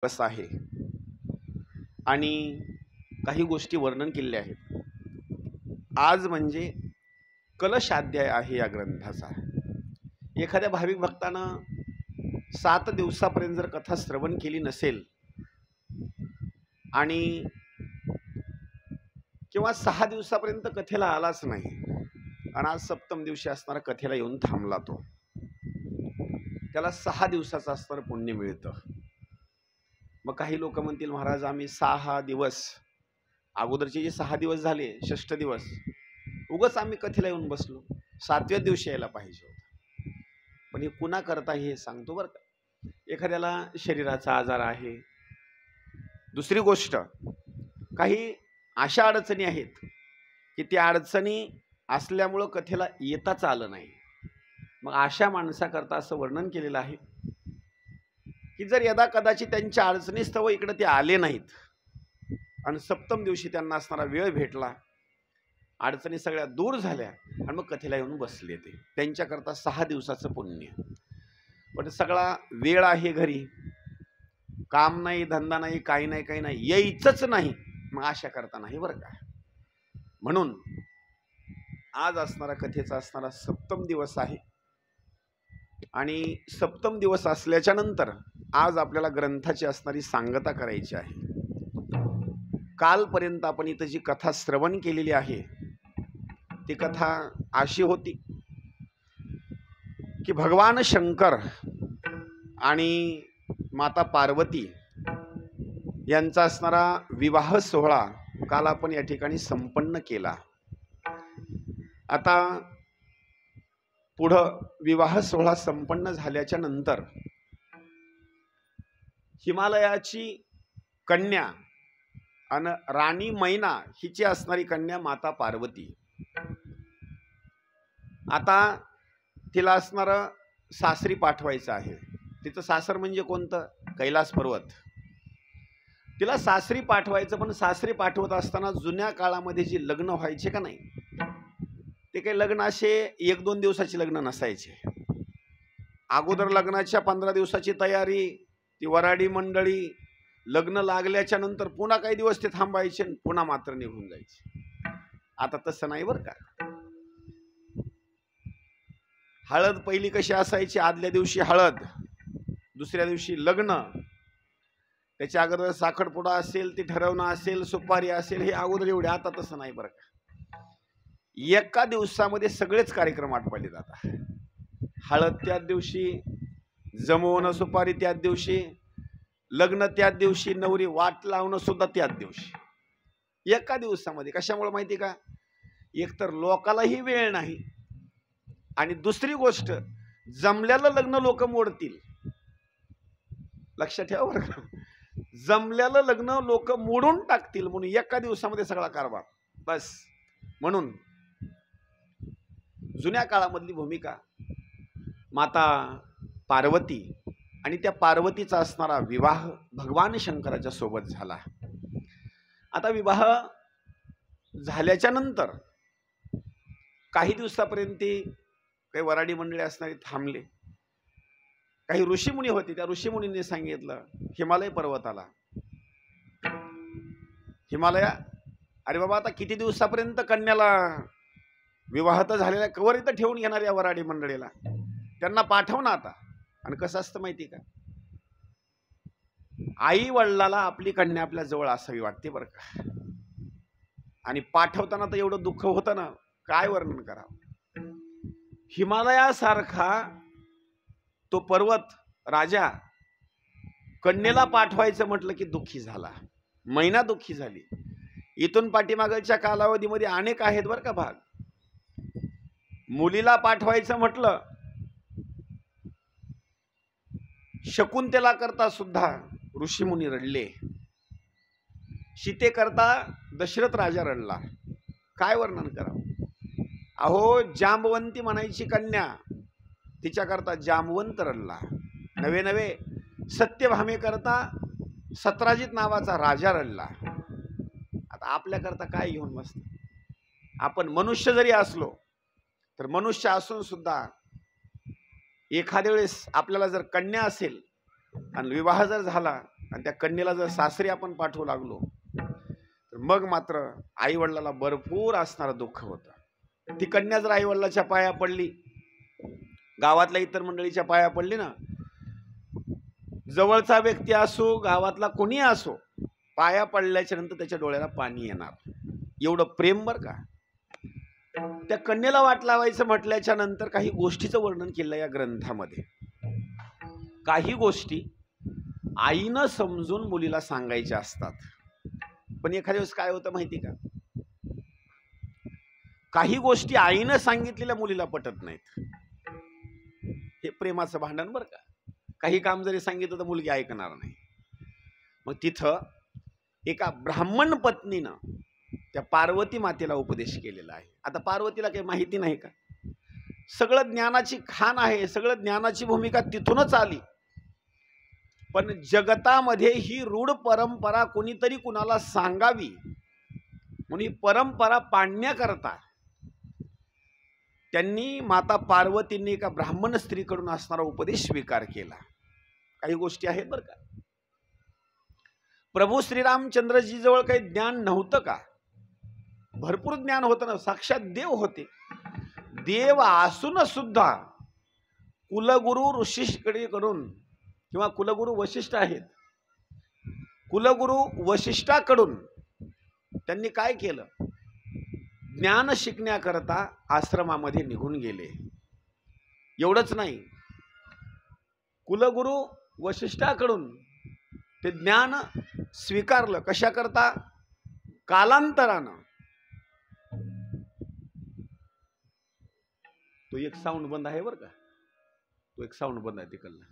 दिवस आहे आणि काही गोष्टी वर्णन केलेल्या आहेत. आज म्हणजे कलशाध्याय आहे या ग्रंथाचा. एखाद्या भाविक भक्तानं 7 दिवसापर्यंत जर कथा श्रवण केली नसेल आणि किंवा 6 दिवसापर्यंत कथेला आलाच नाही आणि आज सप्तम दिवशी असणारा कथेला येऊन थांबला, तो त्याला 6 दिवसाचं असणारं पुण्य मिळतं. मग काही लोक म्हणतील, महाराज आम्ही 6 दिवस अगोदरचे जे 6 दिवस झाले, 6 दिवस उगाच आम्ही कथेला येऊन बसलो, 7व्या दिवशी यायला पाहिजे होतं. पण हे कुणा करता हे सांगतो बरं का. एखाद्याला शरीराचा आजार आहे, दुसरी गोष्ट काही अशा अडचणी आहेत की त्या अडचणी असल्यामुळं कथेला येताच आलं नाही. मग अशा माणसाकरता असं वर्णन केलेलं आहे की जर यदा कदाचित त्यांच्या अडचणीस्तव इकडे ते आले नाहीत आणि सप्तम दिवशी त्यांना असणारा वेळ भेटला, अडचणी सगळ्या दूर झाल्या आणि मग कथेला येऊन बसले, ते त्यांच्याकरता 6 दिवसाचं पुण्य. पण सगळा वेळ आहे घरी, काम नाही, धंदा नाही, काही नाही, काही नाही, यायचंच नाही, मग अशा करता नाही बरं का. म्हणून आज असणारा कथेचा असणारा सप्तम दिवस आहे आणि सप्तम दिवस असल्याच्या नंतर आज आपल्याला ग्रंथाची असणारी सांगता करायची आहे. कालपर्यंत आपण इथं जी कथा श्रवण केलेली आहे ती कथा अशी होती की भगवान शंकर आणि माता पार्वती यांचा असणारा विवाह सोहळा काल आपण या ठिकाणी संपन्न केला. आता पुढं विवाह सोहळा संपन्न झाल्याच्या नंतर हिमालयाची कन्या आणि राणी मैना हिची असणारी कन्या माता पार्वती, आता तिला असणारं सासरी पाठवायचं आहे. तिचं सासर म्हणजे कोणतं? कैलास पर्वत. तिला सासरी पाठवायचं, पण सासरी पाठवत असताना जुन्या काळामध्ये जी लग्न व्हायचे का नाही, ते काही लग्न असे 1-2 दिवसाची लग्न नसायचे. अगोदर लग्नाच्या 15 दिवसाची तयारी, ती वराडी मंडळी, लग्न लागल्याच्या नंतर पुन्हा काही दिवस ते थांबायचे, पुन्हा मात्र निघून जायचे. आता तसं नाही बरं का. हळद पहिली कशी असायची, आदल्या दिवशी हळद, दुसऱ्या दिवशी लग्न, त्याच्या अगोदर साखरपुडा असेल, ती ठरवणं असेल, सुपारी असेल, हे अगोदर एवढे. आता तसं नाही बरं का. एका दिवसामध्ये सगळेच कार्यक्रम आटोपले जातात. हळद त्याच दिवशी, जमवणं सुपारी त्याच दिवशी, लग्न त्याच दिवशी, नवरी वाट लावणं सुद्धा त्याच दिवशी, एका दिवसामध्ये. कशामुळे माहिती का? एकतर लोकालाही वेळ नाही आणि दुसरी गोष्ट जमल्याला लग्न लोक मोडतील. लक्षात ठेवा बरं का. जमल्याला लग्न लोक मोडून टाकतील म्हणून एका दिवसामध्ये सगळा कारभार बस. म्हणून जुन्या काळामधली भूमिका माता पार्वती आणि त्या पार्वतीचा असणारा विवाह भगवान शंकराच्या सोबत झाला. आता विवाह झाल्याच्या नंतर काही दिवसापर्यंत काही वराडी मंडळी असणारे थांबले. काही ऋषीमुनी होते, त्या ऋषीमुनींनी सांगितलं हिमालय पर्वताला, हिमालया, अरे बाबा आता किती दिवसापर्यंत कन्याला विवाह तर झालेला कवर इथं ठेवून घेणार या वराडी मंडळीला, त्यांना पाठव ना आता. आणि कसं असतं माहिती का, आई वडिलाला आपली कन्या आपल्या जवळ असावी वाटते बरं का. आणि पाठवताना तर एवढं दुःख होतं ना, काय वर्णन करावं. हिमालयासारखा तो पर्वत राजा कन्येला पाठवायचं म्हटलं की दुःखी झाला, मैना दुःखी झाली. इथून पाठीमागच्या कालावधीमध्ये अनेक आहेत बरं का भाग. मुलीला पाठवायचं म्हटलं, शकुंतला करता सुद्धा ऋषीमुनी रडले, सीते करता दशरथ राजा रडला. काय वर्णन करावं. अहो जांबवंती म्हणायची कन्या, तिच्याकरता जांबवंत रडला. नवे नवे सत्यभामे करता सत्राजित नावाचा राजा रडला. आता आपल्याकरता काय घेऊन बसत. आपण मनुष्य जरी असलो तर मनुष्य असून सुद्धा एखाद्या वेळेस आपल्याला जर कन्या असेल आणि विवाह जर झाला आणि त्या कन्येला जर सासरी आपण पाठवू लागलो तर मग मात्र आई वडिलाला भरपूर असणारं दुःख होतं. ती कन्या जर आई वडिलाच्या पाया पडली, गावातल्या इतर मंडळीच्या पाया पडली ना, जवळचा व्यक्ती असो गावातला कोणी असो, पाया पडल्याच्या नंतर त्याच्या डोळ्याला पाणी येणार. एवढं प्रेम बर का. त्या कन्येला वाट लावायचं म्हटल्याच्या नंतर काही गोष्टीचं वर्णन केलं या ग्रंथामध्ये. काही गोष्टी आईनं समजून मुलीला सांगायच्या असतात, पण एखाद्या वेळेस काय होतं माहिती का, काही गोष्टी आईनं सांगितलेल्या मुलीला पटत नाहीत. हे प्रेमाचं भांडण बरं का. काही काम जरी सांगितलं तर मुलगी ऐकणार नाही. मग तिथं एका ब्राह्मण पत्नीनं त्या पार्वती मातेला उपदेश केलेला आहे. आता पार्वतीला काही माहिती नाही का, सगळं ज्ञानाची खाण आहे, सगळं ज्ञानाची भूमिका तिथूनच आली. पण जगतामध्ये ही रूढ परंपरा कोणीतरी कुणाला सांगावी म्हणून ही परंपरा पाडण्याकरता त्यांनी माता पार्वतींनी एका ब्राह्मण स्त्रीकडून असणारा उपदेश स्वीकार केला. काही गोष्टी आहेत बरं का. प्रभू श्रीरामचंद्रजी जवळ काही ज्ञान नव्हतं का? भरपूर ज्ञान होतं ना, साक्षात देव होते. देव असून सुद्धा कुलगुरु ऋषीकडे कडून किंवा कुलगुरु वशिष्ठ आहेत, कुलगुरु वशिष्ठाकडून त्यांनी काय केलं, ज्ञान शिकण्याकरता आश्रमामध्ये निघून गेले. एवढंच नाही, कुलगुरु वशिष्ठाकडून ते ज्ञान स्वीकारलं. कशाकरता? कालांतरानं. तो एक साऊंड बंद आहे बरं का, तो एक साऊंड बंद आहे तिकडला.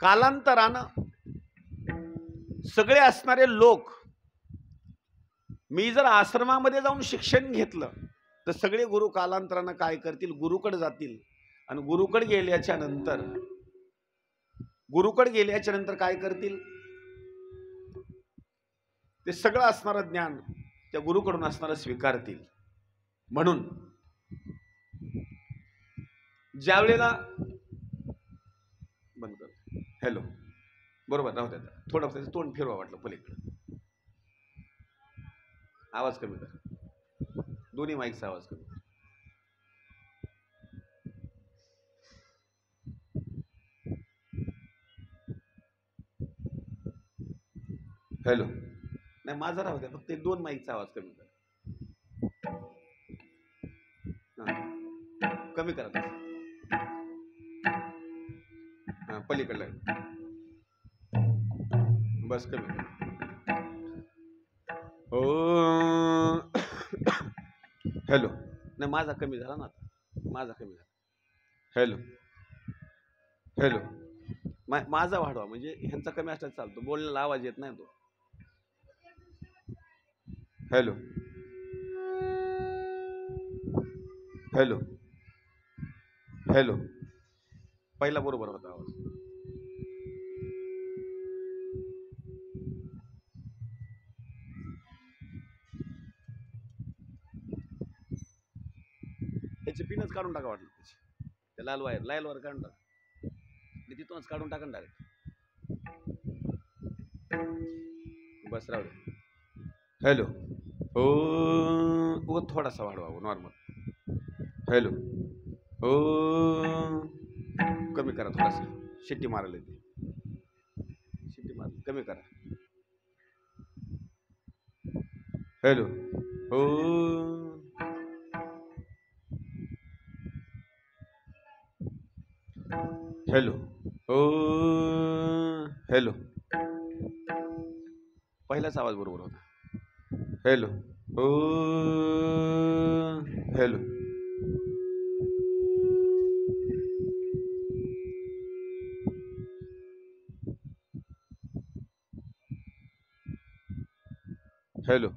कालांतरानं सगळे असणारे लोक, मी जर आश्रमामध्ये जाऊन शिक्षण घेतलं तर सगळे गुरु कालांतरानं काय करतील, गुरुकडे जातील. आणि गुरुकडे गेल्याच्या नंतर काय करतील, ते सगळं असणारं ज्ञान त्या गुरुकडून असणारं स्वीकारतील. म्हणून ज्या वेळेला बंद कर, हॅलो, बरोबर राहू द्या, थोडं त्याचं तोंड फिरवा वाटलं पलीकडे, आवाज कमी कर, दोन्ही माईकचा आवाज कमी कर. हॅलो, नाही माझा राहू द्या, फक्त दोन माईकचा आवाज कमी कर, कमी करा पलीकडला, बस कमी. ओ हॅलो, नाही माझा कमी झाला ना आता, माझा कमी झाला. हॅलो हॅलो, माझा वाढवा, म्हणजे ह्यांचा कमी असल्यास चालतो, बोलण्याला आवाज येत नाही तो. हॅलो हॅलो हॅलो, पहिला बरोबर होता आवाज. त्याची पिनच काढून टाका वाटलं, त्याची त्या लाल वायर काढून टाका, तिथूनच काढून टाका डायरेक्ट. बस राहू दे. हॅलो, हो थोडासा वाढवा नॉर्मल. हॅलो, हो कमी करा थोडासा, शिट्टी मारायला येते, शिट्टी मार कमी करा. हॅलो, हो हॅलो, हो हॅलो, पहिलाच आवाज बरोबर होता. हॅलो, हो हॅलो, हॅलो,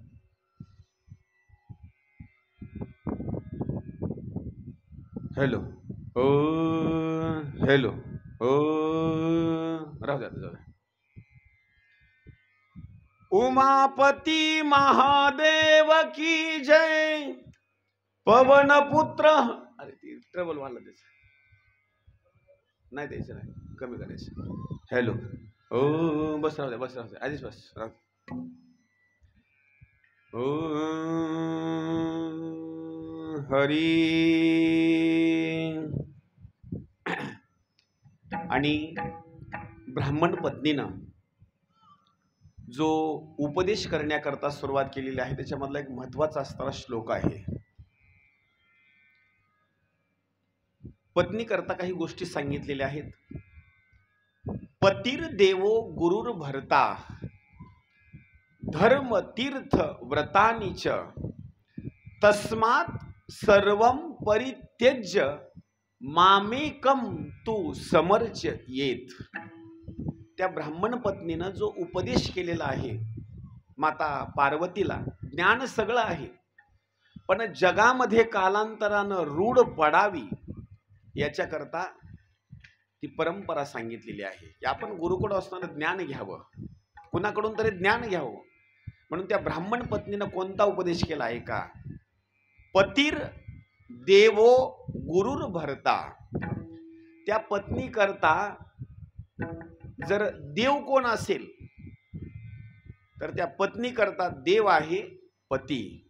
हॅलो, हो हॅलो, हो राहू द्या जाऊ द्या. उमापती महादेव की जय, पवन पुत्र, अरे ती ट्रबल वाढलं त्याचं, नाही द्यायचं, नाही कमी करायचं. हॅलो, ओ बस राहू दे, बस राहू दे, आधीच बस राहू दे. ओ हरी. आणि ब्राह्मण पत्नीनं जो उपदेश करण्याकरता सुरुवात केलेली आहे त्याच्यामधला एक महत्वाचा असणारा श्लोक आहे. पत्नी करता काही गोष्टी सांगितलेल्या आहेत. पतीर देवो गुरुर भरता धर्म तीर्थ व्रतानीच तस्मात सर्वम परित्यज्य मामेकम तू समर्च येत. त्या ब्राह्मण पत्नीनं जो उपदेश केलेला आहे माता पार्वतीला, ज्ञान सगळं आहे पण जगामध्ये कालांतरानं रूढ पडावी याच्याकरता ती परंपरा सांगितलेली आहे की आपण गुरुकडे असताना ज्ञान घ्यावं, कुणाकडून तरी ज्ञान घ्यावं. म्हणून त्या ब्राह्मण पत्नीनं कोणता उपदेश केला आहे का? पतीर देवो गुरुर भरता. त्या पत्नी करता जर देव कोण असेल तर त्या पत्नी करता देव आहे पती.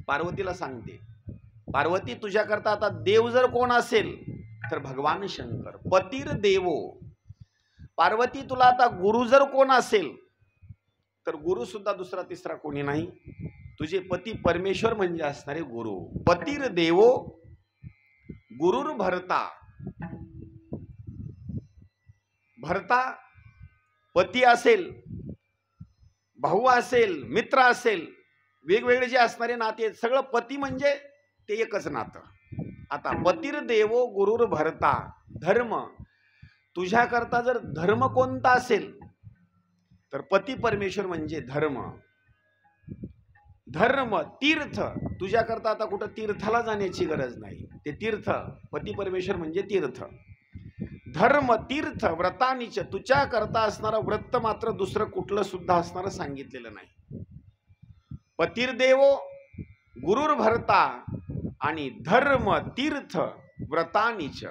पार्वतीला सांगते, पार्वती तुझ्या करता आता देव जर कोण असेल तर भगवान शंकर. पतीर देवो. पार्वती तुला आता गुरु जर कोण असेल तर गुरु सुद्धा दुसरा तिसरा कोणी नाही, तुझे पती परमेश्वर म्हणजे असणारे गुरु. पतीर देवो गुरुर भरता. भरता पती असेल, भाऊ असेल, मित्र असेल, वेगवेगळे जे असणारे नाते सगळं पती म्हणजे ते एकच नातं. आता पतीर देवो गुरुर भरता. धर्म तुझ्या करता जर धर्म कोणता असेल तर पती परमेश्वर म्हणजे धर्म. धर्म तीर्थ तुझ्या करता आता कुठं तीर्थाला जाण्याची गरज नाही, ते तीर्थ पती परमेश्वर म्हणजे तीर्थ. धर्म तीर्थ व्रतानीच. तुझ्या करता असणारा व्रत मात्र दुसरं कुठलं सुद्धा असणारं सांगितलेलं नाही. पतीर देवो गुरुर भरता आणि धर्म तीर्थ व्रतानीच.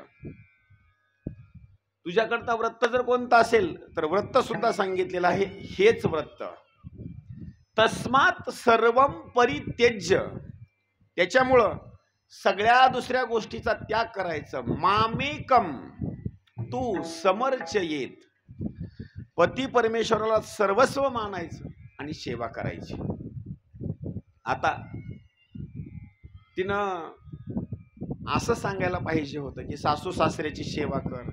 तुझ्याकरता व्रत जर कोणतं असेल तर व्रत सुद्धा सांगितलेलं आहे, हेच व्रत. तस्मात सर्वम परित्यज्य. त्याच्यामुळं सगळ्या दुसऱ्या गोष्टीचा त्याग करायचं. मामेकम तू समर्च येत. पती परमेश्वराला सर्वस्व मानायचं आणि सेवा करायची. आता तिनं असं सांगायला पाहिजे होतं की सासू सासऱ्याची सेवा कर,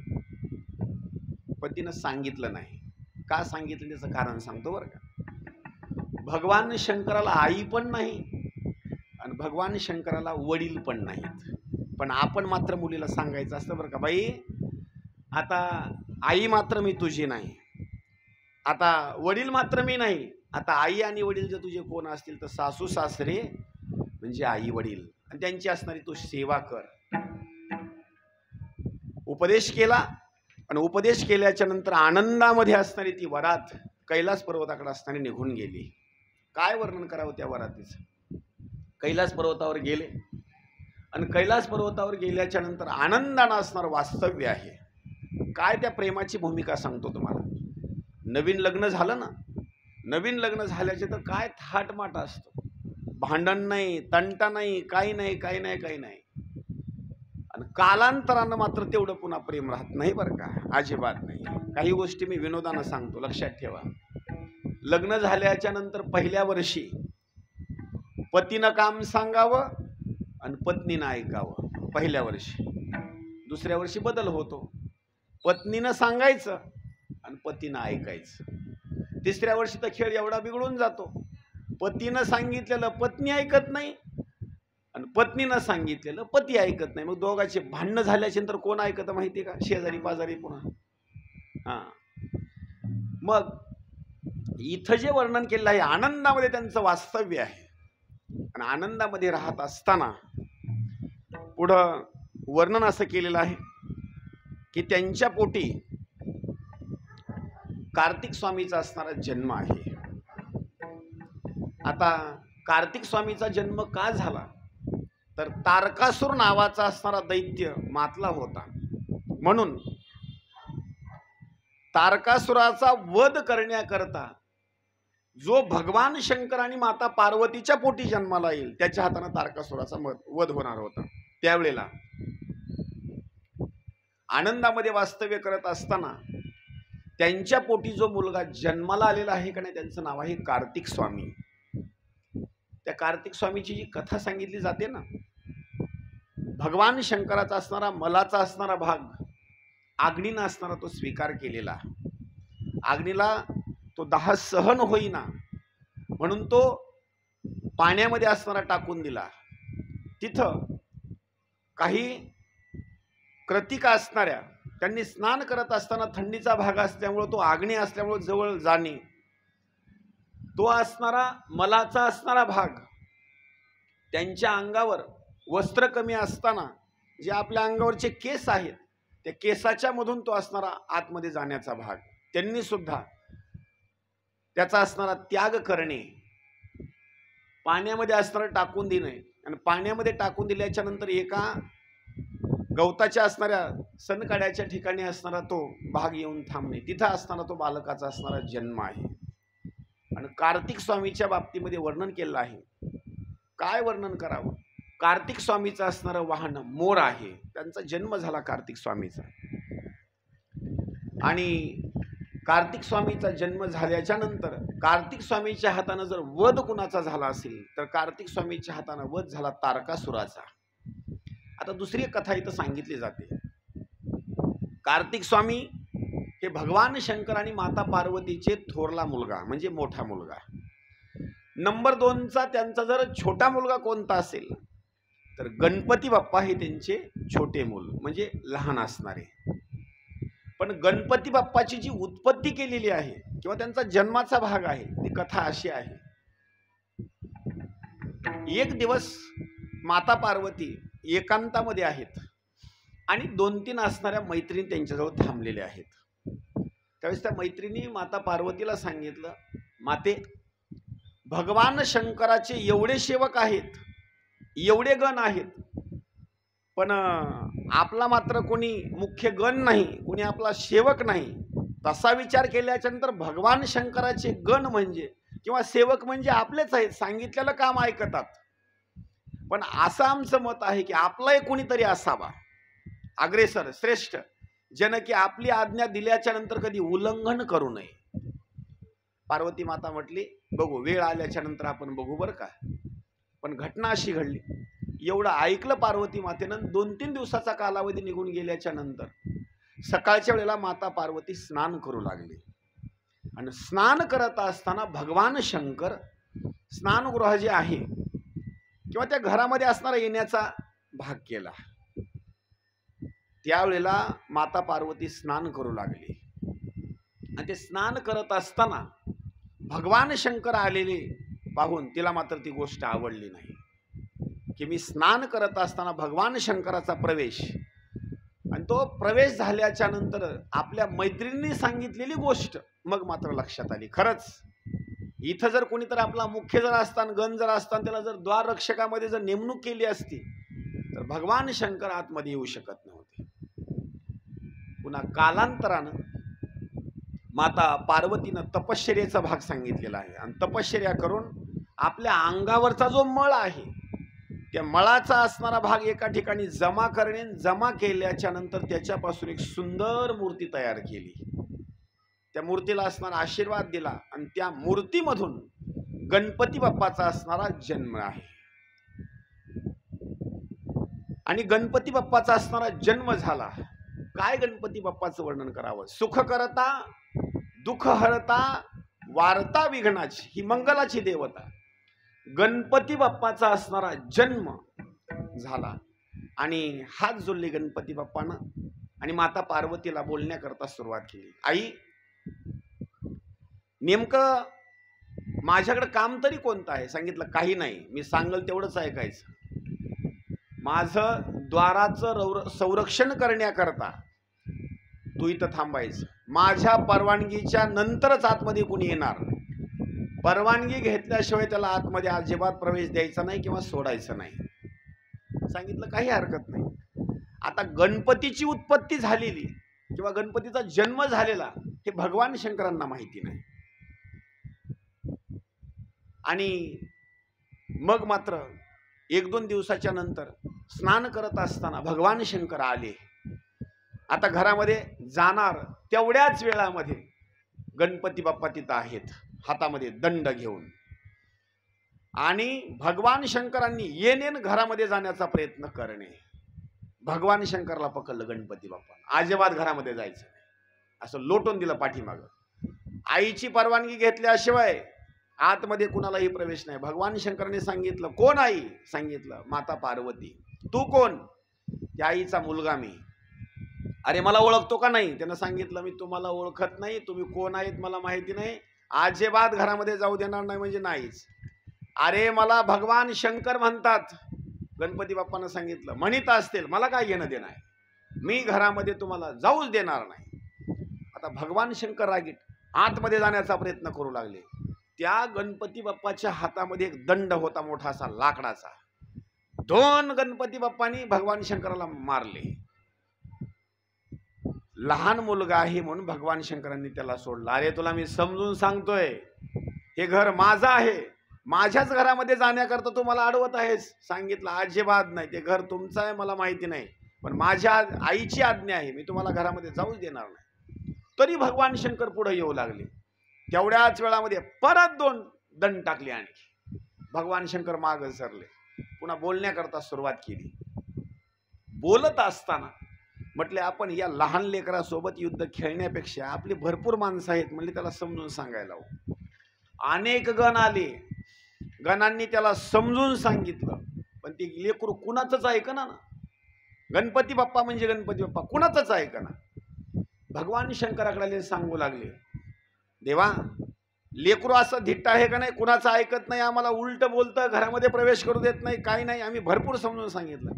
पण तिनं सांगितलं नाही. का सांगितलं त्याचं कारण सांगतो बरं का. भगवान शंकराला आई पण नाही आणि भगवान शंकराला वडील पण नाहीत, पण आपण मात्र मुलीला सांगायचं असतं बरं का, बाई आता आई मात्र मी तुझी नाही, आता वडील मात्र मी नाही. आता आई आणि वडील जर तुझे कोण असतील तर सासू सासरे म्हणजे आई वडील, आणि त्यांची असणारी तू सेवा कर. उपदेश केला आणि उपदेश केल्याच्या नंतर आनंदामध्ये असणारी ती वरात कैलास पर्वताकडे असताना निघून गेली. काय वर्णन करावं त्या वरातीचं. कैलास पर्वतावर गेले आणि कैलास पर्वतावर गेल्याच्या नंतर आनंदानं असणार वास्तव्य आहे. काय त्या प्रेमाची भूमिका सांगतो तुम्हाला. नवीन लग्न झालं ना, नवीन लग्न झाल्याचे तर काय थाटमाट असतो, भांडण नाही, तंटा नाही, काही नाही, काही नाही, काही नाही. आणि कालांतरानं मात्र तेवढं पुन्हा प्रेम राहत नाही बरं का, अजिबात नाही. काही गोष्टी मी विनोदानं सांगतो, लक्षात ठेवा. लग्न झाल्याच्या नंतर पहिल्या वर्षी पतीनं काम सांगावं आणि पत्नीनं ऐकावं पहिल्या वर्षी. दुसऱ्या वर्षी बदल होतो, पत्नीनं सांगायचं आणि पतीनं ऐकायचं. तिसऱ्या वर्षी तर खेळ एवढा बिघडून जातो, पतीनं सांगितलेलं पत्नी ऐकत नाही आणि पत्नीनं सांगितलेलं पती ऐकत नाही. मग दोघांचे भांडणं झाल्याच्या नंतर कोण ऐकत माहिती का? शेजारी पाजारी पुन्हा. हां, मग इथं जे वर्णन केलेलं आहे आनंदामध्ये त्यांचं वास्तव्य आहे. आणि आनंदामध्ये राहत असताना पुढं वर्णन असं केलेलं आहे की त्यांच्या पोटी कार्तिक स्वामीचा असणारा जन्म आहे. आता कार्तिक स्वामीचा जन्म का झाला तर तारकासूर नावाचा असणारा दैत्य मातला होता, म्हणून तारकासुराचा वध करण्याकरता जो भगवान शंकर आणि माता पार्वतीच्या पोटी जन्माला येईल त्याच्या हाताने तारकासुराचा वध होणार होता. त्यावेळेला आनंदामध्ये वास्तव्य करत असताना त्यांच्या पोटी जो मुलगा जन्माला आलेला आहे का नाही, त्यांचं नाव आहे कार्तिक स्वामी. त्या कार्तिक स्वामीची जी कथा सांगितली जाते ना, भगवान शंकराचा असणारा मलाचा असणारा भाग अग्नीनं असणारा तो स्वीकार केलेला. अग्नीला तो दाह सहन होईना म्हणून तो पाण्यामध्ये असणारा टाकून दिला. तिथं काही कृतिका असणाऱ्या त्यांनी स्नान करत असताना थंडीचा भाग असल्यामुळे तो अग्नी असल्यामुळे जवळ जाणे, तो असणारा मलाचा असणारा भाग त्यांच्या अंगावर वस्त्र कमी असताना जे आपल्या अंगावरचे केस आहेत त्या केसाच्या मधून तो असणारा आतमध्ये जाण्याचा भाग त्यांनी सुद्धा त्याचा असणारा त्याग करणे, पाण्यामध्ये असणारं टाकून देणे आणि पाण्यामध्ये टाकून दिल्याच्या नंतर एका गवताच्या असणाऱ्या सनकाड्याच्या ठिकाणी असणारा तो भाग येऊन थांबणे, तिथं असणारा तो बालकाचा असणारा जन्म आहे. आणि कार्तिक स्वामीच्या बाबतीमध्ये वर्णन केलं आहे. काय वर्णन करावं? कार्तिक स्वामीचं असणारं वाहन मोर आहे. त्यांचा जन्म झाला कार्तिक स्वामीचा. आणि कार्तिक स्वामीचा जन्म झाल्याच्या नंतर कार्तिक स्वामीच्या हाताने जर वध कुणाचा झाला असेल तर कार्तिक स्वामीच्या हाताने वध झाला तारकासुराचा. आता दुसरी कथा इथं सांगितली जाते. कार्तिक स्वामी हे भगवान शंकर आणि माता पार्वतीचे थोरला मुलगा म्हणजे मोठा मुलगा. नंबर 2चा त्यांचा जर छोटा मुलगा कोणता असेल तर गणपती बाप्पा हे त्यांचे छोटे मूल म्हणजे लहान असणारे. पण गणपती बाप्पाची जी उत्पत्ती केलेली आहे किंवा त्यांचा जन्माचा भाग आहे ती कथा अशी आहे. एक दिवस माता पार्वती एकांतामध्ये आहेत आणि 2-3 असणाऱ्या मैत्रिणी त्यांच्याजवळ थांबलेल्या आहेत. त्यावेळेस त्या मैत्रिणी माता पार्वतीला सांगितलं, माते, भगवान शंकराचे एवढे सेवक आहेत, एवढे गण आहेत, पण आपला मात्र कोणी मुख्य गण नाही, कोणी आपला सेवक नाही. तसा विचार केल्याच्या नंतर भगवान शंकराचे गण म्हणजे किंवा सेवक म्हणजे आपलेच आहेत, सांगितलेलं काम ऐकतात. पण असं आमचं मत आहे की आपलाही कोणीतरी असावा अग्रेसर श्रेष्ठ, ज्यानं की आपली आज्ञा दिल्याच्या नंतर कधी उल्लंघन करू नये. पार्वती माता म्हटली, बघू, वेळ आल्याच्या नंतर आपण बघू बरं का. पण घटना अशी घडली, एवढं ऐकलं पार्वती मातेनं. 2-3 दिवसाचा कालावधी निघून गेल्याच्या नंतर सकाळच्या वेळेला माता पार्वती स्नान करू लागली. आणि स्नान करत असताना भगवान शंकर स्नानगृह जे आहे किंवा त्या घरामध्ये असणारा येण्याचा भाग केला. त्यावेळेला माता पार्वती स्नान करू लागली आणि ते स्नान करत असताना भगवान शंकर आलेले पाहून तिला मात्र ती गोष्ट आवडली नाही की मी स्नान करत असताना भगवान शंकराचा प्रवेश. आणि तो प्रवेश झाल्याच्या नंतर आपल्या मैत्रिणींनी सांगितलेली गोष्ट मग मात्र लक्षात आली. खरंच इथं जर कोणीतरी आपला मुख्य जर असताना गण जर असताना त्याला जर द्वाररक्षकामध्ये जर नेमणूक केली असती तर भगवान शंकर आतमध्ये येऊ शकत नव्हते. पुन्हा कालांतरानं माता पार्वतीनं तपश्चर्याचा भाग सांगितलेला आहे आणि तपश्चर्या करून आपल्या अंगावरचा जो मळ आहे त्या मळाचा असणारा भाग एका ठिकाणी जमा करणे, जमा केल्याच्या नंतर त्याच्यापासून एक सुंदर मूर्ती तयार केली. त्या मूर्तीला असणारा आशीर्वाद दिला आणि त्या मूर्तीमधून गणपती बाप्पाचा असणारा जन्म आहे. आणि गणपती बाप्पाचा असणारा जन्म झाला. काय गणपती बाप्पाचं वर्णन करावं? सुख करता, दुःख हरता, वार्ता विघ्नाची, ही मंगलाची देवता गणपती बाप्पाचा असणारा जन्म झाला. आणि हात जोडले गणपती बाप्पानं आणि माता पार्वतीला बोलण्याकरता सुरुवात केली. आई, नेमकं माझ्याकडे काम तरी कोणतं आहे? सांगितलं, काही नाही, मी सांगल तेवढंच ऐकायचं. माझं द्वाराचं संरक्षण करण्याकरता तू इथं थांबायचं. माझ्या परवानगीच्या नंतरच आतमध्ये कोणी येणार. परवानगी घेतल्याशिवाय त्याला आतमध्ये अजिबात प्रवेश द्यायचा नाही किंवा सोडायचं नाही. सांगितलं, काही हरकत नाही. आता गणपतीची उत्पत्ती झालेली किंवा गणपतीचा जन्म झालेला हे भगवान शंकरांना माहिती नाही. आणि मग मात्र 1-2 दिवसाच्या नंतर स्नान करत असताना भगवान शंकर आले. आता घरामध्ये जाणार तेवढ्याच वेळामध्ये गणपती बाप्पा तिथं आहेत, हातामध्ये दंड घेऊन. आणि भगवान शंकरांनी येणेन घरामध्ये जाण्याचा प्रयत्न करणे. भगवान शंकरला पकडलं गणपती बाप्पा, अजिबात घरामध्ये जायचं नाही, असं लोटून दिलं पाठीमागं. आईची परवानगी घेतल्याशिवाय आतमध्ये कुणालाही प्रवेश नाही. भगवान शंकरांनी सांगितलं, कोण आई? सांगितलं, माता पार्वती. तू कोण? त्या आईचा मुलगा मी. अरे मला ओळखतो का नाही? त्यानं सांगितलं, मी तुम्हाला ओळखत नाही, तुम्ही कोण आहेत मला माहिती नाही, अजिबात घरामध्ये जाऊ देणार नाही म्हणजे नाहीच. अरे मला भगवान शंकर म्हणतात. गणपती बाप्पानं सांगितलं, म्हणत असतील, मला काय घेणं देणं आहे, मी घरामध्ये तुम्हाला जाऊच देणार नाही. आता भगवान शंकर रागीट आतमध्ये जाण्याचा प्रयत्न करू लागले. त्या गणपती बाप्पाच्या हातामध्ये एक दंड होता मोठा असा लाकडाचा. 2 गणपती बाप्पांनी भगवान शंकराला मारले. लहान मुलगा आहे म्हणून भगवान शंकरांनी त्याला सोडला. अरे तुला मी समजून सांगतोय, हे घर माझं आहे, माझ्याच घरामध्ये जाण्याकरता तू मला अडवत आहेस. सांगितलं, अजिबात नाही, ते घर तुमचं आहे, मला माहिती नाही, पण माझ्या आईची आज्ञा आहे, मी तुम्हाला घरामध्ये जाऊच देणार नाही. तरी भगवान शंकर पुढे येऊ लागले. तेवढ्याच वेळामध्ये परत 2 दंड टाकले. आणखी भगवान शंकर मागे सरले, पुन्हा बोलण्याकरता सुरुवात केली. बोलत असताना म्हटले, आपण या लहान लेकरासोबत युद्ध खेळण्यापेक्षा आपली भरपूर माणसं आहेत म्हणजे त्याला समजून सांगायला हवं. अनेक गण आले, गणांनी त्याला समजून सांगितलं, पण ते लेकरू कुणाचंच ऐकना ना. गणपती बाप्पा म्हणजे गणपती बाप्पा, कुणाचंच ऐकना. भगवान शंकराकडे सांगू लागले, देवा लेकरू असं धिट्ट आहे का नाही, कुणाचं ऐकत नाही, आम्हाला उलट बोलतं, घरामध्ये प्रवेश करू देत नाही, काही नाही, आम्ही भरपूर समजून सांगितलं.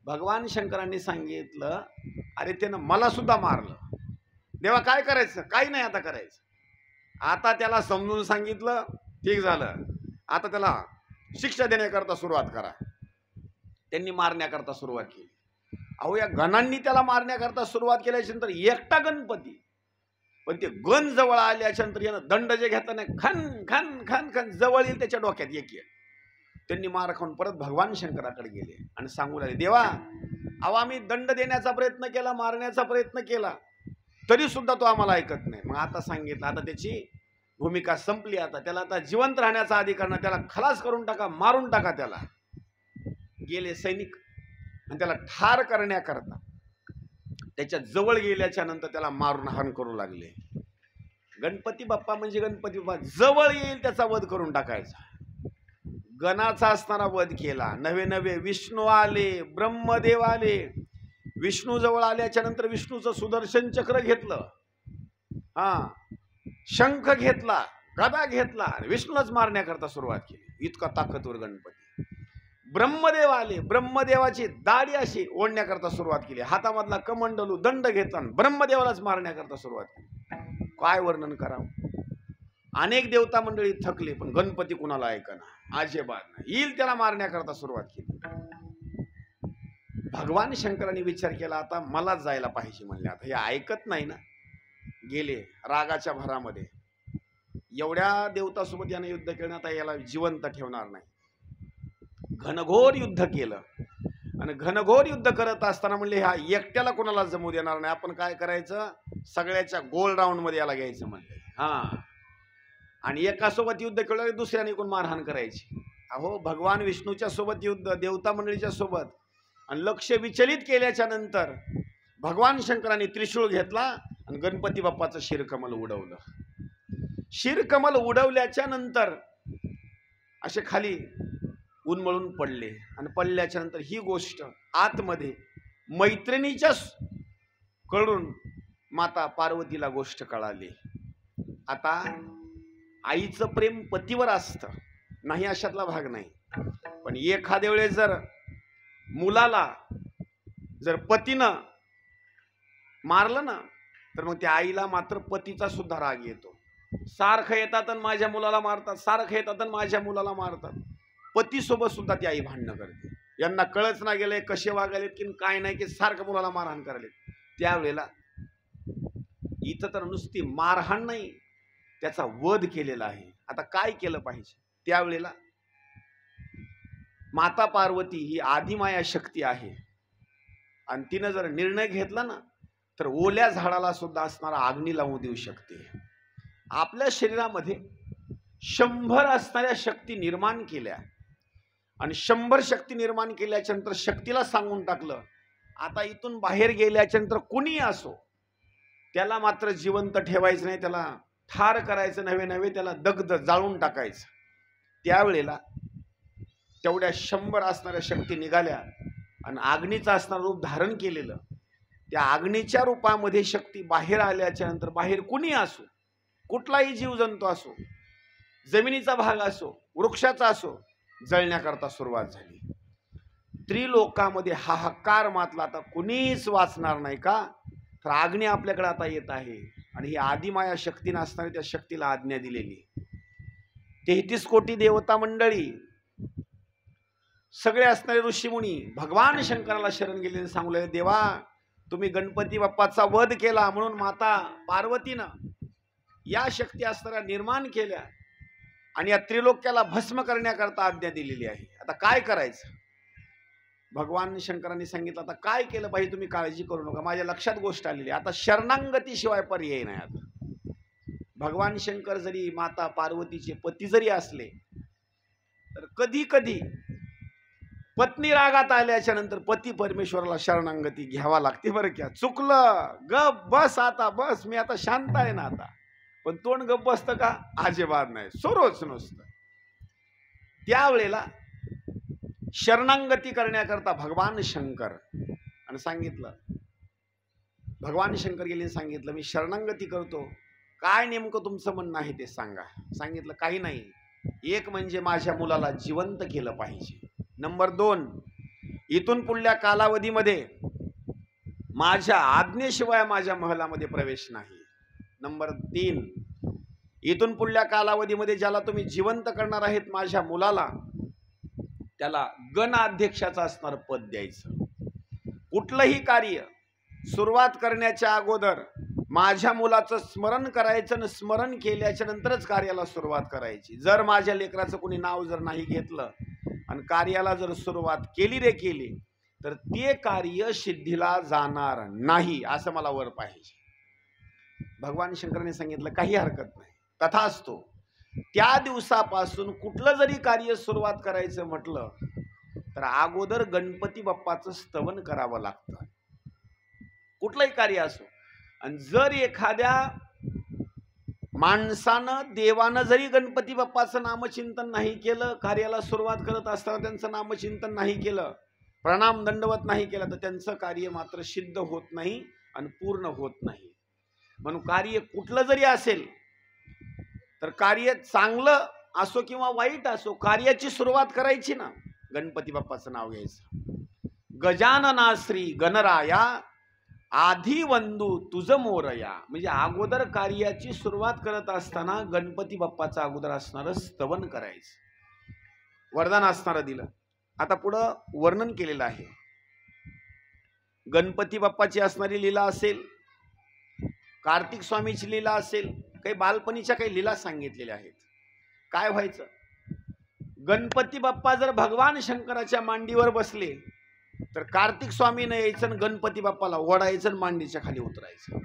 भगवान शंकरांनी सांगितलं, अरे त्यानं मला सुद्धा मारलं, देवा काय करायचं? काही नाही आता करायचं. आता त्याला समजून सांगितलं, ठीक झालं, आता त्याला शिक्षा देण्याकरता सुरुवात करा. त्यांनी मारण्याकरता सुरुवात केली. अहो या गणांनी त्याला मारण्याकरता सुरुवात केल्याच्यानंतर एकटा गणपती, पण ते गण जवळ आल्याच्यानंतर यानं दंड जे घेताना खन खन खन खन जवळ येईल त्याच्या डोक्यात एक. त्यांनी मार खाऊन परत भगवान शंकराकडे गेले आणि सांगू लागले, देवा अहो आम्ही दंड देण्याचा प्रयत्न केला, मारण्याचा प्रयत्न केला, तरी सुद्धा तो आम्हाला ऐकत नाही. मग आता सांगितलं, आता त्याची भूमिका संपली, आता त्याला आता जिवंत राहण्याचा अधिकार नाही, त्याला खलास करून टाका, मारून टाका त्याला. गेले सैनिक आणि त्याला ठार करण्याकरता त्याच्या जवळ गेल्याच्या नंतर त्याला मारून हरण करू लागले. गणपती बाप्पा म्हणजे गणपती बाप्पा, जवळ येईल त्याचा वध करून टाकायचा. गणाचा असताना वध केला. नवे नवे विष्णू आले, ब्रह्मदेव आले. विष्णू जवळ आल्याच्या नंतर विष्णूचं सुदर्शन चक्र घेतलं, शंख घेतला, गदा घेतला आणि विष्णूलाच मारण्याकरता सुरुवात केली. इतका ताकदवर गणपती. ब्रह्मदेव आले, ब्रह्मदेवाची दाढी अशी ओढण्याकरता सुरुवात केली, हातामधला कमंडलू दंड घेतला, ब्रह्मदेवालाच मारण्याकरता सुरुवात केली. काय वर्णन करावं. अनेक देवता मंडळी थकले, पण गणपती कुणाला ऐकना, अजिबात नाही, येईल त्याला मारण्याकरता सुरुवात केली. भगवान शंकरांनी विचार केला, आता मलाच जायला पाहिजे म्हणले. आता हे ऐकत नाही ना. गेले रागाच्या भरामध्ये. एवढ्या देवतासोबत याने युद्ध केलं, आता याला जिवंत ठेवणार नाही. घनघोर युद्ध केलं आणि घनघोर युद्ध करत असताना म्हणले, हा एकट्याला कोणाला जमू देणार नाही, आपण काय करायचं, सगळ्याच्या गोल राऊंड मध्ये याला घ्यायचं म्हणले. आणि एकासोबत युद्ध केलं, दुसऱ्याने कोण मारहाण करायची. अहो भगवान विष्णूच्या सोबत युद्ध, देवता मंडळीच्या सोबत. आणि लक्ष विचलित केल्याच्या नंतर भगवान शंकरांनी त्रिशूळ घेतला आणि गणपती बाप्पाचं शिरकमल उडवलं. शिरकमल उडवल्याच्या नंतर असे खाली उन्मळून पडले आणि पडल्याच्या नंतर ही गोष्ट आतमध्ये मैत्रिणीच्या कडून माता पार्वतीला गोष्ट कळाली. आता आईचं प्रेम पतीवर असतं, नाही अशातला भाग नाही, पण एखाद्या वेळेस जर मुलाला जर पतीनं मारलं ना, तर मग त्या आईला मात्र पतीचा सुद्धा राग येतो. सारखं येतात आणि माझ्या मुलाला मारतात, सारखं येतात आणि माझ्या मुलाला मारतात. पतीसोबत सुद्धा ती आई भांडणं करते. यांना कळच ना गेलंय कसे वागायलेत की काय नाही, की सारखं मुलाला मारहाण करायलेत. त्यावेळेला इथं तर नुसती मारहाण नाही, त्याचा वध केलेला आहे. आता काय केलं पाहिजे? त्यावेळेला माता पार्वती ही आदिमाया शक्ती आहे आणि तिनं जर निर्णय घेतला ना तर ओल्या झाडाला सुद्धा असणारा अग्नी लावून देऊ शकते. आपल्या शरीरामध्ये 100 असणाऱ्या शक्ती निर्माण केल्या आणि 100 शक्ती निर्माण केल्याच्या नंतर शक्तीला सांगून टाकलं, आता इथून बाहेर गेल्याच्या नंतर कुणी असो त्याला मात्र जिवंत ठेवायचं नाही, त्याला ठार करायचं नव्हे, त्याला दग्ध जाळून टाकायचं. त्यावेळेला तेवढ्या 100 असणाऱ्या शक्ती निघाल्या आणि अग्नीचं असणारं रूप धारण केलेलं. त्या अग्नीच्या रूपामध्ये शक्ती बाहेर आल्याच्या नंतर बाहेर कुणी असो, कुठलाही जीवजंतू असो, जमिनीचा भाग असो, वृक्षाचा असो, जळण्याकरता सुरुवात झाली. त्रिलोकामध्ये हाहाकार मातला. आता कुणीच वाचणार नाही का? तर अग्नी आपल्याकडे आता येत आहे आणि ही आदिमाया शक्ती नसणारी त्या शक्तीला आज्ञा दिलेली. 33 कोटी देवता मंडळी, सगळे असणारे ऋषीमुनी भगवान शंकराला शरण गेलेले सांगू लागले, देवा तुम्ही गणपती बाप्पाचा वध केला म्हणून माता पार्वतीनं या शक्ती असणाऱ्या निर्माण केल्या आणि या त्रिलोक्याला भस्म करण्याकरता आज्ञा दिलेली आहे. आता काय करायचं? भगवान शंकरांनी सांगितलं, आता काय केलं पाहिजे? तुम्ही काळजी करू नका, माझ्या लक्षात गोष्ट आलेली. आता शरणागतीशिवाय पर्याय नाही. आता भगवान शंकर जरी माता पार्वतीचे पती जरी असले तर कधी कधी पत्नी रागात आल्याच्या नंतर पती परमेश्वराला शरणागती घ्यावा लागते. बरं क्या चुकलं, गप बस, आता बस, मी आता शांत आहे ना आता. पण तोंड गप बसतं का? अजिबात नाही, सुरूच नुसतं. त्यावेळेला शरणागती करण्याकरता भगवान शंकर आणि सांगितलं, भगवान शंकर गेले सांगितलं, मी शरणागती करतो, काय नेमकं तुमचं म्हणणं आहे ते सांगा. सांगितलं, काही नाही, एक म्हणजे माझ्या मुलाला जिवंत केलं पाहिजे. नंबर 2, इथून पुढल्या कालावधीमध्ये माझ्या आज्ञेशिवाय माझ्या महलामध्ये प्रवेश नाही. नंबर 3, इथून पुढल्या कालावधीमध्ये ज्याला तुम्ही जिवंत करणार आहेत माझ्या मुलाला, त्याला गणाध्यक्षाचं असणार पद द्यायचं. कुठलंही कार्य सुरुवात करण्याच्या अगोदर माझ्या मुलाचं स्मरण करायचं आणि स्मरण केल्याच्या नंतरच कार्याला सुरुवात करायची. जर माझ्या लेकराचं कोणी नाव जर नाही घेतलं आणि कार्याला जर सुरुवात केली तर ते कार्य सिद्धीला जाणार नाही, असं मला वर पाहिजे. भगवान शंकरांनी सांगितलं, काही हरकत नाही, तथास्तु. त्या दिवसापासून कुठलं जरी कार्य सुरुवात करायचं म्हटलं तर अगोदर गणपती बाप्पाचं स्तवन करावं लागतं, कुठलंही कार्य असो. आणि जर एखाद्या माणसानं, देवानं जरी गणपती बाप्पाचं नामचिंतन नाही केलं, कार्याला सुरुवात करत असताना त्यांचं नामचिंतन नाही केलं, प्रणाम दंडवत नाही केला, तर त्यांचं कार्य मात्र सिद्ध होत नाही आणि पूर्ण होत नाही. म्हणून कार्य कुठलं जरी असेल तर कार्य चांगलं असो किंवा वाईट असो, कार्याची सुरुवात करायची ना, गणपती बाप्पाचं नाव घ्यायचं. गजानना श्री गणराया आधी वंदू तुझ मोरया. म्हणजे अगोदर कार्याची सुरुवात करत असताना गणपती बाप्पाचं अगोदर असणारं स्तवन करायचं, वरदान असणारं दिलं. आता पुढं वर्णन केलेलं आहे. गणपती बाप्पाची असणारी लीला असेल, कार्तिक स्वामीची लीला असेल, काही बालपणीच्या काही लीला सांगितलेल्या आहेत. काय व्हायचं? गणपती बाप्पा जर भगवान शंकराच्या मांडीवर बसले तर कार्तिक स्वामीनं यायचं, गणपती बाप्पाला ओढायचं, मांडीच्या खाली उतरायचं.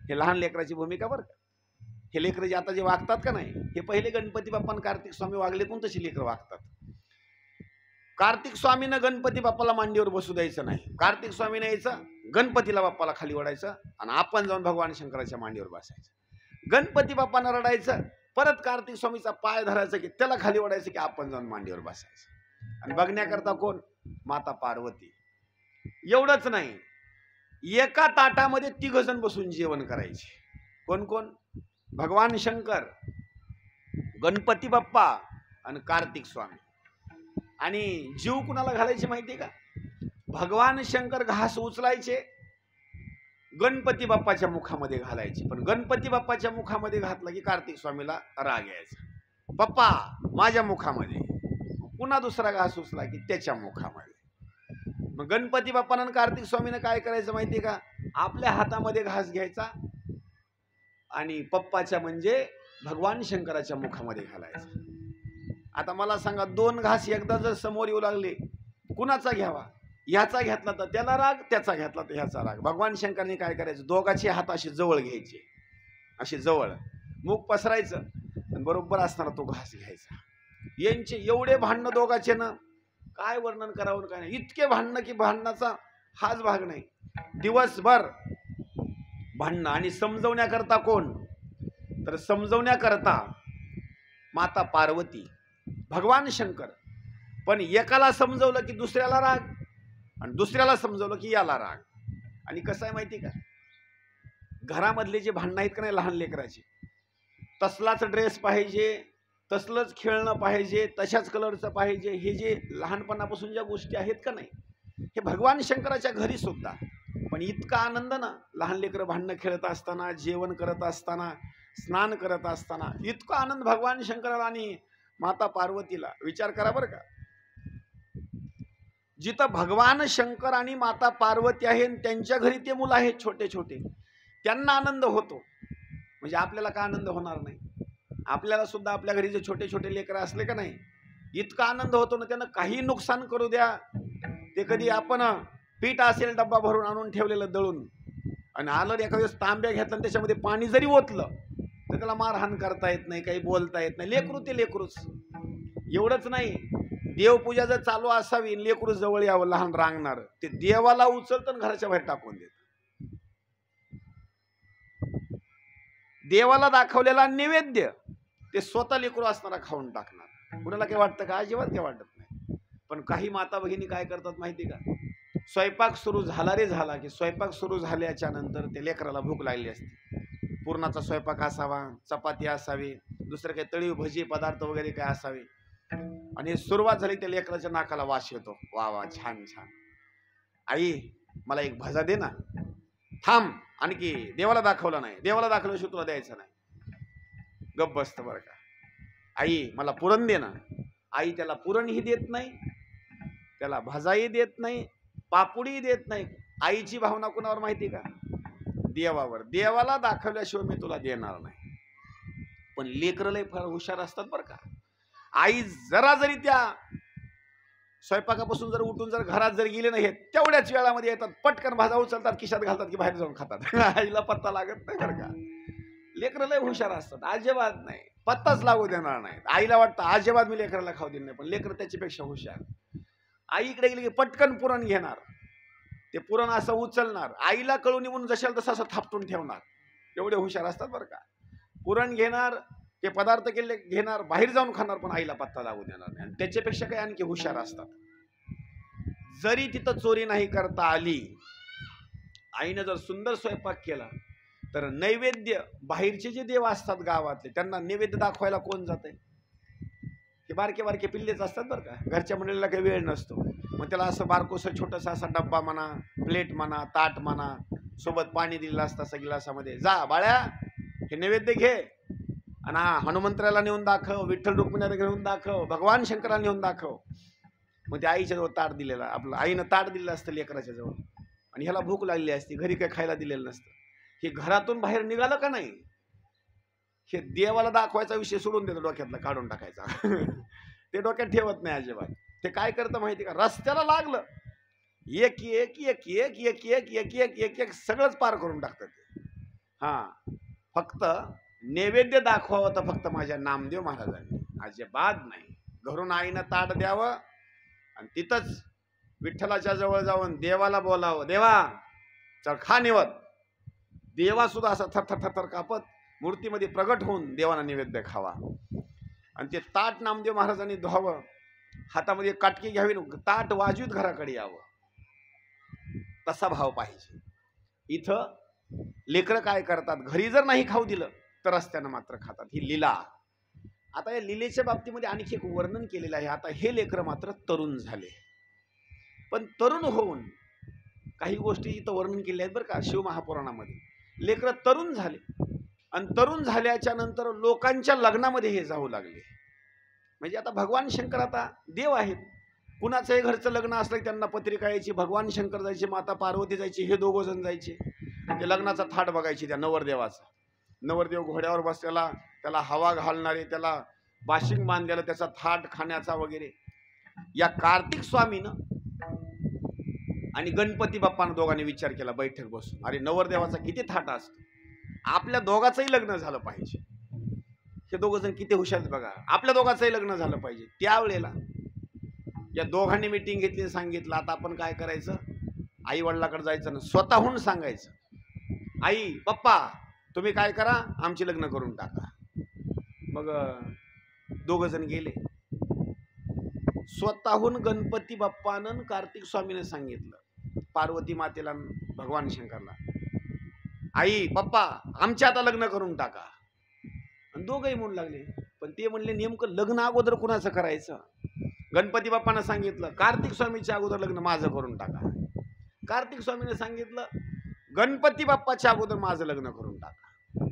हे लहान लेकराची भूमिका बरं का. हे लेकरं जे आता जे वागतात का नाही, हे पहिले गणपती बाप्पा कार्तिक स्वामी वागले पण तशी लेकरं वागतात. कार्तिक स्वामीनं गणपती बाप्पाला मांडीवर बसू द्यायचं नाही. कार्तिक स्वामीनं यायचं, गणपतीला बाप्पाला खाली ओढायचं आणि आपण जाऊन भगवान शंकराच्या मांडीवर बसायचं. गणपती बाप्पानं रडायचं, परत कार्तिक स्वामीचा पाय धरायचं की त्याला खाली ओढायचं की आपण जाऊन मांडीवर बसायचं. आणि बघण्याकरता कोण? माता पार्वती. एवढंच नाही, एका ताटामध्ये 3 जण बसून जेवण करायचे. कोण कोण? भगवान शंकर, गणपती बाप्पा आणि कार्तिक स्वामी. आणि जीव कुणाला घालायचे माहिती का? भगवान शंकर घास उचलायचे, गणपती बाप्पाच्या मुखामध्ये घालायचे. पण गणपती बाप्पाच्या मुखामध्ये घातला की कार्तिक स्वामीला राग यायचा, पप्पा माझ्या मुखामध्ये. पुन्हा दुसरा घास उचला की त्याच्या मुखामध्ये. मग गणपती बाप्पानं कार्तिक स्वामीनं काय करायचं माहिती का? आपल्या हातामध्ये घास घ्यायचा आणि पप्पाच्या म्हणजे भगवान शंकराच्या मुखामध्ये घालायचा. आता मला सांगा, दोन घास एकदा जर समोर येऊ लागले, कुणाचा घ्यावा? ह्याचा घेतला तर त्याला राग, त्याचा घेतला तर ह्याचा राग. भगवान शंकरांनी काय करायचं, दोघांचे हात असे जवळ घ्यायचे, असे जवळ मुख पसरायचं आणि बरोबर असताना तो घास घ्यायचा. यांचे एवढे भांडणं दोघांचे ना, काय वर्णन करावं काय नाही. इतके भांडणं की भांडणाचा हाच भाग नाही. दिवसभर भांडणं. आणि समजवण्याकरता कोण? तर समजवण्याकरता माता पार्वती, भगवान शंकर. पण एकाला समजवलं की दुसऱ्याला राग, आणि दुसऱ्याला समजवलं की याला राग. आणि कसं आहे माहिती का, घरामधले जे भांडणं आहेत का नाही लहान लेकराचे, तसलाच ड्रेस पाहिजे, तसलंच खेळणं पाहिजे, तशाच कलरचं पाहिजे, हे जे लहानपणापासून ज्या गोष्टी आहेत का नाही, हे भगवान शंकराच्या घरी सुद्धा. पण इतका आनंद ना, लहान लेकरं भांडणं खेळत असताना, जेवण करत असताना, स्नान करत असताना, इतका आनंद भगवान शंकराला आणि माता पार्वतीला. विचार करा बरं का, जिथं भगवान शंकर आणि माता पार्वती आहे, त्यांच्या घरी ते मुलं आहेत छोटे छोटे, त्यांना आनंद होतो, म्हणजे आपल्याला का आनंद होणार नाही? आपल्याला सुद्धा आपल्या घरी जे छोटे छोटे लेकरं असले का नाही, इतका आनंद होतो ना. त्यांना काही नुकसान करू द्या, ते कधी आपण पीठ असेल डब्बा भरून आणून ठेवलेलं दळून, आणि आलं एका वेळेस तांब्या घेतला आणि त्याच्यामध्ये पाणी जरी ओतलं तर त्याला मारहाण करता येत नाही, काही बोलता येत नाही. लेकरू ते लेकरूच. एवढंच नाही, देवपूजा जर चालू असावी, लेकरू जवळ यावं लहान रांगणार, ते देवाला उचलतं घराच्या बाहेर टाकून देत. देवाला दाखवलेला नैवेद्य ते स्वतः लेकरू असणारा खाऊन टाकणार. कुणाला काय वाटतं का? अजिबात काय वाटत नाही. पण काही माता भगिनी काय करतात माहिती का, स्वयंपाक सुरू झाला रे झाला की स्वयंपाक सुरू झाल्याच्या नंतर ते लेकराला भूक लागली असते, पूर्णाचा स्वयंपाक असावा, चपाती असावी, दुसरं काही तळीव भजी पदार्थ वगैरे काय असावे, आणि सुरुवात झाली त्या लेकराच्या नाकाला वास येतो. वा वा, छान छान, आई मला एक भजा दे ना. थांब, आणखी देवाला दाखवला नाही, देवाला दाखवल्याशिवाय तुला द्यायचं नाही. गप्प बसतं बरं का. आई मला पुरण दे ना. आई त्याला पुरणही देत नाही, त्याला भजाही देत नाही, पापुडी देत नाही. आईची भावना कुणावर माहिती का? देवावर. देवाला दाखवल्याशिवाय मी तुला देणार नाही. पण लेकरं लय फार हुशार असतात बरं का. आई जरा जरी त्या स्वयंपाकापासून जर उठून जर घरात जर गेले नाही, तेवढ्याच वेळामध्ये येतात, पटकन भाजा उचलतात, खिशात घालतात की बाहेर जाऊन खातात. आईला पत्ता लागत नाही बरं का. लेकरं लय हुशार असतात, अजिबात नाही, पत्ताच लागू देणार नाही. आईला वाटतं अजिबात मी लेकराला खाऊ देणार नाही, पण लेकर त्याच्यापेक्षा हुशार. आई इकडे गेली की पटकन पुरण घेणार, ते पुरण असं उचलणार, आईला कळून म्हणून जशाल तसं असं थापटून ठेवणार. एवढे हुशार असतात बरं का. पुरण घेणार, ते पदार्थ केले घेणार, बाहेर जाऊन खाणार, पण आईला पत्ता लागू देणार नाही. आणि त्याच्यापेक्षा काही आणखी हुशार असतात. जरी तिथं चोरी नाही करता आली, आईनं जर सुंदर स्वयंपाक केला, तर नैवेद्य बाहेरचे जे देव असतात गावातले, त्यांना नैवेद्य दाखवायला कोण जाते? ते बारके बारके पिल्लेच असतात बरं का. घरच्या मंडळीला काही वेळ नसतो, मग त्याला असं बारकोसं छोटंसं असा डब्बा म्हणा, प्लेट म्हणा, ताट म्हणा, सोबत पाणी दिलेलं असतं असं गिलासामध्ये, जा बाळ्या हे नैवेद्य घे, आणि हनुमंतराला नेऊन दाखव, विठ्ठल रुक्मिणीला घेऊन दाखव, भगवान शंकराला नेऊन दाखव. मग ते आईच्या जवळ ताट दिलेला, आपलं आईनं ताट दिलेलं असतं लेकराच्या जवळ, आणि ह्याला भूक लागली असती, घरी काही खायला दिलेलं नसतं. हे घरातून बाहेर निघालं का नाही, हे देवाला दाखवायचा विषय सोडून देतो, डोक्यातला काढून टाकायचा. ते डोक्यात ठेवत नाही अजिबात. ते काय करतं माहिती का, रस्त्याला लागलं एक एक एक एक एक एक एक एक एक एक सगळंच पार करून टाकतात. हा, फक्त नैवेद्य दाखवावं तर फक्त माझ्या नामदेव महाराजांनी, अजिबात नाही. घरून आईनं ताट द्यावं आणि तिथंच विठ्ठलाच्या जवळ जाऊन देवाला बोलावं, देवा चल खा निवद. देवा सुद्धा असा थरथर थरथर कापत मूर्तीमध्ये प्रगट होऊन देवाला नैवेद्य खावा. आणि ते ताट नामदेव महाराजांनी धुवावं, हातामध्ये काटकी घ्यावी, ताट वाजवीत घराकडे यावं. तसा भाव पाहिजे. इथं लेकरं काय करतात, घरी जर नाही खाऊ दिलं तर रस्त्यानं मात्र खातात. ही लीला. आता या लीलेच्या बाबतीमध्ये आणखी एक वर्णन केलेलं आहे. आता हे लेकरं मात्र तरुण झाले, पण तरुण होऊन काही गोष्टी इथं वर्णन केल्या आहेत बरं का शिवमहापुराणामध्ये. लेकरं तरुण झाले, आणि तरुण झाल्याच्या नंतर लोकांच्या लग्नामध्ये हे जाऊ लागले. म्हणजे आता भगवान शंकर आता देव आहेत, कुणाचंही घरचं लग्न असलं की त्यांना पत्रिका यायची, भगवान शंकर जायचे, माता पार्वती जायची, हे दोघं जण जायचे, ते लग्नाचा थाट बघायचे त्या नवरदेवाचा. नवरदेव घोड्यावर बसलेला, त्याला हवा घालणारे, त्याला बाशिंग बांधलेलं, त्याचा थाट खाण्याचा वगैरे. या कार्तिक स्वामीनं आणि गणपती बाप्पानं दोघांनी विचार केला बैठक बसून, अरे नवरदेवाचा किती थाट असतो, आपल्या दोघांचंही लग्न झालं पाहिजे. हे दोघ जण किती हुशार आहेत बघा, आपल्या दोघांचंही लग्न झालं पाहिजे. त्यावेळेला या दोघांनी मीटिंग घेतली, सांगितलं आता आपण काय करायचं, आई वडिलाकडे जायचं ना, स्वतःहून सांगायचं, आई पप्पा तुम्ही काय करा, आमची लग्न करून टाका. मग दोघ जण गेले. स्वतःहून गणपती बाप्पानं कार्तिक स्वामीने सांगितलं पार्वती मातेला, भगवान शंकरला, आई पप्पा आमच्या आता लग्न करून टाका. आणि दोघंही म्हणू लागले. पण ते म्हणले नेमकं लग्न अगोदर कुणाचं करायचं. गणपती बाप्पानं सांगितलं कार्तिक स्वामीच्या अगोदर लग्न माझं करून टाका. कार्तिक स्वामीने सांगितलं गणपती बाप्पाच्या अगोदर माझं लग्न करून टाका.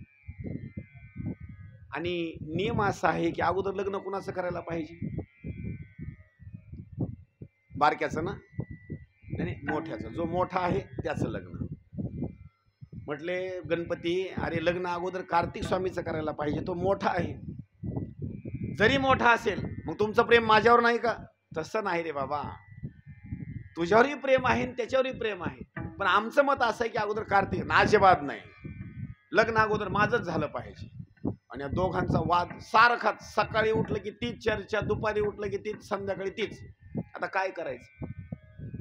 आणि नियम असा आहे की अगोदर लग्न कुणाचं करायला पाहिजे, बारक्याचं ना, नाही मोठ्याचं, जो मोठा आहे त्याचं लग्न. म्हटले गणपती अरे लग्न अगोदर कार्तिक स्वामीचं करायला पाहिजे, तो मोठा आहे. जरी मोठा असेल मग तुमचं प्रेम माझ्यावर नाही का. तसं नाही रे बाबा, तुझ्यावरही प्रेम आहे आणि त्याच्यावरही प्रेम आहे, पण आमचं मत असं आहे की अगोदर कार्तिक, नाजेबाद नाही, लग्न अगोदर माझंच झालं पाहिजे. आणि या दोघांचा वाद सारखाच, सकाळी उठलं की तीच चर्चा, दुपारी उठलं की तीच, संध्याकाळी तीच. आता काय करायचं.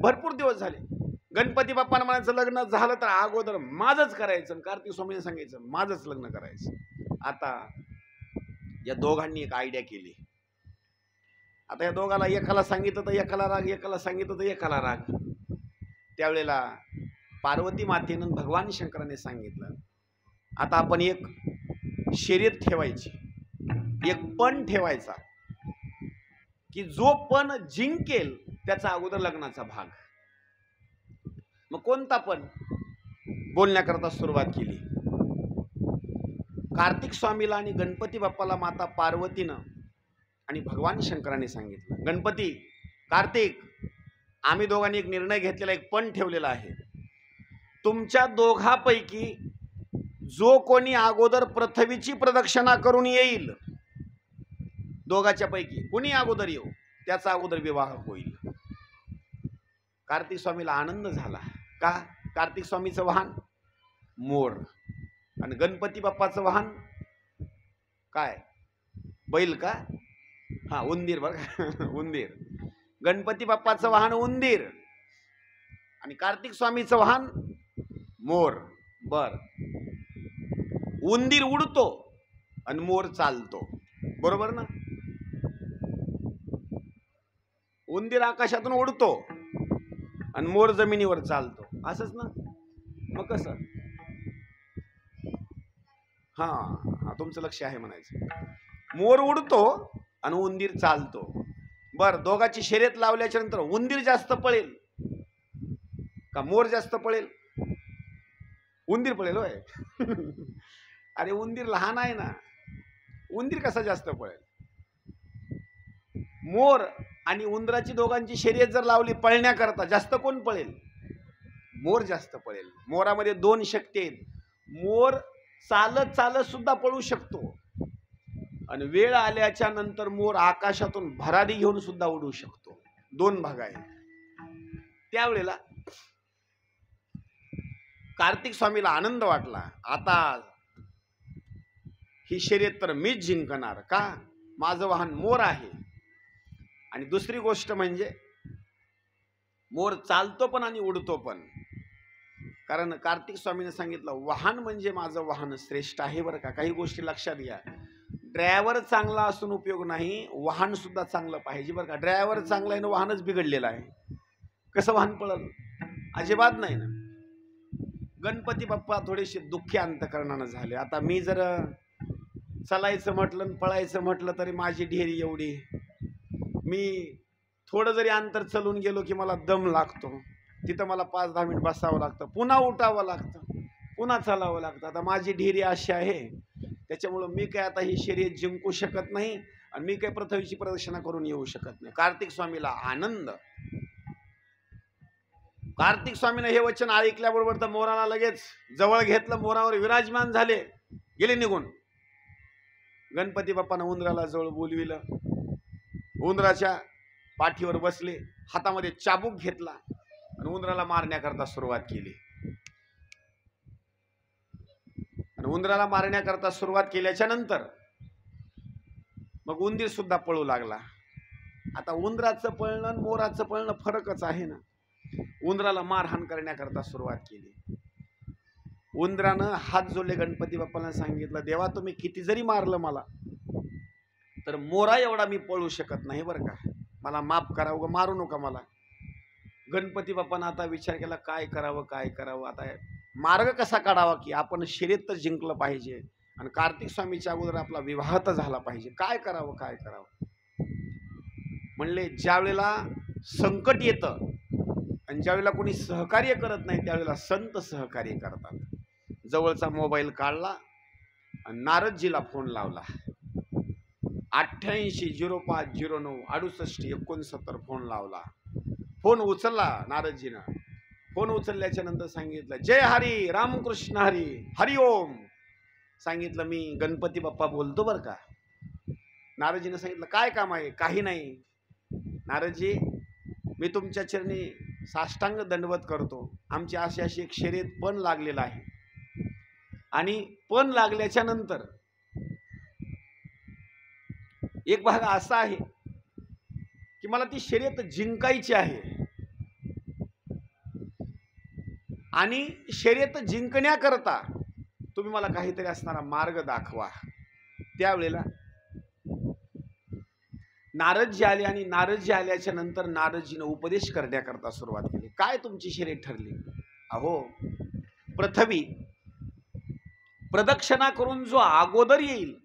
भरपूर दिवस झाले. गणपती बाप्पांना म्हणायचं लग्न झालं तर अगोदर माझंच करायचं, कार्तिक स्वामीने सांगायचं माझंच लग्न करायचं. आता या दोघांनी एक आयडिया केली. आता या दोघाला एकाला सांगितलं तर एकाला राग, एकाला सांगितलं तर एकाला राग. त्यावेळेला पार्वती मातेनं भगवान शंकराने सांगितलं आता आपण एक शर्यत ठेवायची, एक पण ठेवायचा की जो पण जिंकेल त्याचा अगोदर लग्नाचा भाग. मग कोणता पण बोलण्याकरता सुरुवात केली. कार्तिक स्वामीला आणि गणपती बाप्पाला माता पार्वतीनं आणि भगवान शंकराने सांगितलं गणपती कार्तिक आम्ही दोघांनी एक निर्णय घेतलेला, एक पण ठेवलेला आहे. तुमच्या दोघांपैकी जो कोणी अगोदर पृथ्वीची प्रदक्षिणा करून येईल, दोघाच्या पैकी कोणी अगोदर येऊ, त्याचा अगोदर विवाह होईल. कार्तिक स्वामीला आनंद झाला. का. कार्तिक स्वामीचं वाहन मोर आणि गणपती बाप्पाचं वाहन काय, बैल का, हा उंदीर बरं उंदीर. गणपती बाप्पाचं वाहन उंदीर आणि कार्तिक स्वामीचं वाहन मोर. बर, उंदीर उडतो आणि मोर चालतो, बरोबर ना. उंदीर आकाशातून उडतो आणि मोर जमिनीवर चालतो, असंच ना. मग कसं, हा तुमचं लक्ष आहे म्हणायचं. मोर उडतो आणि उंदीर चालतो. बर, दोघांची शर्यत लावल्याच्या नंतर उंदीर जास्त पळेल का मोर जास्त पळेल. उंदीर पळेल होय अरे उंदीर लहान आहे ना, उंदीर कसा जास्त पळेल. मोर आणि उंदराची दोघांची शर्यत जर लावली पळण्याकरता, जास्त कोण पळेल, मोर जास्त पळेल. मोरामध्ये दोन शक्ती आहेत. मोर चालत चालत सुद्धा पळू शकतो आणि वेळ आल्याच्या नंतर मोर आकाशातून भरारी घेऊन सुद्धा उडू शकतो. दोन भाग आहेत. त्यावेळेला कार्तिक स्वामीला आनंद वाटला, आता ही शर्यत तर मीच जिंकणार. का, माझं वाहन मोर आहे. आणि दुसरी गोष्ट म्हणजे मोर चालतो पण आणि उडतो पण. कारण कार्तिक स्वामीने सांगितलं वाहन म्हणजे माझं वाहन श्रेष्ठ आहे बरं का. काही गोष्टी लक्षात घ्या. ड्रायव्हर चांगला असून उपयोग नाही, वाहन सुद्धा चांगलं पाहिजे बरं का. ड्रायव्हर चांगला आहे ना, वाहनच बिघडलेलं आहे, कसं वाहन पळल, अजिबात नाही ना. गणपती बाप्पा थोडेसे दुःखी अंतकरणानं झाले. आता मी जर चालायचं म्हटलं पळायचं म्हटलं तरी माझी ढेरी एवढी, मी थोडं जरी अंतर चलून गेलो की मला दम लागतो. तिथं मला 5-10 मिनिट बसावं लागतं, पुन्हा उठावं लागतं, पुन्हा चालावं लागतं. आता माझी ढेरी अशी आहे, त्याच्यामुळं मी काय आता ही शर्यत जिंकू शकत नाही आणि मी काय पृथ्वीची प्रदक्षिणा करून येऊ शकत नाही. कार्तिक स्वामीला आनंद. कार्तिक स्वामीने हे वचन ऐकल्याबरोबर तर मोराला लगेच जवळ घेतलं, मोरावर विराजमान झाले. गेले निघून. गणपती बाप्पानं उंदराला जवळ बोलविलं, उंदराच्या पाठीवर बसले, हातामध्ये चाबूक घेतला आणि उंदराला मारण्याकरता सुरुवात केली. आणि उंदराला मारण्याकरता सुरुवात केल्याच्या नंतर मग उंदीर सुद्धा पळू लागला. आता उंदराचं पळणं मोराचं पळणं फरकच आहे ना. उंदराला मारहाण करण्याकरता सुरुवात केली. उंदरानं हात जोडले, गणपती बाप्पाला सांगितलं, देवा तुम्ही किती जरी मारलं मला तर मोरा एवढा मी पळू शकत नाही बरं का, मला माफ करा, उगा मारू नका मला. गणपती बाप्पानं आता विचार केला काय करावं काय करावं, आता मार्ग कसा काढावा की आपण शर्यत तर जिंकलं पाहिजे आणि कार्तिक स्वामीच्या अगोदर आपला विवाह तर झाला पाहिजे, काय करावं काय करावं. म्हणले ज्या वेळेला संकट येतं आणि ज्यावेळेला कोणी सहकार्य करत नाही त्यावेळेला संत सहकार्य करतात. जवळचा मोबाईल काढला आणि नारदजीला फोन लावला. 8805096869 फोन लावला. फोन उचलला नारदजीनं. फोन उचलल्याच्या नंतर सांगितलं, जय हरी रामकृष्ण हरी हरी ओम. सांगितलं मी गणपती बाप्पा बोलतो बरं का. नारदजीनं सांगितलं काय काम आहे. काही नाही नारदजी, मी तुमच्या चरणी साष्टांग दंडवत करतो. आमची अशी अशी एक शर्यत पण लागलेला आहे आणि पण लागल्याच्या नंतर एक भाग असा आहे की मला ती शर्यत जिंकायची आहे आणि शर्यत जिंकण्याकरता तुम्ही मला काहीतरी असणारा मार्ग दाखवा. त्यावेळेला नारदजी आले आणि नारदजी आल्याच्या नंतर नारदजीनं उपदेश करण्याकरता सुरुवात केली. काय तुमची शर्यत ठरली. अहो पृथ्वी प्रदक्षिणा करून जो अगोदर येईल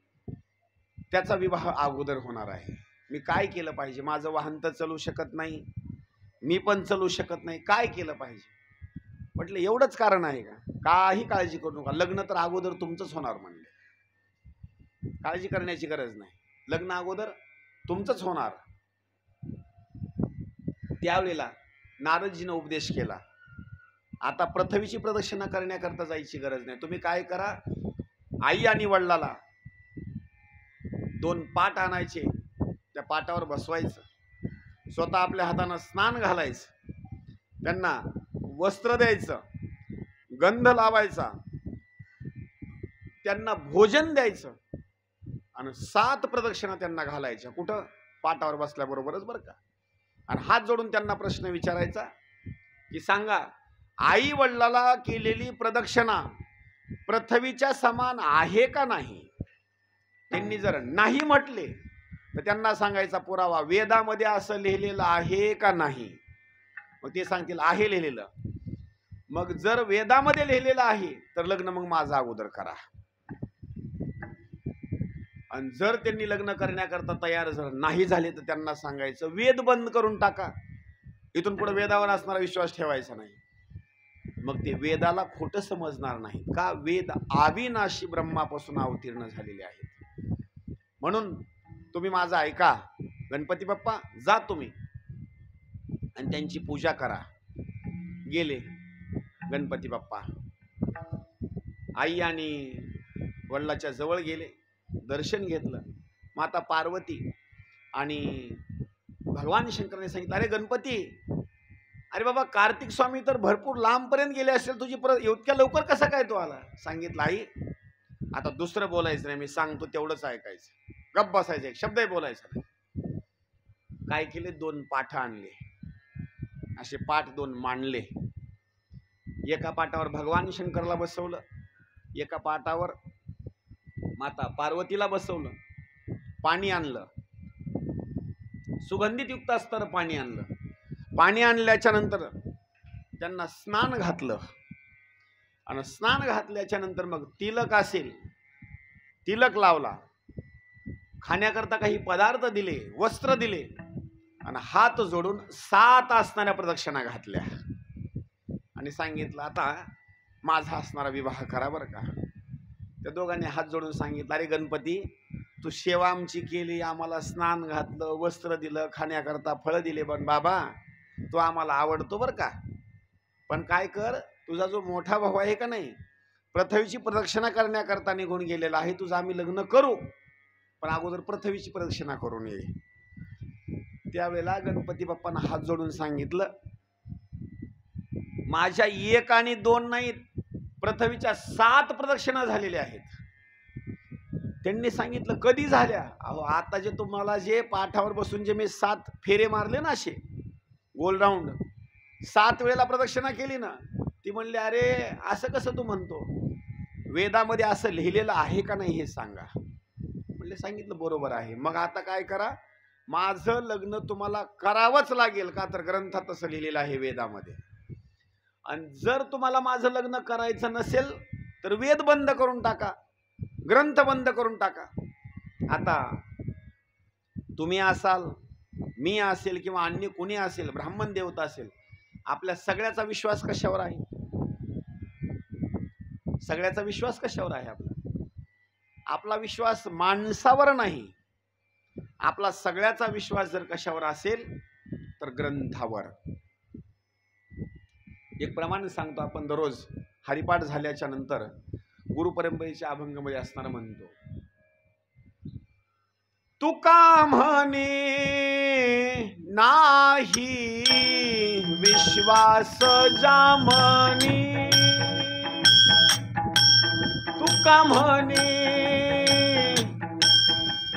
त्याचा विवाह अगोदर होणार आहे. मी काय केलं पाहिजे. माझं वाहन तर चालू शकत नाही, मी पण चालू शकत नाही, काय केलं पाहिजे. म्हटलं एवढंच कारण आहे का. काही काळजी करू नका, लग्न तर अगोदर तुमचंच होणार म्हणले. काळजी करण्याची गरज नाही, लग्न अगोदर तुमचंच होणार. त्यावेळेला नारदजीनं उपदेश केला, आता पृथ्वीची प्रदक्षिणा करण्याकरता जायची गरज नाही. तुम्ही काय करा, आई आणि वडिलाला 2 पाट आणायचे, त्या पाटावर बसवायचं, स्वतः आपल्या हातानं स्नान घालायचं, त्यांना वस्त्र द्यायचं, गंध लावायचा, त्यांना भोजन द्यायचं आणि 7 प्रदक्षिणा त्यांना घालायच्या. कुठं. पाटावर बसल्याबरोबरच बरं का. आणि हात जोडून त्यांना प्रश्न विचारायचा की सांगा, आई वडिलाला केलेली प्रदक्षिणा पृथ्वीच्या समान आहे का नाही. त्यांनी जर नाही म्हटले तर त्यांना सांगायचा पुरावा, वेदामध्ये असं लिहिलेलं आहे का नाही. मग ते सांगतील आहे लिहिलेलं. मग जर वेदामध्ये लिहिलेलं आहे तर लग्न मग माझं अगोदर करा. आणि जर त्यांनी लग्न करण्याकरता तयार जर नाही झाले तर त्यांना सांगायचं वेद बंद करून टाका, इथून पुढे वेदावर असणारा विश्वास ठेवायचा नाही. मग ते वेदाला खोटं समजणार नाहीत का. वेद अविनाशी ब्रह्मापासून अवतीर्ण झालेले आहेत. म्हणून तुम्ही माझं ऐका. गणपती बाप्पा जा तुम्ही आणि त्यांची पूजा करा. गेले गणपती बाप्पा, आई आणि वडिलाच्या जवळ गेले, दर्शन घेतलं. माता पार्वती आणि भगवान शंकराने सांगितलं, अरे गणपती, अरे बाबा कार्तिक स्वामी तर भरपूर लांबपर्यंत गेले असेल, तुझी इतक्या लवकर कसा काय तो आला. सांगितलं आई आता दुसरं बोलायचं नाही, मी सांगतो तेवढंच ऐकायचं, गप्प बसायचं, एक शब्दही बोलायचा नाही. काय केले, 2 पाठ आणले, असे पाठ 2 मांडले. एका पाटावर भगवान शंकरला बसवलं, एका पाटावर माता पार्वतीला बसवलं. पाणी आणलं, सुगंधित युक्त असतं पाणी आणलं. पाणी आणल्याच्या नंतर त्यांना स्नान घातलं आणि स्नान घातल्याच्या नंतर मग तिलक असेल, तिलक लावला, खाण्याकरता काही पदार्थ दिले, वस्त्र दिले आणि हात जोडून 7 असणाऱ्या प्रदक्षिणा घातल्या आणि सांगितलं आता माझा असणारा विवाह करा बरं का. त्या दोघांनी हात जोडून सांगितलं, अरे गणपती, तू सेवा आमची केली, आम्हाला स्नान घातलं, वस्त्र दिलं, खाण्याकरता फळं दिले, पण बाबा तो आम्हाला आवडतो बरं का. पण काय कर, तुझा जो मोठा भाऊ आहे का नाही, पृथ्वीची प्रदक्षिणा करण्याकरता निघून गेलेला आहे, तुझं आम्ही लग्न करू, पण अगोदर पृथ्वीची प्रदक्षिणा करून ये. त्यावेळेला गणपती बाप्पांना हात जोडून सांगितलं, माझ्या 1 आणि 2 नाहीत, पृथ्वीच्या 7 प्रदक्षिणा झालेल्या आहेत. त्यांनी सांगितलं कधी झाल्या? अहो आता जे तुम्हाला जे पाठावर बसून जे मी 7 फेरे मारले ना, असे गोल राऊंड 7 वेळेला प्रदक्षिणा केली ना. ती म्हणली अरे असं कसं तू म्हणतो, वेदामध्ये असं लिहिलेलं आहे का नाही हे सांगा. म्हणले सांगितलं बरोबर आहे. मग आता काय करा, माझं लग्न तुम्हाला करावंच लागेल, का तर ग्रंथात तसं लिहिलेलं आहे वेदामध्ये. आणि जर तुम्हाला माझं लग्न करायचं नसेल तर वेद बंद करून टाका, ग्रंथ बंद करून टाका. आता तुम्ही असाल, मी असेल किंवा अन्य कुणी असेल, ब्राह्मण देवता असेल, आपल्या सगळ्याचा विश्वास कशावर आहे? सगळ्याचा विश्वास कशावर आहे आपला? आपला विश्वास माणसावर नाही, आपला सगळ्याचा विश्वास जर कशावर असेल तर ग्रंथावर. एक प्रमाण सांगतो, आपण दररोज हरिपाठ झाल्याच्या नंतर गुरुपरंपरेच्या अभंगामध्ये असणारा म्हणतो, तुका म्हणे नाही विश्वास जामनी, तुका म्हणे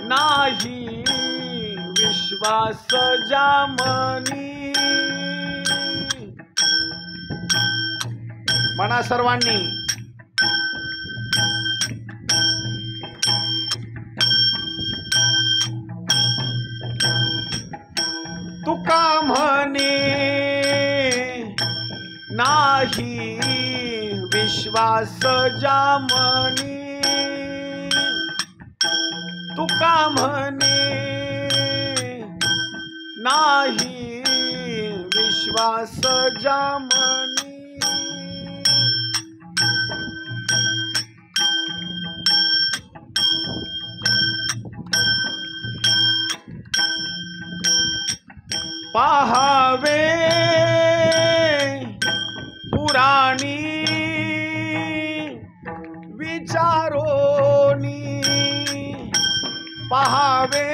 नाही विश्वास जामनी. म्हणा सर्वांनी, तुका म्हणे नाही विश्वास जामनी, तुका म्हणे नाही विश्वास जामनी. पाहावे पुराणी विचारोनी, पाहावे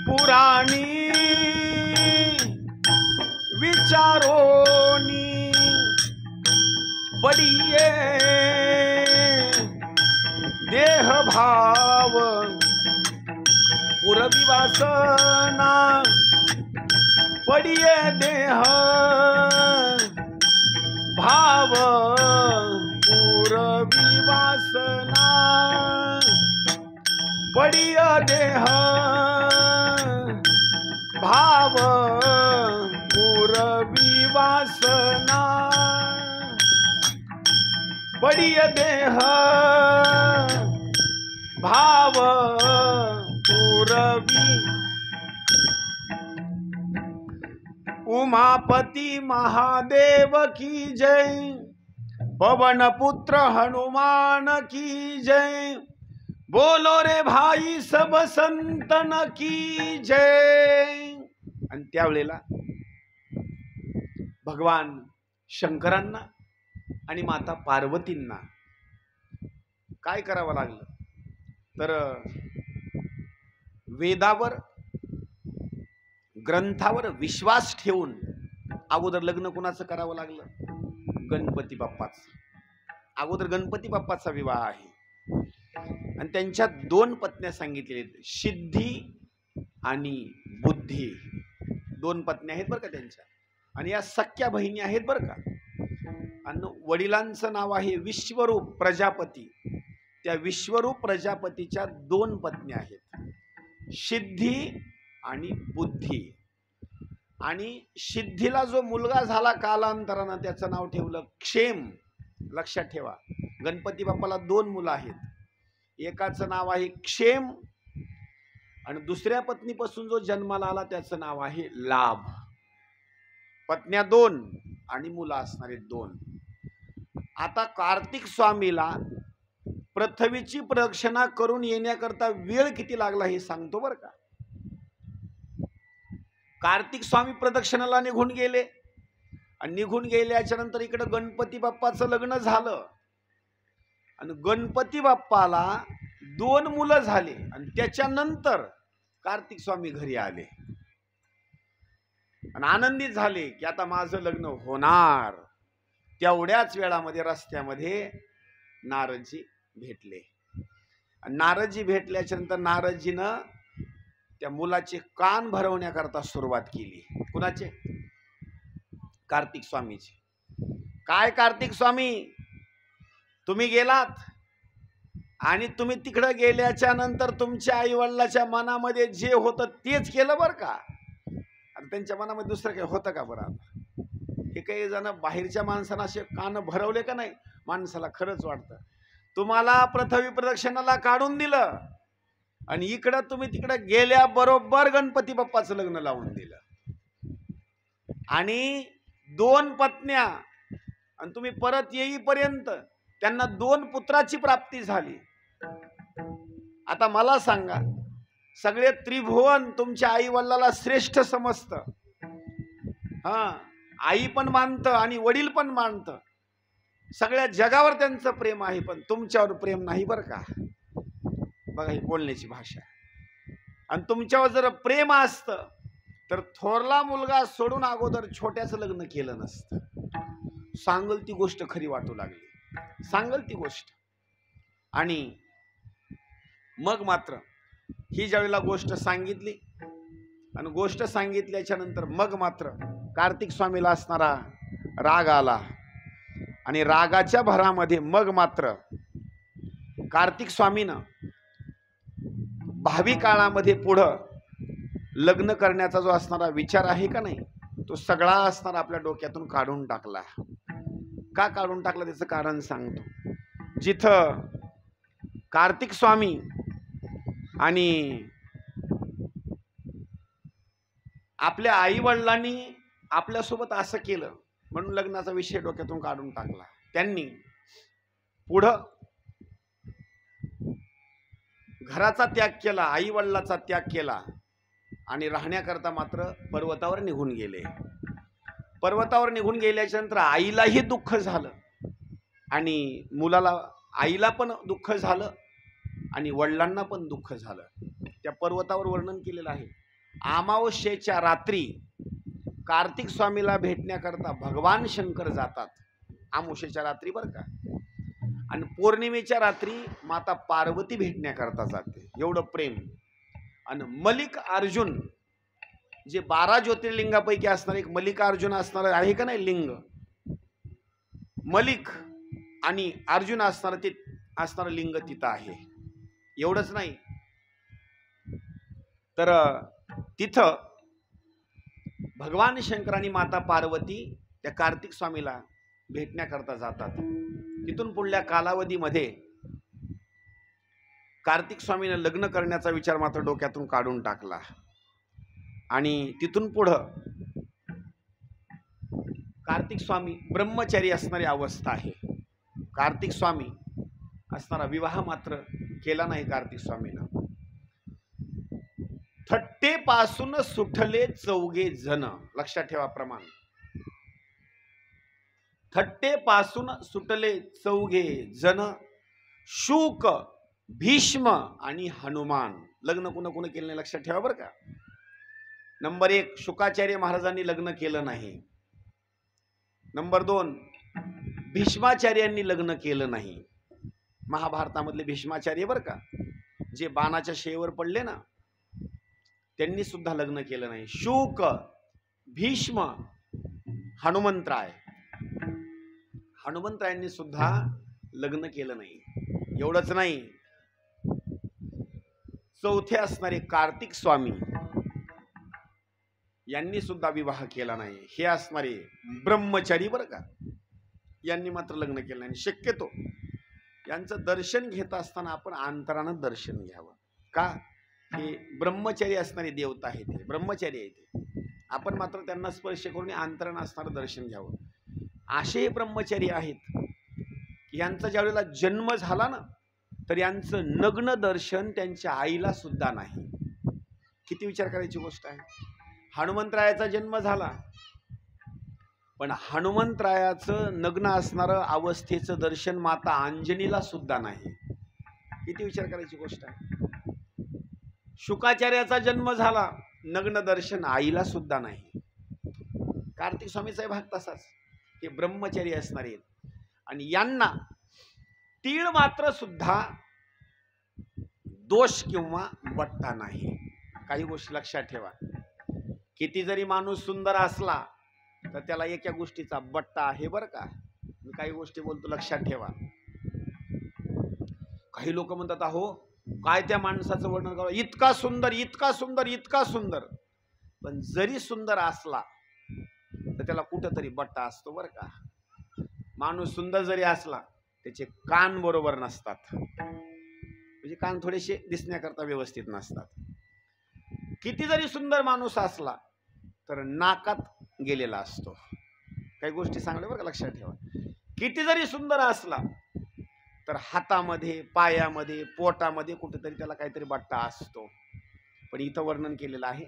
पुराणी विचारोनी, बडिये देह भाव पुरवी वासना, पडिये देह भाव पुरवी वासना, पडिय देह भाव पुरवी वासना, पडिय देह भाव पुरवी. उमापति महादेव की जय, पवन पुत्र हनुमान की जय, बोलो रे भाई सब संतन की जय. आणि त्यावेळेला भगवान शंकरांना आणि माता पार्वतींना काय करावं लागलं तर वेदावर ग्रंथावर विश्वास ठेवून अगोदर लग्न कुणाचं करावं लागलं? गणपती बाप्पाचं. अगोदर गणपती बाप्पाचा विवाह आहे आणि त्यांच्या 2 पत्न्या सांगितलेल्या आहेत, सिद्धी आणि बुद्धी. 2 पत्नी आहेत बरं का त्यांच्या, आणि या सख्या बहिणी आहेत बरं का. आणि वडिलांचं नाव आहे विश्वरूप प्रजापती. त्या विश्वरूप प्रजापतीच्या 2 पत्नी आहेत, सिद्धी आणि बुद्धी. आणि सिद्धीला जो मुलगा झाला कालांतरानं त्याचं नाव ठेवलं क्षेम. लक्षात ठेवा, गणपती बाप्पाला 2 मुलं आहेत, एकाचं नाव आहे क्षेम आणि दुसऱ्या पत्नीपासून जो जन्माला आला त्याचं नाव आहे लाभ. पत्न्या 2 आणि मुलं असणारे 2. आता कार्तिक स्वामीला पृथ्वीची प्रदक्षिणा करून येण्याकरता वेळ किती लागला हे सांगतो बरं का. कार्तिक स्वामी प्रदक्षिणाला निघून गेले आणि निघून गेल्याच्या नंतर इकडे गणपती बाप्पाचं लग्न झालं आणि गणपती बाप्पाला 2 मुलं झाले आणि त्याच्यानंतर कार्तिक स्वामी घरी आले आणि आनंदित झाले की आता माझं लग्न होणार. तेवढ्याच वेळामध्ये रस्त्यामध्ये नारदजी भेटले आणि नारदजी भेटल्याच्या नंतर नारदजीनं त्या मुलाचे कान भरवण्याकरता सुरुवात केली. कुणाचे? कार्तिक स्वामीचे. काय कार्तिक स्वामी, तुम्ही गेलात आणि तुम्ही तिकडे गेल्याच्या नंतर तुमच्या आई वडिलाच्या मनामध्ये जे होतं तेच केलं बरं का. आणि त्यांच्या मनामध्ये दुसरं काही होतं का बरं? हे काही जण बाहेरच्या माणसांना असे कान भरवले का नाही, माणसाला खरंच वाटतं. तुम्हाला पृथ्वी प्रदक्षिणाला काढून दिलं आणि इकडं तुम्ही तिकडे गेल्याबरोबर गणपती बाप्पाचं लग्न लावून दिलं आणि 2 पत्न्या आणि तुम्ही परत येईपर्यंत त्यांना 2 पुत्राची प्राप्ती झाली. आता मला सांगा, सगळे त्रिभुवन तुमच्या आई वडिलाला श्रेष्ठ समजतं. आई पण मानतं आणि वडील पण मानतं. सगळ्या जगावर त्यांचं प्रेम आहे, पण तुमच्यावर प्रेम नाही बरं का. बघा ही बोलण्याची भाषा. आणि तुमच्यावर जर प्रेम असतं तर थोरला मुलगा सोडून अगोदर छोट्याचं लग्न केलं नसतं. सांगल ती गोष्ट खरी वाटू लागली, सांगल ती गोष्ट. आणि मग मात्र ही ज्यावेळेला गोष्ट सांगितली आणि गोष्ट सांगितल्याच्या नंतर मग मात्र कार्तिक स्वामीला असणारा राग आला आणि रागाच्या भरामध्ये मग मात्र कार्तिक स्वामीनं भावी काळामध्ये पुढं लग्न करण्याचा जो असणारा विचार आहे का नाही, तो सगळा असणारा आपल्या डोक्यातून काढून टाकला. का काढून टाकला त्याचं कारण सांगतो. जिथं कार्तिक स्वामी आणि आपल्या आई वडिलांनी आपल्यासोबत असं केलं म्हणून लग्नाचा विषय डोक्यातून काढून टाकला. त्यांनी पुढं घराचा त्याग केला, आई वडिलाचा त्याग केला आणि राहण्याकरता मात्र पर्वतावर निघून गेले. पर्वतावर निघून गेल्याच्या नंतर आईलाही दुःख झालं आणि आईला पण दुःख झालं आणि वडिलांना पण दुःख झालं. त्या पर्वतावर वर्णन केलेलं आहे. अमावस्येच्या रात्री कार्तिक स्वामीला भेटण्याकरता भगवान शंकर जातात. अमावस्येच्या रात्री बरं का. आणि पौर्णिमेच्या रात्री माता पार्वती भेटण्याकरता जाते. एवढं प्रेम. आणि मल्लिकार्जुन जे 12 ज्योतिर्लिंगापैकी असणार एक मल्लिकार्जुन असणार आहे का नाही लिंग, मलिक आणि अर्जुन असणार लिंग तिथं आहे. एवढंच नाही तर तिथं भगवान शंकर आणि माता पार्वती त्या कार्तिक स्वामीला भेटण्याकरता जातात. तिथून पुढल्या कालावधीमध्ये कार्तिक स्वामीनं लग्न करण्याचा विचार मात्र डोक्यातून काढून टाकला आणि तिथून पुढं कार्तिक स्वामी ब्रह्मचारी असणारी अवस्था आहे. कार्तिक स्वामी असणारा विवाह मात्र केला नाही कार्तिक स्वामीनं. थट्टेपासून सुटले 4 जण. लक्षात ठेवा प्रमाण. थट्टेपासून सुटले 4 जण. शुक, भीष्म आणि हनुमान. लग्न कुणा केलं नाही लक्षात ठेवा बरं का. नंबर 1 शुकाचार्य महाराजांनी लग्न केलं नाही. नंबर 2 भीष्माचार्यांनी लग्न केलं नाही. महाभारतामधले भीष्माचार्य बरं का, जे बाणाच्या शेवर पडले ना, त्यांनी सुद्धा लग्न केलं नाही. शुक, भीष्म, हनुमंतराय. हनुमंतरायांनी सुद्धा लग्न केलं नाही. एवढंच नाही, चौथे असणारे कार्तिक स्वामी यांनी सुद्धा विवाह केला नाही. हे असणारे ब्रह्मचारी बरं का, यांनी मात्र लग्न केलं नाही. शक्यतो यांचं दर्शन घेत असताना आपण अंतरानं दर्शन घ्यावं. का? हे ब्रह्मचारी असणारी देवता आहे, ते ब्रह्मचारी आहे ते. आपण मात्र त्यांना स्पर्श करून अंतरानं असणारं दर्शन घ्यावं. असे ब्रह्मचारी आहेत की यांचा ज्यावेळेला जन्म झाला ना, तर यांचं नग्न दर्शन त्यांच्या आईला सुद्धा नाही. किती विचार करायची गोष्ट आहे. हनुमंतरायाचा जन्म झाला पण हनुमंतरायाचं नग्न असणारं अवस्थेचं दर्शन माता अंजनीला सुद्धा नाही. किती विचार करायची गोष्ट आहे. शुकाचार्याचा जन्म झाला, नग्न दर्शन आईला सुद्धा नाही. कार्तिक स्वामीचा भाग तसाच, हे ब्रह्मचारी असणारे आहेत आणि यांना तीळ मात्र सुद्धा दोष किंवा बट्टा नाही. काही गोष्टी लक्षात ठेवा. किती जरी माणूस सुंदर असला तर त्याला एका गोष्टीचा बट्टा आहे बरं का. मी काही गोष्टी बोलतो, लक्षात ठेवा. काही लोक म्हणतात अहो काय त्या माणसाचं वर्णन करावं, इतका सुंदर इतका सुंदर इतका सुंदर. पण जरी सुंदर असला तर त्याला कुठंतरी बट्टा असतो बरं का. माणूस सुंदर जरी असला त्याचे कान बरोबर नसतात, म्हणजे कान थोडेसे दिसण्याकरता व्यवस्थित नसतात. किती जरी सुंदर माणूस असला तर नाकात गेलेला असतो. काही गोष्टी सांगल्या बरं का, लक्षात ठेवा. किती जरी सुंदर असला तर हातामध्ये पायामध्ये पोटामध्ये कुठेतरी त्याला काहीतरी बट्टा असतो. पण इथं वर्णन केलेलं आहे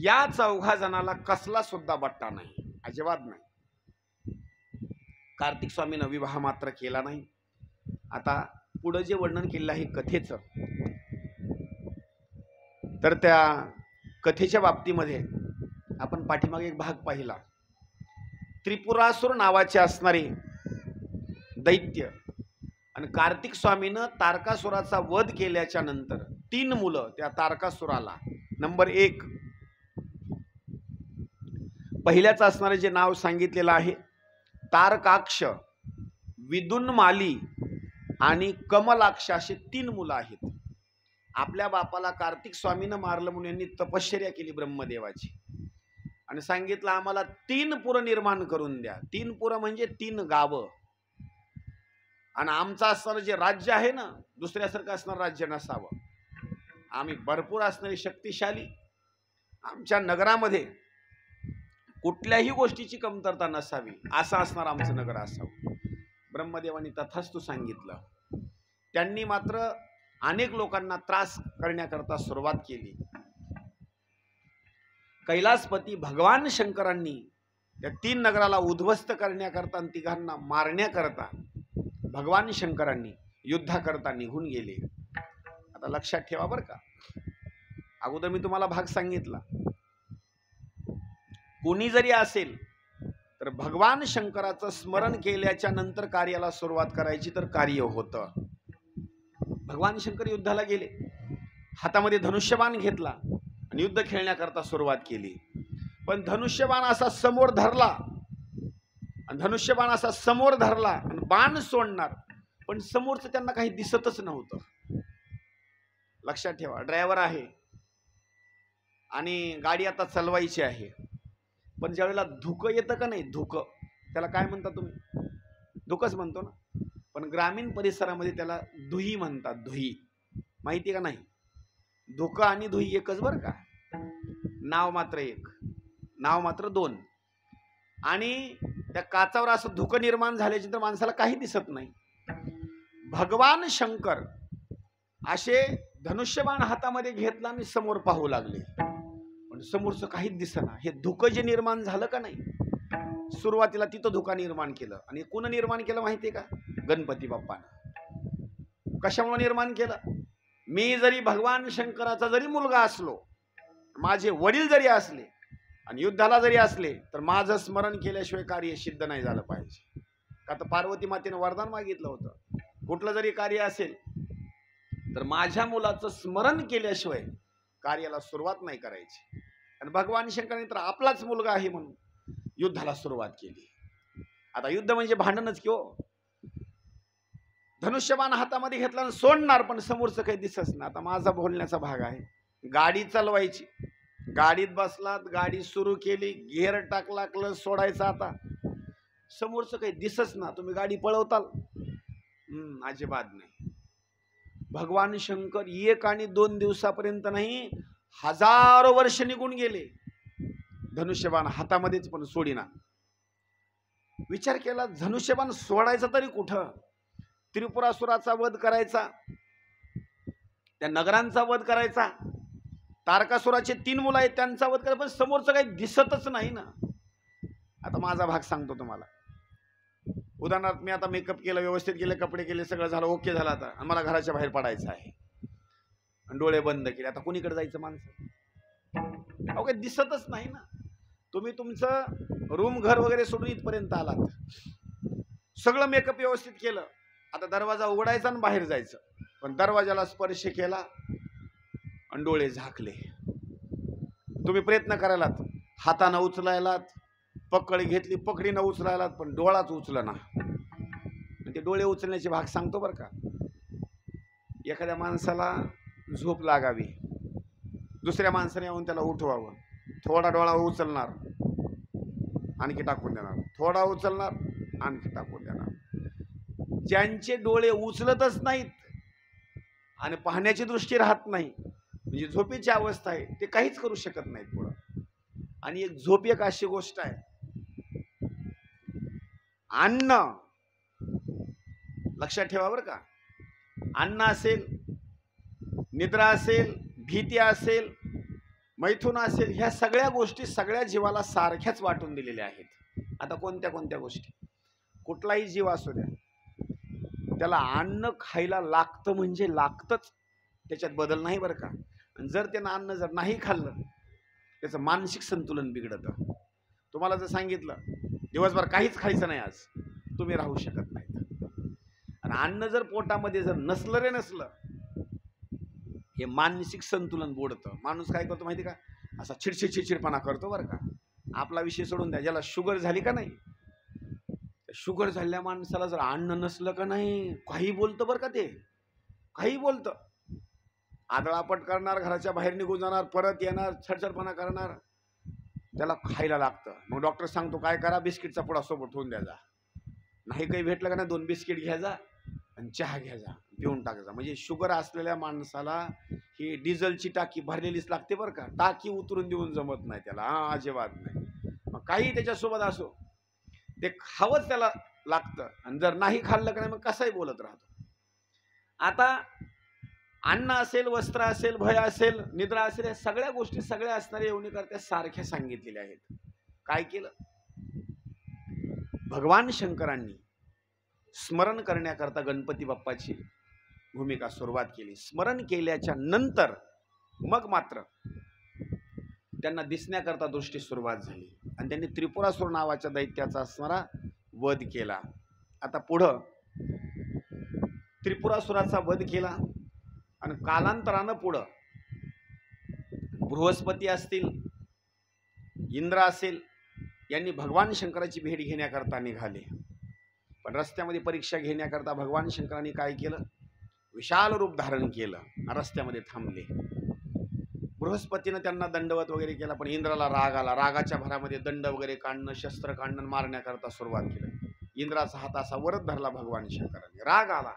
या चौघा जणाला कसला सुद्धा बट्टा नाही, अजिबात नाही. कार्तिक स्वामीनं विवाह मात्र केला नाही. आता पुढं जे वर्णन केलेलं आहे कथेचं, तर त्या कथेच्या बाबतीमध्ये आपण पाठीमागे एक भाग पाहिला. त्रिपुरासुर नावाचे असणारे दैत्य आणि कार्तिक स्वामीनं तारकासुराचा वध केल्याच्या नंतर 3 मुलं त्या तारकासुराला. नंबर 1 पहिल्याचं असणारे जे नाव सांगितलेलं आहे तारकाक्ष, विदुन्माली आणि कमलाक्ष असे 3 मुलं आहेत. आपल्या बापाला कार्तिक स्वामीनं मारलं म्हणून यांनी तपश्चर्या केली ब्रह्मदेवाची आणि सांगितलं आम्हाला 3 पुरं निर्माण करून द्या. 3 पुरं म्हणजे 3 गावं. आणि आमचं असणारं जे राज्य आहे ना, दुसऱ्यासारखं असणारं राज्य नसावं. आम्ही भरपूर असणारी शक्तिशाली, आमच्या नगरामध्ये कुठल्याही गोष्टीची कमतरता नसावी, असं असणार आमचं नगर असावं. ब्रह्मदेवानी तथास्तु सांगितलं. त्यांनी मात्र अनेक लोकांना त्रास करण्याकरता सुरुवात केली. कैलासपती भगवान शंकरांनी त्या 3 नगराला उद्ध्वस्त करण्याकरता आणि तिघांना मारण्याकरता भगवान शंकरांनी युद्धाकरता निघून गेले. आता लक्षात ठेवा बरं का. अगोदर मी तुम्हाला भाग सांगितला, कोणी जरी असेल तर भगवान शंकराचं स्मरण केल्याच्या नंतर कार्याला सुरुवात करायची तर कार्य होतं. भगवान शंकर युद्धाला गेले, हातामध्ये धनुष्यबाण घेतला आणि युद्ध खेळण्याकरता सुरुवात केली. पण धनुष्यबाण असा समोर धरला आणि बाण सोडणार, पण समोरचं त्यांना काही दिसतच नव्हतं. लक्षात ठेवा, ड्रायव्हर आहे आणि गाडी आता चालवायची आहे, पण ज्यावेळेला धुकं येतं का नाही, धुकं त्याला काय म्हणता तुम्ही? धुकंच म्हणतो ना, पण ग्रामीण परिसरामध्ये त्याला धुई म्हणतात. धुई माहिती का नाही? धुकं आणि धुई एकच बरं का, नाव मात्र एक, नाव मात्र 2. आणि त्या काचावर असं धुकं निर्माण झाल्याची तर माणसाला काही दिसत नाही. भगवान शंकर असे धनुष्यबाण हातामध्ये घेतला आणि समोर पाहू लागले, पण समोरचं काहीच दिसेना. हे धुकं जे निर्माण झालं का नाही, सुरुवातीला तिथं धुका निर्माण केलं. आणि कोण निर्माण केलं माहितीये का? गणपती बाप्पानं. कशामुळे निर्माण केलं? मी जरी भगवान शंकराचा जरी मुलगा असलो, माझे वडील जरी असले आणि युद्धाला जरी असले, तर माझं स्मरण केल्याशिवाय कार्य सिद्ध नाही झालं पाहिजे. का तर पार्वती मातेनं वरदान मागितलं होतं, कुठलं जरी कार्य असेल तर माझ्या मुलाचं स्मरण केल्याशिवाय कार्याला सुरुवात नाही करायची. आणि भगवान शंकराने तर आपलाच मुलगा आहे म्हणून युद्धाला सुरुवात केली. आता युद्ध म्हणजे भांडणच की हो. धनुष्यबाण हातामध्ये घेतला आणि सोडणार, पण समोरचं काही दिसत नाही. आता माझा बोलण्याचा भाग आहे. गाडी चालवायची, गाडीत बसलात, गाडी सुरू केली, गिअर टाकला, क्लच सोडायचा. आता समोरचं काही दिसत ना, तुम्ही गाडी पळवताल? अजिबात नाही. भगवान शंकर 1 आणि 2 दिवसापर्यंत नाही, हजारो वर्ष निघून गेले धनुष्यबाण हातामध्येच, पण सोडीना. विचार केला, धनुष्यबाण सोडायचा तरी कुठं? त्रिपुरासुराचा वध करायचा, त्या नगरांचा वध करायचा, तारकासुराचे 3 मुलं आहेत त्यांचा वध करायचा, पण समोरचं काही दिसतच नाही ना. आता माझा भाग सांगतो तुम्हाला. उदाहरणार्थ मी आता मेकअप केलं, व्यवस्थित केले, कपडे केले, सगळं झालं, ओके झालं. आता आणि मला घराच्या बाहेर पडायचं आहे आणि डोळे बंद केले. आता कुणीकडे जायचं माणसं? अहो काही दिसतच नाही ना. तुम्ही तुमचं रूम घर वगैरे सोडून इथपर्यंत आलात, सगळं मेकअप व्यवस्थित केलं, आता दरवाजा उघडायचा आणि बाहेर जायचं, पण दरवाजाला स्पर्श केला आणि डोळे झाकले. तुम्ही प्रयत्न करायलात, हातानं उचलायलात, पकडी घेतली, पकडीनं उचलायलात, पण डोळाच उचलना. ते डोळे उचलण्याचे भाग सांगतो बरं का. एखाद्या माणसाला झोप लागावी, दुसऱ्या माणसाने येऊन त्याला उठवावं, थोडा डोळा उचलणार, आणखी टाकून देणार, थोडा उचलणार, आणखी टाकून देणार. ज्यांचे डोळे उचलतच नाहीत आणि पाहण्याची दृष्टी राहत नाही, म्हणजे झोपेची अवस्था आहे, ते काहीच करू शकत नाहीत पुढं. आणि एक झोप एक अशी गोष्ट आहे, अन्न लक्षात ठेवा बरं का. अन्न असेल, निद्रा असेल, भीती असेल, मैथुन असेल, ह्या सगळ्या गोष्टी सगळ्या जीवाला सारख्याच वाटून दिलेल्या आहेत. आता कोणत्या कोणत्या गोष्टी? कुठलाही जीव असू द्या, त्याला अन्न खायला लागतं म्हणजे लागतंच, त्याच्यात बदल नाही बरं का. आणि जर त्यानं अन्न जर नाही खाल्लं, त्याचं मानसिक संतुलन बिघडतं. तुम्हाला जर सांगितलं दिवसभर काहीच खायचं नाही आज, तुम्ही राहू शकत नाहीत. आणि अन्न जर पोटामध्ये जर नसलं रे नसलं, हे मानसिक संतुलन बोडतं. माणूस काय करतो माहिती का, असा चिडचिडपणा करतो बरं का. आपला विषय सोडून द्या, ज्याला शुगर झाली का नाही, शुगर झालेल्या माणसाला जर अन्न नसलं का नाही, काही बोलतं बरं का, ते काही बोलतं, आदळापट करणार, घराच्या बाहेर निघून जाणार, परत येणार, छडछडपणा करणार. त्याला खायला लागतं. मग डॉक्टर सांगतो काय करा, बिस्किटचा पुडा सोबत ठेवून द्यायचा, नाही काही भेटलं का नाही 2 बिस्किट घ्यायचा आणि चहा घ्यायचा, पिऊन टाकायचा. म्हणजे शुगर असलेल्या माणसाला ही डिझेलची टाकी भरलेलीच लागते बरं का, टाकी उतरून देऊन जमत नाही त्याला, अजिबात नाही. मग काही त्याच्यासोबत असो, ते खावंच त्याला लागतं. आणि जर नाही खाल्लं का नाही, मग कसंही बोलत राहतो. आता अन्न असेल, वस्त्र असेल, भय असेल, निद्रा असेल, या सगळ्या गोष्टी सगळ्या असणाऱ्या योनीकरत्या सारख्या सांगितलेल्या आहेत. काय केलं भगवान शंकरांनी? स्मरण करण्याकरता गणपती बाप्पाची भूमिका सुरुवात केली. स्मरण केल्याच्या नंतर मग मात्र त्यांना दिसण्याकरता दृष्टी सुरुवात झाली आणि त्यांनी त्रिपुरासुर नावाच्या दैत्याचा असणारा वध केला. आता पुढं त्रिपुरासुराचा वध केला आणि कालांतरानं पुढं बृहस्पती असतील, इंद्र असेल, यांनी भगवान शंकराची भेट घेण्याकरता निघाले. पण रस्त्यामध्ये परीक्षा घेण्याकरता भगवान शंकरांनी काय केलं, विशाल रूप धारण केलं, रस्त्यामध्ये थांबले. बृहस्पतीनं त्यांना दंडवत वगैरे केला, पण इंद्राला राग आला. रागाच्या भरामध्ये दंड वगैरे काढणं, शस्त्र काढणं, मारण्याकरता सुरुवात केली. इंद्राचा हात असा वरच धरला भगवान शंकरांनी. राग आला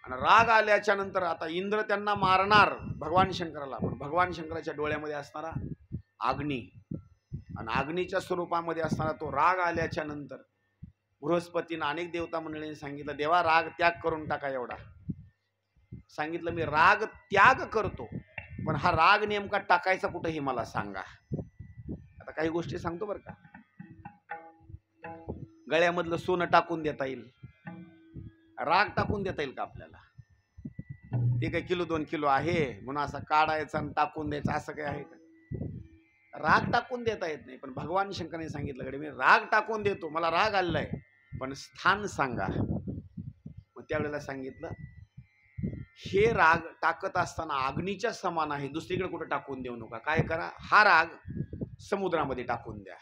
आणि राग आल्याच्या नंतर आता इंद्र त्यांना मारणार भगवान शंकराला, पण भगवान शंकराच्या डोळ्यामध्ये असणारा अग्नी आणि अग्नीच्या स्वरूपामध्ये असणारा तो राग आल्याच्या नंतर बृहस्पतीनं अनेक देवता मंडळींनी सांगितलं, देवा राग त्याग करून टाका. एवढा सांगितलं, मी राग त्याग करतो, पण हा राग नेमका टाकायचा कुठं हे मला सांगा. आता काही गोष्टी सांगतो बरं का. गळ्यामधलं सोनं टाकून देता येईल, राग टाकून देता येईल का आपल्याला? ते काय किलो 2 किलो आहे म्हणून असं काढायचं आणि टाकून द्यायचं असं काय आहे का? राग टाकून देता येत नाही. पण भगवान शंकरांनी सांगितलं, कडे मी राग टाकून देतो, मला राग आलेला आहे, पण स्थान सांगा. मग त्यावेळेला सांगितलं, हे राग टाकत असताना अग्नीच्या समान आहे, दुसरीकडे कुठं टाकून देऊ नका. काय करा, हा राग समुद्रामध्ये टाकून द्या.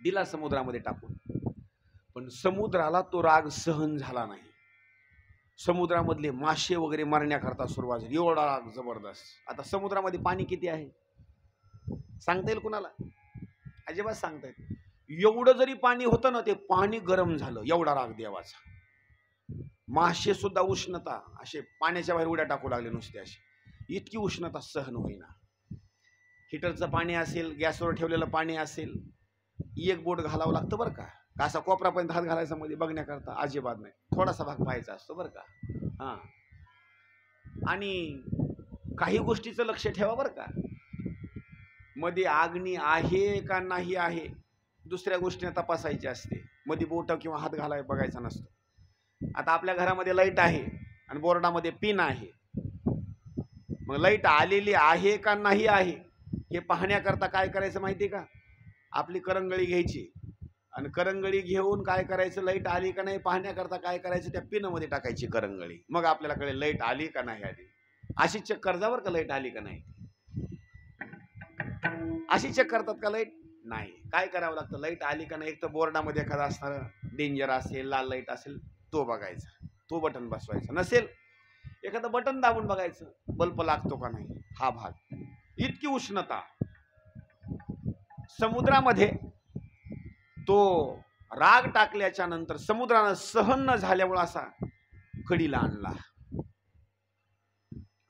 दिला समुद्रामध्ये टाकून, पण समुद्राला तो राग सहन झाला नाही. समुद्रामधले मासे वगैरे मारण्याकरता सुरुवात झाली. एवढा राग जबरदस्त. आता समुद्रामध्ये पाणी किती आहे सांगता येईल कुणाला? अजिबात सांगता येईल. एवढं जरी पाणी होतं ना, ते पाणी गरम झालं, एवढा राग देवाचा. मासे सुद्धा उष्णता असे पाण्याच्या बाहेर उड्या टाकू लागले नुसते, अशी इतकी उष्णता सहन होईना. हिटरचं पाणी असेल, गॅसवर ठेवलेलं पाणी असेल, एक बोट घालावं लागतं बरं का. असा कोपरापर्यंत हात घालायचा मध्ये बघण्याकरता अजिबात नाही, थोडासा भाग पाहायचा असतो बरं का. हां, आणि काही गोष्टीचं लक्ष ठेवा बरं का. मध्ये अग्नी आहे का नाही आहे दुसऱ्या गोष्टीने तपासायची असते. मध्ये बोट किंवा हात घालाय बघायचा नसतो. आता आपल्या घरामध्ये लाईट आहे आणि बोर्डामध्ये पिन आहे. मग लाईट आलेली आहे का नाही आहे हे पाहण्याकरता काय करायचं माहिती आहे का? आपली करंगळी घ्यायची आणि करंगळी घेऊन काय करायचं, लाईट आली का नाही पाहण्याकरता काय करायचं, त्या पिनमध्ये टाकायची करंगळी. मग आपल्याला कळेल लाईट आली का नाही आली. अशी चेक करजावर का लाईट आली का नाही. अशी चेक करतात का लाईट? नाही. काय करावं लागतं, लाईट आली का नाही, एक तर बोर्डामध्ये एखादा असणार डेंजर असेल, लाल लाईट असेल तो बघायचा, तो बटन बसवायचा. नसेल एखादं बटन दाबून बघायचं बल्ब लागतो का नाही. हा भाग. इतकी उष्णता समुद्रामध्ये तो राग टाकल्याच्या नंतर समुद्रानं सहन न झाल्यामुळे असा कडीला आणला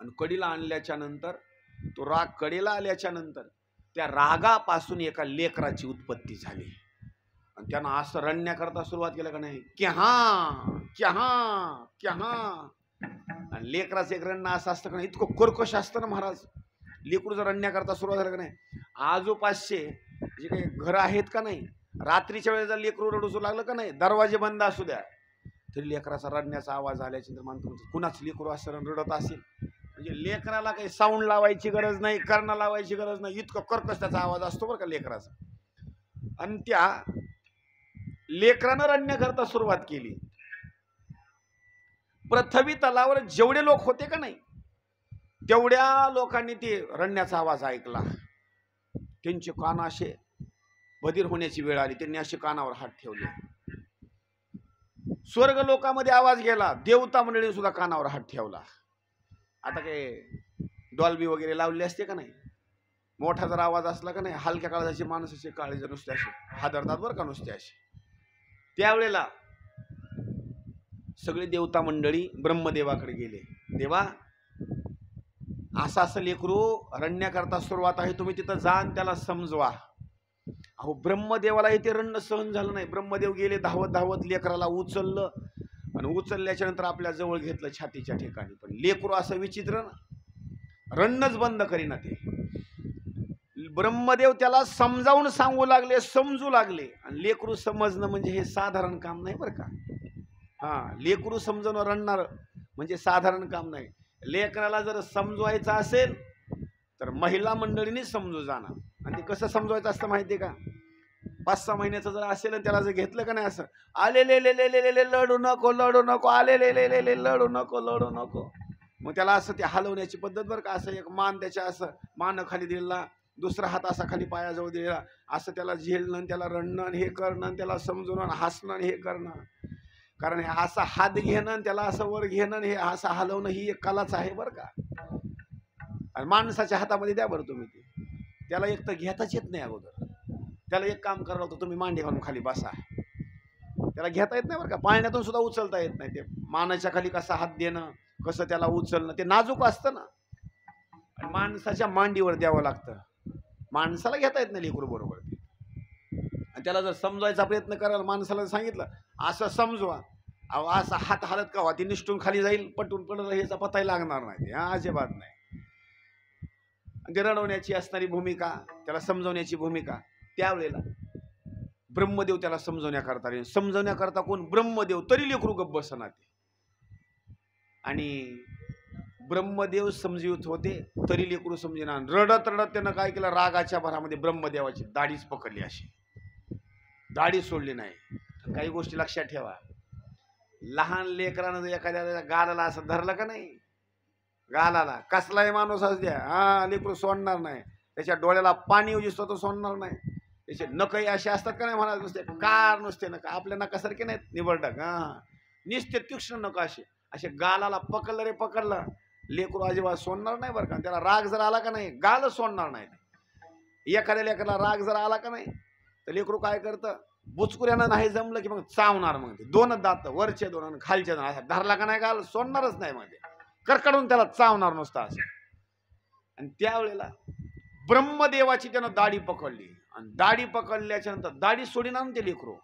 आणि कडीला आणल्याच्या नंतर तो राग कडेला आल्याच्या नंतर त्या रागापासून एका लेकराची उत्पत्ती झाली आणि त्यानं असं रडण्याकरता सुरुवात केलं का नाही, क्याहा क्याहा क्याहा. आणि लेकराचं एक रडणं असं असतं का नाही, इतकं कर्कश असतं ना महाराज. लेकरू जर रडण्याकरता सुरुवात झालं का नाही, आजूपासचे जे काही घरं आहेत का नाही, रात्रीच्या वेळेस जर लेकरू रडू लागलं का नाही, दरवाजे बंद असू द्या तरी लेकराचा रडण्याचा आवाज आल्याच्या नंतर मानतो कुणाच लेकरू असं रडत असेल. म्हणजे लेकराला काही साऊंड लावायची गरज नाही, कर्ण लावायची गरज नाही, इतकं कर्कश त्याचा आवाज असतो बरं का लेकराचा. आणि त्या लेकरानं रडण्याकरता सुरुवात केली. पृथ्वी तलावर जेवढे लोक होते का नाही तेवढ्या लोकांनी ते रडण्याचा आवाज ऐकला. त्यांचे कान असे बधीर होण्याची वेळ आली, त्यांनी असे कानावर हात ठेवले. स्वर्ग लोकांमध्ये आवाज गेला, देवता मंडळीने सुद्धा कानावर हात ठेवला. आता काय डॉल्बी वगैरे लावले असते का नाही, मोठा जर आवाज असला का नाही, हलक्या काळजाचे माणूस असे काळे जर नुसते असे हादरतात बरं का, नुसते असे. त्यावेळेला सगळे देवता मंडळी ब्रह्मदेवाकडे गेले. देवा, असं लेकरू रडण्याकरता सुरुवात आहे, तुम्ही तिथं जा आणि त्याला समजवा. अहो ब्रह्मदेवाला इथे रडणं सहन झालं नाही. ब्रह्मदेव गेले धावत धावत, लेकराला उचललं आणि उचलल्याच्या नंतर आपल्या जवळ घेतलं छातीच्या ठिकाणी. पण लेकरू असं विचित्र ना, रडणंच बंद करीना. ते ब्रह्मदेव त्याला समजावून सांगू लागले, समजू लागले. आणि लेकरू समजणं म्हणजे हे साधारण काम नाही बरं का. हा, लेकरू समजवणं रडणार म्हणजे साधारण काम नाही. लेकराला जर समजवायचं असेल तर महिला मंडळीने समजू जाणार. आणि ते कसं समजवायचं असतं माहिती आहे का, 5-6 महिन्याचं जर असेल आणि त्याला जर घेतलं का नाही असं, आले ले ले ले ले ले लढू नको लढू नको, आले ले ले ले ले लढू नको लढू नको. मग त्याला असं ते हलवण्याची पद्धत बरं का. असं एक मान त्याच्या असं मान खाली दिलेला, दुसरा हात असा खाली पायाजवळ दिलेला, असं त्याला झेलणं, त्याला रडणं हे करणं, त्याला समजवणं, हसणं हे करणं. कारण हे असा हात घेणं, त्याला असं वर घेणं, हे असं हलवणं ही एक कलाच आहे बरं का. आणि माणसाच्या हातामध्ये द्या बरं तुम्ही ते, त्याला एक तर घेताच येत नाही अगोदर. त्याला एक काम करावं लागतं, तुम्ही मांडी घालून खाली बसा. त्याला घेता येत नाही बरं का, पाळण्यातून सुद्धा उचलता येत नाही. ते मानाच्या खाली कसा हात देणं, कसं त्याला उचलणं, ते नाजूक असतं ना. आणि माणसाच्या मांडीवर द्यावं लागतं. माणसाला घेता येत नाही लेकरू बरोबर. आणि त्याला जर समजवायचा प्रयत्न करायला माणसाला सांगितलं असं समजवा, अहो असा हात हालत का वा, ती निष्ठून खाली जाईल, पटून पडलं ह्याचा पत्ताही लागणार नाही. ते अजिबात नाही. ते रडवण्याची असणारी भूमिका, त्याला समजवण्याची भूमिका. त्यावेळेला ब्रह्मदेव त्याला समजवण्याकरता कोण, ब्रह्मदेव. तरी लेकरू गप्प बसणार ते. आणि ब्रह्मदेव समजवत होते तरी लेकरू समजेना. रडत रडत त्यानं काय केलं, रागाच्या भरामध्ये ब्रह्मदेवाची दाढीच पकडली, अशी दाढी सोडली नाही. काही गोष्टी लक्षात ठेवा, लहान लेकरानं जर एखाद्या गालाला असं धरलं का नाही, गालाला कसलाही माणूस असू द्या, हा लेकरू सोडणार नाही. त्याच्या डोळ्याला पाणी उजिस्तो तो सोडणार नाही. त्याचे नकही असे असतात का नाही म्हणा, नुसते कार नुसते नका, आपल्या नकासारखे नाहीत निवडक, हा निस्ते तीक्ष्ण नका. असे गालाला पकडलं रे पकडलं, लेकरू अजिबात सोडणार नाही बरं का. त्याला राग जर आला का नाही, गाल सोडणार नाही. एखाद्या लेकराला राग जर आला का नाही तर लेकरू काय करतं, बुचकुऱ्यानं नाही जमलं की मग चावणार. मग ते 2 दात, वरचे 2 आणि खालचे 2, असा धरला का नाही गाल सोडणारच नाही. म्हणजे करकडून त्याला चावणार नुसता असं. आणि त्यावेळेला ब्रह्मदेवाची त्यानं दाढी पकडली. आणि दाढी पकडल्याच्या नंतर दाढी सोडीना ते लेकरू.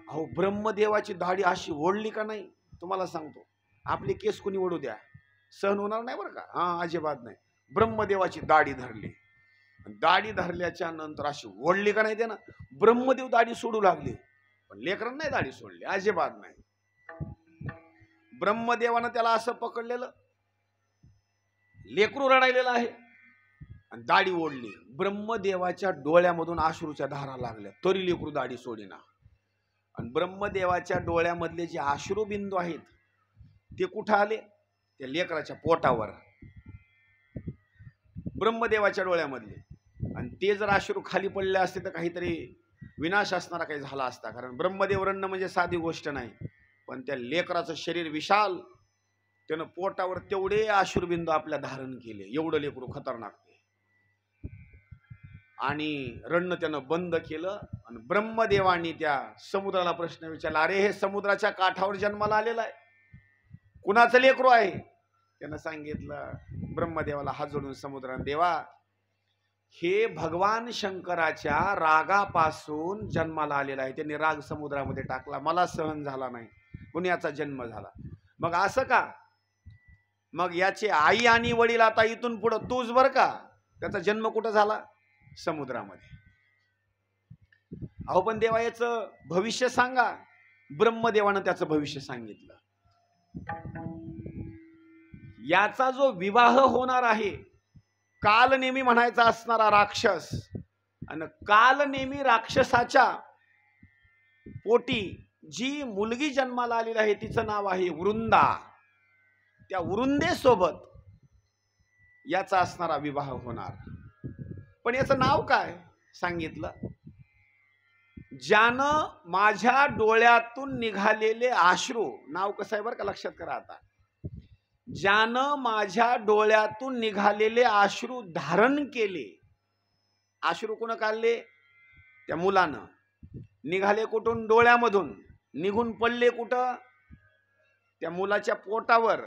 अहो ब्रह्मदेवाची दाढी अशी ओढली का नाही, तुम्हाला सांगतो आपले केस कोणी ओढू द्या, सहन होणार नाही बरं का. हा अजिबात नाही. ब्रह्मदेवाची दाढी धरली दाढी धरल्याच्या नंतर अशी ओढली का नाही, ते ना ब्रह्मदेव दाढी सोडू लागले, पण लेकरांना नाही दाढी सोडली, अजिबात नाही. ब्रह्मदेवानं त्याला असं पकडलेलं, लेकरू रडायलेलं आहे आणि दाढी ओढली. ब्रह्मदेवाच्या डोळ्यामधून अश्रूच्या धारा लागल्या, तरी लेकरू दाढी सोडेना. आणि ब्रह्मदेवाच्या डोळ्यामधले जे अश्रुबिंदू आहेत ते कुठं आले? त्या लेकराच्या पोटावर, ब्रह्मदेवाच्या डोळ्यामधले. आणि ते जर अश्रू खाली पडले असते तर काहीतरी विनाश असणारा काही झाला असता, कारण ब्रह्मदेव रडणं म्हणजे साधी गोष्ट नाही. पण त्या लेकराचं शरीर विशाल, त्यानं पोटावर तेवढे अश्रुबिंदू आपल्या धारण केले, एवढं लेकरू खतरनाक ते. आणि रडणं त्यानं बंद केलं. आणि ब्रह्मदेवानी त्या समुद्राला प्रश्न विचारला, अरे हे समुद्राच्या काठावर जन्माला आलेला आहे, कुणाचं लेकरू आहे? त्यानं सांगितलं ब्रह्मदेवाला हात जोडून समुद्राने, देवा हे भगवान शंकराच्या रागापासून जन्माला आलेला आहे, त्यांनी राग समुद्रामध्ये टाकला, मला सहन झाला नाही, म्हणून याचा जन्म झाला. मग असं का? मग याचे आई आणि वडील आता इथून पुढं तूच बर का. त्याचा जन्म कुठं झाला? समुद्रामध्ये. अहो पण देवा याचं भविष्य सांगा. ब्रह्मदेवानं त्याचं भविष्य सांगितलं. याचा जो विवाह होणार आहे, कालनेमी म्हणायचा असणारा राक्षस, आणि कालनेमी राक्षसाच्या पोटी जी मुलगी जन्माला आलेली आहे तिचं नाव आहे वृंदा. त्या वृंदेसोबत याचा असणारा विवाह होणार. पण याचं नाव काय सांगितलं? ज्यानं माझ्या डोळ्यातून निघालेले अश्रू, नाव कसं आहे बरं का, लक्षात करा आता. ज्यानं माझ्या डोळ्यातून निघालेले अश्रू धारण केले. अश्रू कोण काढले? त्या मुलानं. निघाले कुठून? डोळ्यामधून. निघून पडले कुठं? त्या मुलाच्या पोटावर.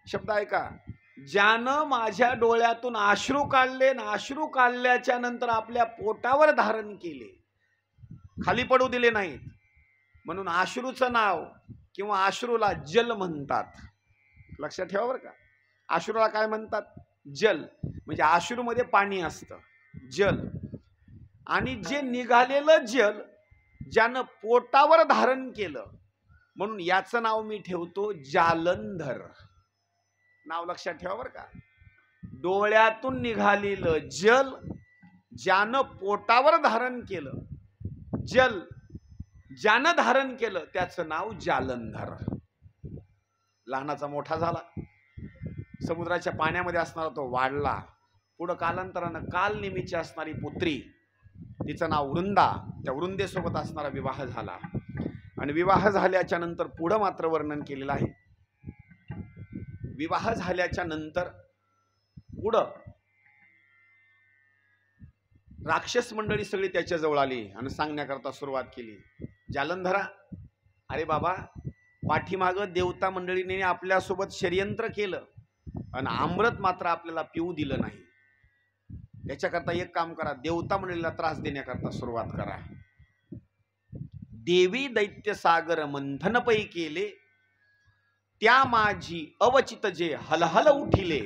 शब्द ऐका, ज्यानं माझ्या डोळ्यातून अश्रू काढले ना, अश्रू काढल्याच्या नंतर आपल्या पोटावर धारण केले, खाली पडू दिले नाहीत. म्हणून अश्रूचं नाव किंवा अश्रूला जल म्हणतात. लक्षात ठेवा बरं का. अश्रूला काय म्हणतात? जल. म्हणजे अश्रूमध्ये पाणी असतं, जल. आणि जे निघालेलं जल ज्यानं पोटावर धारण केलं, म्हणून याचं नाव मी ठेवतो जालंधर. नाव लक्षात ठेवा बरं का. डोळ्यातून निघालेलं जल ज्यानं पोटावर धारण केलं, जल ज्यानं धारण केलं त्याचं नाव जालंधर. लहानाचा मोठा झाला, समुद्राच्या पाण्यामध्ये असणारा तो वाढला. पुढं कालांतरानं कालनेमीची असणारी पुत्री, तिचं नाव वृंदा, त्या वृंदेसोबत असणारा विवाह झाला. आणि विवाह झाल्याच्या नंतर पुढं मात्र वर्णन केलेलं आहे. विवाह झाल्याच्या नंतर पुढं राक्षस मंडळी सगळी त्याच्या जवळ आली आणि सांगण्याकरता सुरुवात केली, जालंधरा, अरे बाबा, पाठीमागं देवता मंडळीने आपल्यासोबत षडयंत्र केलं आणि अमृत मात्र आपल्याला पिऊ दिलं नाही. त्याच्याकरता एक काम करा, देवता मंडळीला त्रास देण्याकरता सुरुवात करा. देवी दैत्य सागर मंथन पै केले, त्या माझी अवचित जे हलहल उठिले,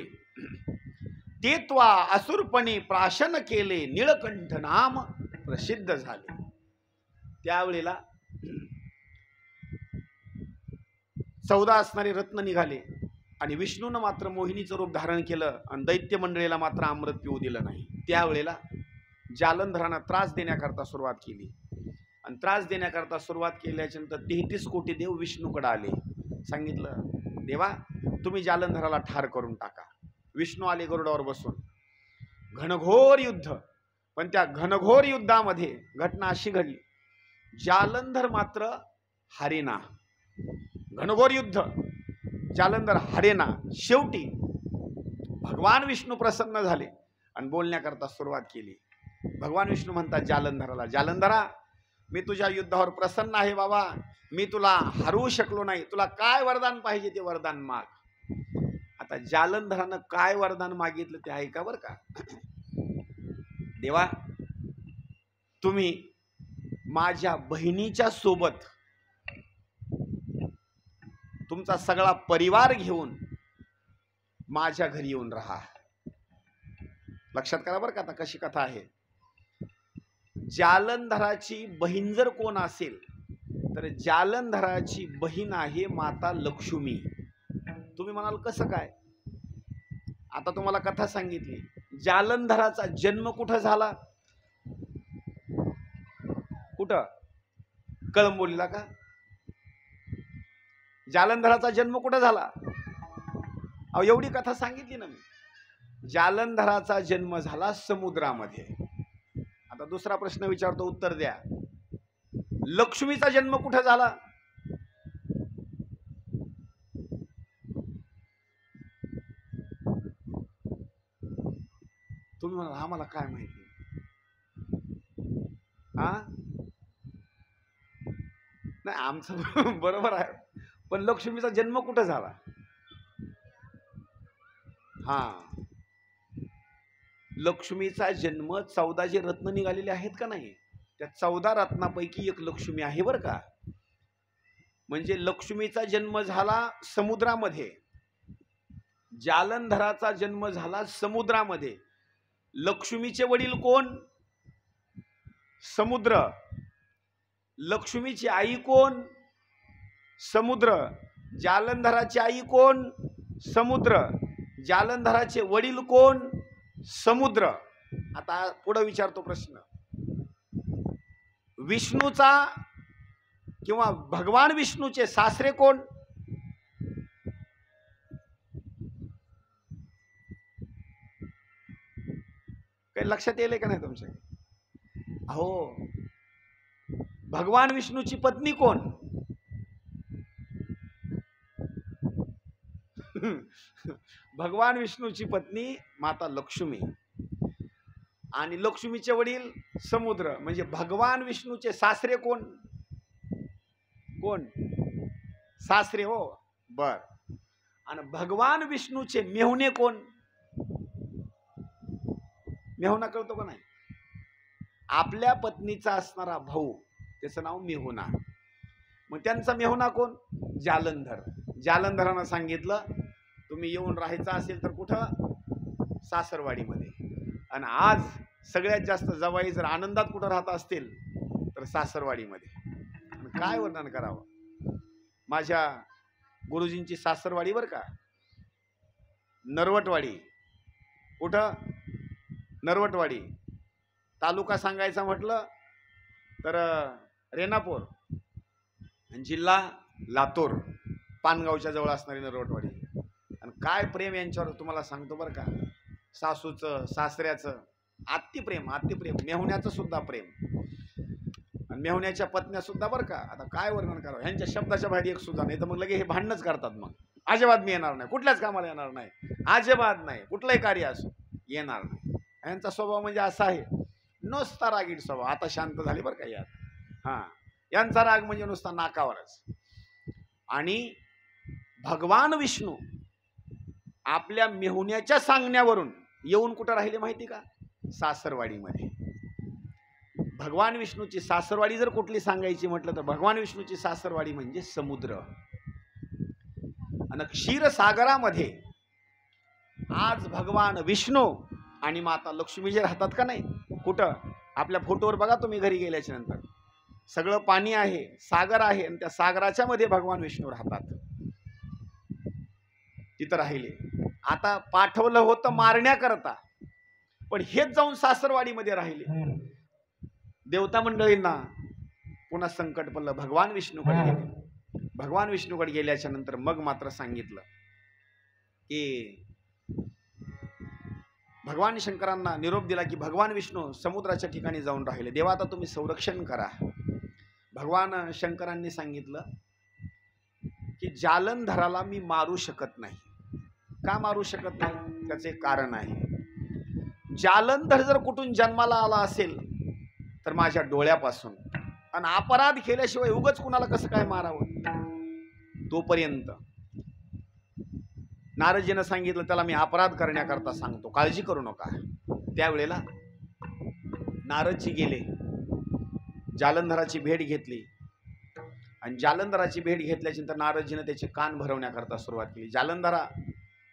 ते त्वा असुरपणे प्राशन केले, निळकंठ नाम प्रसिद्ध झाले. त्यावेळेला 14 असणारे रत्न निघाले आणि विष्णूनं मात्र मोहिनीचं रूप धारण केलं आणि दैत्य मंडळीला मात्र अमृत पिऊ दिलं नाही. त्यावेळेला जालंधरानं त्रास देण्याकरता सुरुवात केली. आणि त्रास देण्याकरता सुरुवात केल्याच्या नंतर 33 कोटी देव विष्णूकडे आले. सांगितलं, देवा तुम्ही जालंधराला ठार करून टाका. विष्णू आले गरुडावर बसून. घनघोर युद्ध. पण त्या घनघोर युद्धामध्ये घटना अशी घडली, जालंधर मात्र हारेना. घनघोर युद्ध, जालंधर हारेना. शेवटी भगवान विष्णू प्रसन्न झाले आणि बोलण्याकरता सुरुवात केली. भगवान विष्णू म्हणतात जालंधराला, जालंधरा, मी तुझ्या युद्धावर प्रसन्न आहे बाबा, मी तुला हरवू शकलो नाही, तुला काय वरदान पाहिजे ते वरदान माग. आता जालंधरानं काय वरदान मागितलं ते ऐका बरं का. देवा, तुम्ही माझ्या बहिणीच्या सोबत तुमचा सगळा परिवार घेऊन माझ्या घरी येऊन राहा. लक्षात करा बरं का आता कशी कथा आहे. जालंधराची बहीण जर कोण असेल तर जालंधराची बहीण आहे माता लक्ष्मी. तुम्ही म्हणाल कसं काय? आता तुम्हाला कथा सांगितली. जालंधराचा जन्म कुठं झाला? कुठं? कळंबोलीला का? जालंधराचा जन्म कुठं झाला? अहो एवढी कथा सांगितली ना मी. जालंधराचा जन्म झाला समुद्रामध्ये. आता दुसरा प्रश्न विचारतो, उत्तर द्या. लक्ष्मीचा जन्म कुठं झाला? तुम्ही म्हणाल आम्हाला काय माहिती. हा नाही, आमचं बरोबर आहे, पण लक्ष्मीचा जन्म कुठं झाला? हा, लक्ष्मीचा जन्म 14 जे रत्न निघालेले आहेत का नाही, त्या 14 रत्नापैकी एक लक्ष्मी आहे बरं का. म्हणजे लक्ष्मीचा जन्म झाला समुद्रामध्ये, जालंधराचा जन्म झाला समुद्रामध्ये. लक्ष्मीचे वडील कोण? समुद्र. लक्ष्मीची आई कोण? समुद्र. जालंधराची आई कोण? समुद्र. जालंधराचे वडील कोण? समुद्र. आता पुढे विचारतो प्रश्न. विष्णूचा किंवा भगवान विष्णूचे सासरे कोण? काही लक्षात येईल का नाही तुमच्या? अहो, भगवान विष्णूची पत्नी कोण? भगवान विष्णूची पत्नी माता लक्ष्मी. आणि लक्ष्मीचे वडील समुद्र. म्हणजे भगवान विष्णूचे सासरे कोण? कोण? सासरे हो, बर. आणि भगवान विष्णूचे मेहुणे कोण? मेहुणा कळतो का नाही? आपल्या पत्नीचा असणारा भाऊ, त्याचं नाव मेहुणा. मग त्यांचा मेहुणा कोण? जालंधर. जालंधरानं सांगितलं तुम्ही येऊन राहायचं असेल तर कुठं? सासरवाडीमध्ये. आणि आज सगळ्यात जास्त जवाई जर आनंदात कुठं राहत असतील तर सासरवाडीमध्ये. आणि काय वर्णन करावं. माझ्या गुरुजींची सासरवाडी बरं का, नरवटवाडी. कुठं? नरवटवाडी. तालुका सांगायचा म्हटलं तर रेणापूर, जिल्हा लातूर, पानगावच्या जवळ असणारी नरवटवाडी. आणि काय प्रेम यांच्यावर तुम्हाला सांगतो बरं का. सासूचं, सासऱ्याचं अतिप्रेम, अतिप्रेम. मेहुण्याचं सुद्धा प्रेम. आणि मेहुण्याच्या पत्न्या सुद्धा बरं का. आता काय वर्णन करावं. ह्यांच्या शब्दाच्या बाहेर एक सुद्धा नाही. तर मग लगे हे भांडणच करतात. मग अजिबात मी येणार नाही, कुठल्याच कामाला येणार नाही, अजिबात नाही, कुठलंही कार्य असो येणार नाही. यांचा स्वभाव म्हणजे असा आहे, नुसता रागीट स्वभाव. आता शांत झाली बरं का यात. हा, यांचा राग म्हणजे नुसता नाकावरच. आणि भगवान विष्णू आपल्या मेहुण्याच्या सांगण्यावरून येऊन कुठं राहिले माहिती का? सासरवाडीमध्ये. भगवान विष्णूची सासरवाडी जर कुठली सांगायची म्हटलं तर भगवान विष्णूची सासरवाडी म्हणजे समुद्र. आणि क्षीरसागरामध्ये आज भगवान विष्णू आणि माता लक्ष्मी जे राहतात का नाही, कुठं? आपल्या फोटोवर बघा तुम्ही घरी गेल्याच्या नंतर, सगळं पाणी आहे, सागर आहे, आणि त्या सागराच्या मध्ये भगवान विष्णू राहतात. तिथं राहिले. आता पाठवलं होतं मारण्याकरता, पण हेच जाऊन सासरवाडीमध्ये राहिले. देवता मंडळींना पुन्हा संकट पडलं. भगवान विष्णूकडे गेले. भगवान विष्णूकडे गेल्याच्या नंतर मग मात्र सांगितलं की भगवान शंकरांना निरोप दिला की भगवान विष्णू समुद्राच्या ठिकाणी जाऊन राहिले. देवा आता तुम्ही संरक्षण करा. भगवान शंकरांनी सांगितलं की जालंधराला मी मारू शकत नाही. का मारू शकत नाही? त्याचे कारण आहे. जालंधर जर कुठून जन्माला आला असेल तर माझ्या डोळ्यापासून, आणि अपराध केल्याशिवाय उगाच कुणाला कसं काय मारावं. तोपर्यंत नारदजीनं सांगितलं त्याला मी अपराध करण्याकरता सांगतो, काळजी करू नका. त्यावेळेला नारदजी गेले, जालंधराची भेट घेतली. आणि जालंधराची भेट घेतल्याच्या नंतर नारदजीनं त्याचे कान भरवण्याकरता सुरुवात केली. जालंधरा,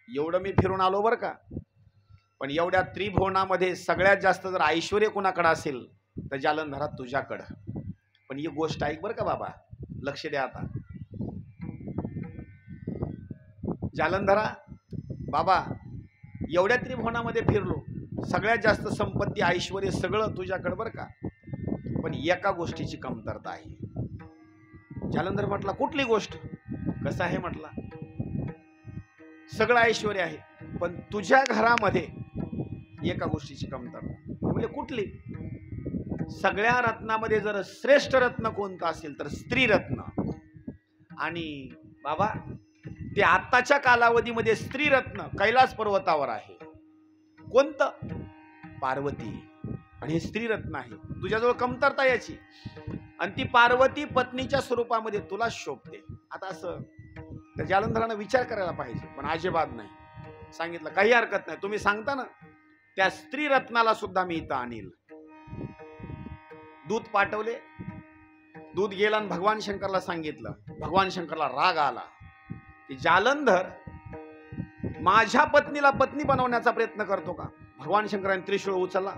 एवढं मी फिरून आलो बरं का, पण एवढ्या त्रिभुवनामध्ये सगळ्यात जास्त जर ऐश्वर्य कोणाकडे असेल तर जालंधरा तुझ्याकडं. पण ही गोष्ट ऐक बरं का बाबा, लक्ष द्या आता. जालंधरा बाबा, एवढ्या त्रिभुवनामध्ये फिरलो, सगळ्यात जास्त संपत्ती ऐश्वर्य सगळं तुझ्याकडे बरं का, पण एका गोष्टीची कमतरता आहे. जालंधर म्हटला कुठली गोष्ट? कसं आहे म्हटला, सगळं ऐश्वर्य आहे पण तुझ्या घरामध्ये एका गोष्टीची कमतरता. म्हणजे कुठली? सगळ्या रत्नामध्ये जर श्रेष्ठ रत्न कोणतं असेल तर स्त्री रत्न. आणि बाबा ते आताच्या कालावधीमध्ये स्त्री रत्न कैलास पर्वतावर आहे. कोणतं? पार्वती. आणि हे स्त्री रत्न आहे. तुझ्याजवळ कमतरता याची, आणि ती पार्वती पत्नीच्या स्वरूपामध्ये तुला शोभते. आता असं त्या जालंधरानं विचार करायला पाहिजे, पण अजिबात नाही. सांगितलं काही हरकत नाही, तुम्ही सांगता ना, त्या स्त्री रत्नाला सुद्धा मी इथं आणील. दूध पाठवले, दूध गेला आणि भगवान शंकरला सांगितलं. भगवान शंकरला राग आला की जालंधर माझ्या पत्नीला पत्नी बनवण्याचा प्रयत्न करतो का? भगवान शंकरांनी त्रिशूळ उचलला,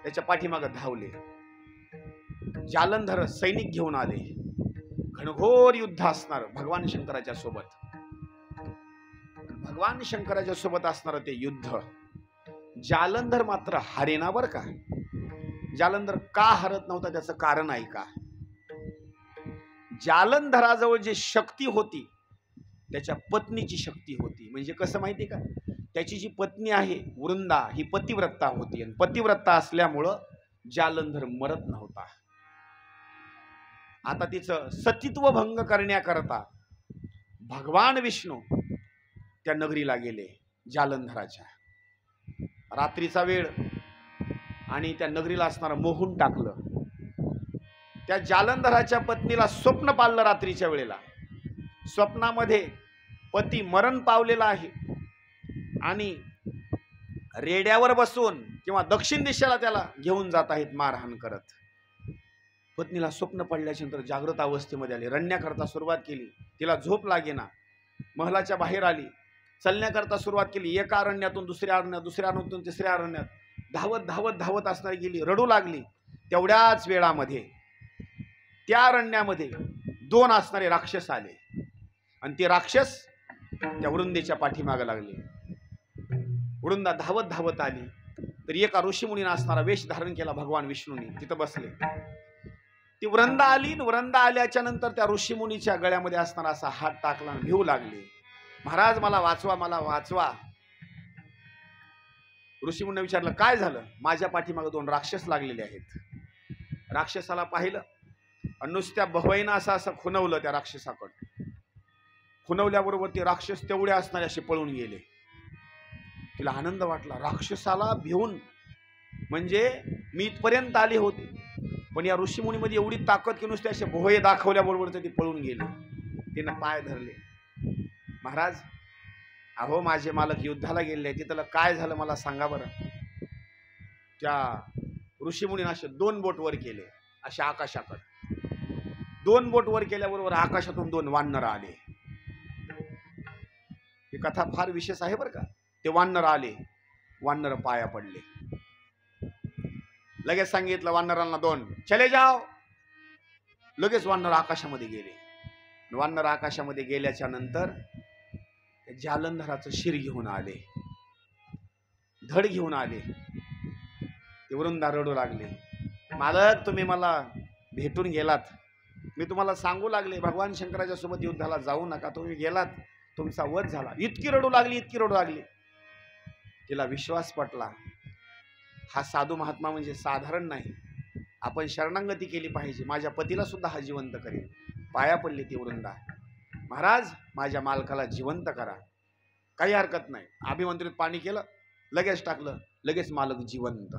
त्याच्या पाठीमागे धावले. जालंधर सैनिक घेऊन आले. घनघोर युद्ध असणार भगवान शंकराच्या सोबत. भगवान शंकराच्या सोबत असणार ते युद्ध. जालंधर मात्र हरेना बर का. जालंधर का हरत नव्हता त्याचं कारण आहे का? जालंधराजवळ जी शक्ती होती त्याच्या पत्नीची शक्ती होती. म्हणजे कसं माहिती का, त्याची जी पत्नी आहे वृंदा ही पतिव्रता होती, आणि पतिव्रता असल्यामुळं जालंधर मरत नव्हता. आता तिचं सतीत्व भंग करण्याकरता भगवान विष्णू त्या नगरीला गेले जालंधराच्या. रात्रीचा वेळ आणि त्या नगरीला असणारं मोहून टाकलं. त्या जालंधराच्या पत्नीला स्वप्न पाळलं रात्रीच्या वेळेला. स्वप्नामध्ये पती मरण पावलेला आहे आणि रेड्यावर बसून किंवा दक्षिण दिशेला त्याला घेऊन जात आहेत मारहाण करत. पत्नीला स्वप्न पडल्याच्या नंतर जागृत अवस्थेमध्ये आली, रडण्याकरता सुरुवात केली. तिला झोप लागेना, महलाच्या बाहेर आली, चलण्याकरता सुरुवात केली. एका अरण्यातून दुसऱ्या अरण्यात, दुसऱ्या अरण्यातून तिसऱ्या अरण्यात धावत धावत धावत असणारी गेली, रडू लागली. तेवढ्याच वेळामध्ये त्या अरण्यामध्ये 2 असणारे राक्षस आले आणि ते राक्षस त्या वृंदेच्या पाठीमागे लागले. वृंदा धावत धावत आली तर एका ऋषीमुनीने असणारा वेश धारण केला भगवान विष्णूने, तिथं बसले. ती वृंदा आली. वृंदा आल्याच्या नंतर त्या ऋषीमुनीच्या गळ्यामध्ये असणारा असा हात टाकला आणि भिवू लागले, महाराज मला वाचवा, मला वाचवा. ऋषीमुनीने विचारलं काय झालं? माझ्या पाठीमागे 2 राक्षस लागलेले आहेत. राक्षसाला पाहिलं आणि नुसत्या भवईनं असं खुणवलं त्या राक्षसाकडे. खुणवल्याबरोबर ते राक्षस तेवढे असणारे असे पळून गेले. तिला आनंद वाटला. राक्षसाला भिवून म्हणजे मी इथपर्यंत आले होते, पण या ऋषीमुनीमध्ये एवढी ताकद की नुसते असे भोये दाखवल्याबरोबर ते पळून गेले. तिनं पाय धरले, महाराज अहो माझे मालक युद्धाला गेले, तिथं काय झालं मला सांगा बरं. त्या ऋषीमुनीने असे 2 बोट वर केले, अशा आकाशाकडे 2 बोट वर केल्याबरोबर आकाशातून 2 वानर आले. ही कथा फार विशेष आहे बरं का. ते वानर आले, वानर पाया पडले. लगेच सांगितलं वानरांना 2 चले जाओ. लगेच वानर आकाशामध्ये गेले. वानर आकाशामध्ये गेल्याच्या नंतर जालंधराचं शिर घेऊन आले, धड घेऊन आले. ते वृंदा रडू लागले, मालक तुम्ही मला भेटून गेलात, मी तुम्हाला सांगू लागले भगवान शंकराच्या सोबत युद्धाला जाऊ नका, तुम्ही गेलात, तुमचा वध झाला. इतकी रडू लागली, इतकी रडू लागली. तिला विश्वास पटला, हा साधू महात्मा म्हणजे साधारण नाही, आपण शरणागती केली पाहिजे, माझ्या पतीला सुद्धा हा जिवंत करेल. पाया पडली ती वृंदा, महाराज माझ्या मालकाला जिवंत करा. काही हरकत नाही. अभिमंत्रित पाणी केलं, लगेच टाकलं, लगेच मालक जिवंत.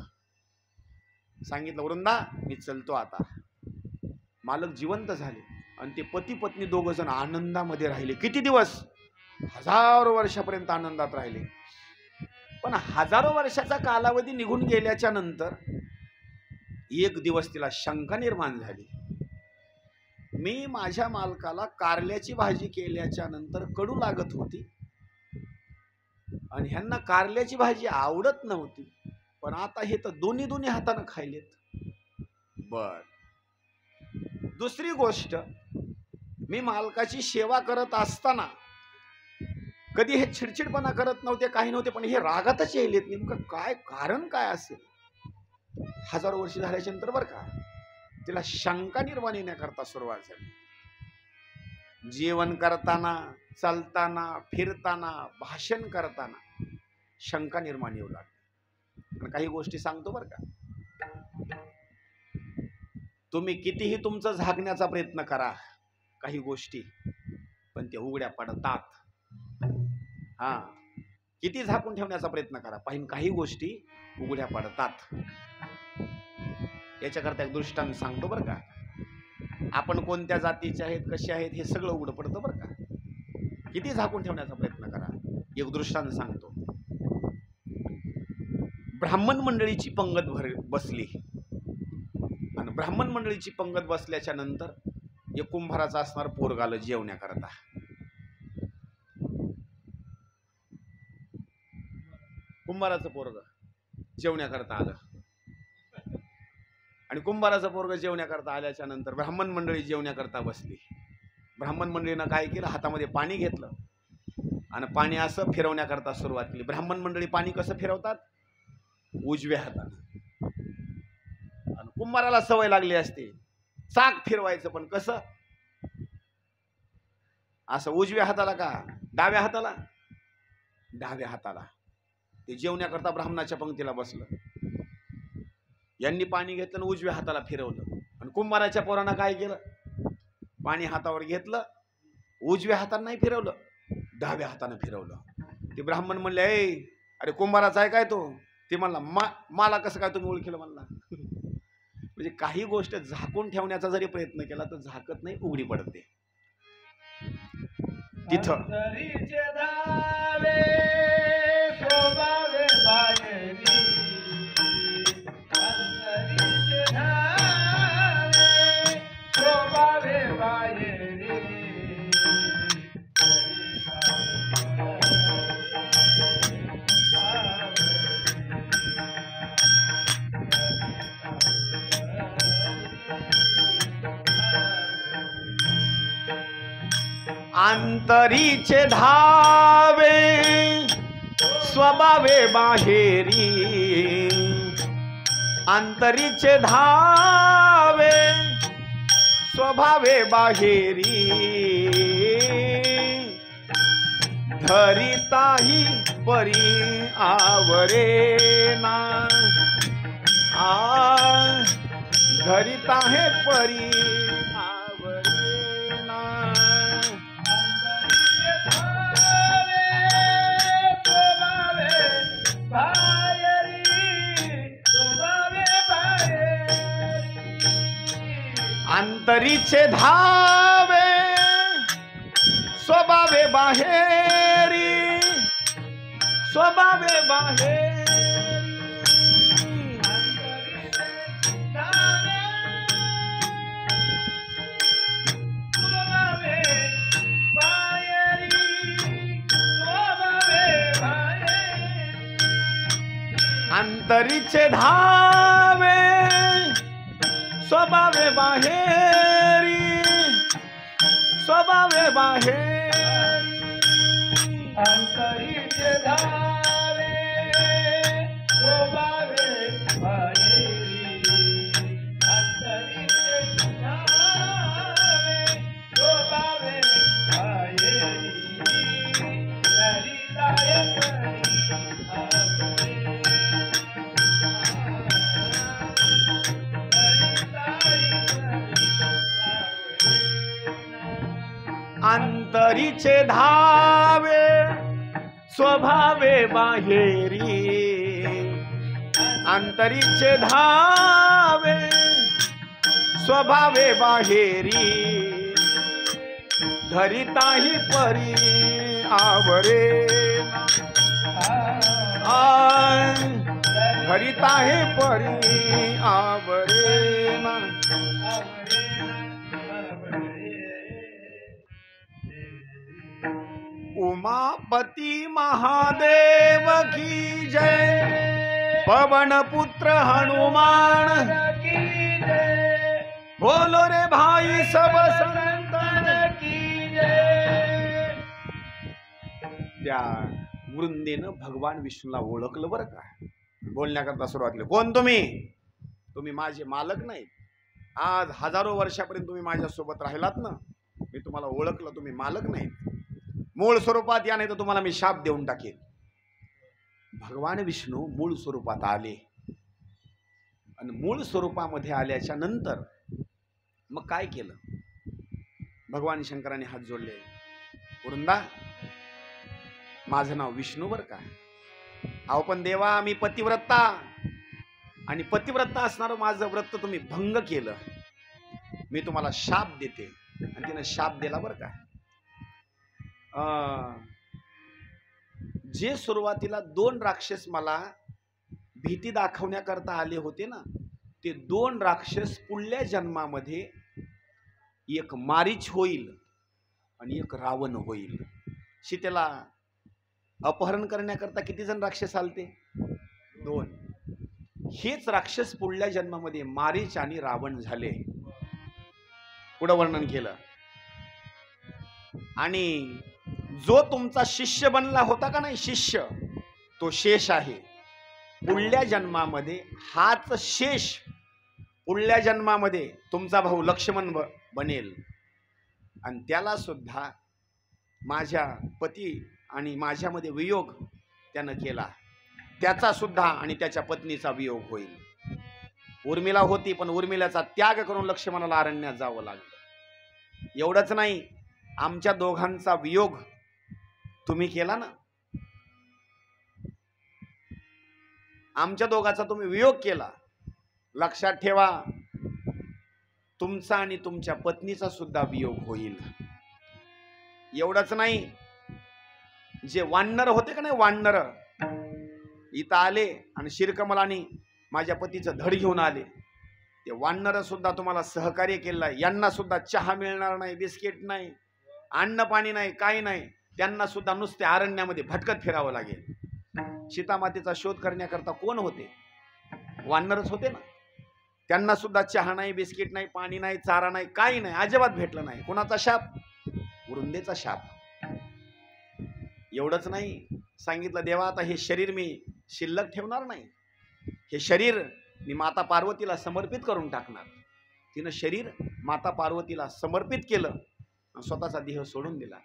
सांगितलं वृंदा मी चलतो आता. मालक जिवंत झाले आणि ते पती पत्नी 2 जण आनंदामध्ये राहिले. किती दिवस? 1000 वर्षापर्यंत आनंदात राहिले. पण 1000 वर्षाचा कालावधी निघून गेल्याच्या नंतर एक दिवस तिला शंका निर्माण झाली. मी माझ्या मालकाला कारल्याची भाजी केल्याच्या नंतर कडू लागत होती आणि ह्यांना कारल्याची भाजी आवडत नव्हती, पण आता हे तर दोन्ही दोन्ही हाताने खायलेत. बर, दुसरी गोष्ट, मी मालकाची सेवा करत असताना कधी हे चिडचिडपणा करत नव्हते, काही नव्हते, पण हे रागातच येलेत. नेमकं काय कारण काय असेल? 1000 वर्ष झाल्याच्या नंतर बरं का तिला शंका निर्माण येण्याकरता सुरुवात झाली. जेवण करताना, चालताना, फिरताना, भाषण करताना शंका निर्माण येऊ लागली. काही गोष्टी सांगतो बरं का, तुम्ही कितीही तुमचं झाकण्याचा प्रयत्न करा काही गोष्टी, पण ते उघड्या पडतात. हा, किती झाकून ठेवण्याचा प्रयत्न करा, पण काही गोष्टी उघड्या पडतात. याच्याकरता एक दृष्टांत सांगतो बरं का. आपण कोणत्या जातीचे आहेत, कसे आहेत, हे सगळं उघडं पडतं बरं का. किती झाकून ठेवण्याचा प्रयत्न करा. एक दृष्टांत सांगतो. ब्राह्मण मंडळीची पंगत बसली, आणि ब्राह्मण मंडळीची पंगत बसल्याच्या नंतर एक कुंभाराचा असणार पोरग आलं जेवण्याकरता. कुंभाराचं पोरग जेवण्याकरता आलं, आणि कुंभाराचं पोरग जेवण्याकरता आल्याच्या नंतर ब्राह्मण मंडळी जेवण्याकरता बसली. ब्राह्मण मंडळीनं काय केलं, हातामध्ये पाणी घेतलं आणि पाणी असं फिरवण्याकरता सुरुवात केली. ब्राह्मण मंडळी पाणी कसं फिरवतात? उजव्या हाताने. आणि कुंभाराला सवय लागली असते चाक फिरवायचं, पण कसं? असं उजव्या हाताला का डाव्या हाताला? डाव्या हाताला. ते जेवण्याकरता ब्राह्मणाच्या पंक्तीला बसलं, यांनी पाणी घेतलं आणि उजव्या हाताला फिरवलं. आणि कुंभाराच्या पोरानं काय केलं, पाणी हातावर घेतलं, उजव्या हाताने नाही फिरवलं, डाव्या हाताने फिरवलं. ते ब्राह्मण म्हणले, ए अरे कुंभाराचा आहे काय तो? ते म्हणला, मला कसं काय तुम्ही ओळखलं म्हणला. म्हणजे काही गोष्ट झाकून ठेवण्याचा जरी प्रयत्न केला तर झाकत नाही, उघडी पडते. तिथं अंतरीचे धावे स्वभावे बाहेरी, अंतरीचे धावे स्वभावे बाहेरी, धरिताही परी आवरेना, धरिता हे परी अंतरीचे धावे स्वभावे बाहेरी, स्वभावे बाहेरी, अंतरीचे धावे स्वभावे बाहेरी, स्वभावे बाहेरी, अंतरीचे धावे स्वभावे बाहेरी, अंतरीचे धावे स्वभावे बाहेरी, अंतरीचे धावे स्वभावे बाहेरी, अंतरीचे धावे स्वभावे बाहेरी, धरिताही परी आवरेना, धरिता हे परी आवरेना. रमापति महादेव की जय, पवन पुत्र हनुमान की जय, बोलो रे भाई सब संतन की जय। त्या वृंदेनं भगवान विष्णूला ओळखलं बरं का. बोलण्याकरता सुरुवात केली. कोण तुम्ही? तुम्ही माझे मालक नाही. आज हजारो वर्षापर्यंत तुम्ही माझ्या सोबत राहिलात ना, मी तुम्हाला ओळखलं, तुम्ही मालक नाही. मूळ स्वरूपात या, नाही तर तुम्हाला मी शाप देऊन टाकेन. भगवान विष्णू मूळ स्वरूपात आले आणि मूळ स्वरूपामध्ये आल्याच्या नंतर मग काय केलं? भगवान शंकराने हात जोडले. वृंदा, माझं नाव विष्णू बरं का. अहो पण देवा, मी पतिव्रता, आणि पतिव्रता असणारं माझं व्रत तुम्ही भंग केलं. मी तुम्हाला शाप देते. आणि तिने शाप दिला बरं का. जे सुरुवातीला 2 राक्षस मला भीती दाखवण्याकरता आले होते ना, ते 2 राक्षस पुढल्या जन्मामध्ये एक मारीच होईल आणि एक रावण होईल. सीतेला अपहरण करण्याकरता किती जण राक्षस आलते? 2. हेच राक्षस पुढल्या जन्मामध्ये मारीच आणि रावण झाले. पुढे वर्णन केलं. आणि जो तुमचा शिष्य बनला होता का नाही, शिष्य, तो शेष आहे. पुढल्या जन्मामध्ये हाच शेष पुढल्या जन्मामध्ये तुमचा भाऊ लक्ष्मण बनेल. आणि त्याला सुद्धा माझ्या पती आणि माझ्यामध्ये वियोग त्यानं केला. त्याचा सुद्धा आणि त्याच्या पत्नीचा वियोग होईल. उर्मिला होती, पण उर्मिलाचा त्याग करून लक्ष्मणाला अरण्यात जावं लागलं. एवढंच नाही, आमच्या दोघांचा वियोग तुम्ही केला ना, आमच्या दोघांचा तुम्ही वियोग केला. लक्षात ठेवा, तुमचा आणि तुमच्या पत्नीचा सुद्धा वियोग होईल. एवढंच नाही, जे वानर होते का नाही, वानर इथं आले आणि शिरकमलानी माझ्या पतीचं धड घेऊन आले. ते वानर सुद्धा तुम्हाला सहकार्य केलं. यांना सुद्धा चहा मिळणार नाही, बिस्किट नाही, अन्न पाणी नाही, काही नाही. त्यांना सुद्धा नुसते अरण्यामध्ये भटकत फिरावं लागेल. सीतामातेचा शोध करण्याकरता कोण होते? वानरच होते ना. त्यांना सुद्धा चहा नाही, बिस्किट नाही, पाणी नाही, चारा नाही, काही नाही, अजिबात भेटलं नाही. कोणाचा शाप? वृंदेचा शाप. एवढंच नाही, सांगितलं देवा, आता हे शरीर मी शिल्लक ठेवणार नाही. हे शरीर मी माता पार्वतीला समर्पित करून टाकणार. तिनं शरीर माता पार्वतीला समर्पित केलं आणि स्वतःचा देह सोडून दिला.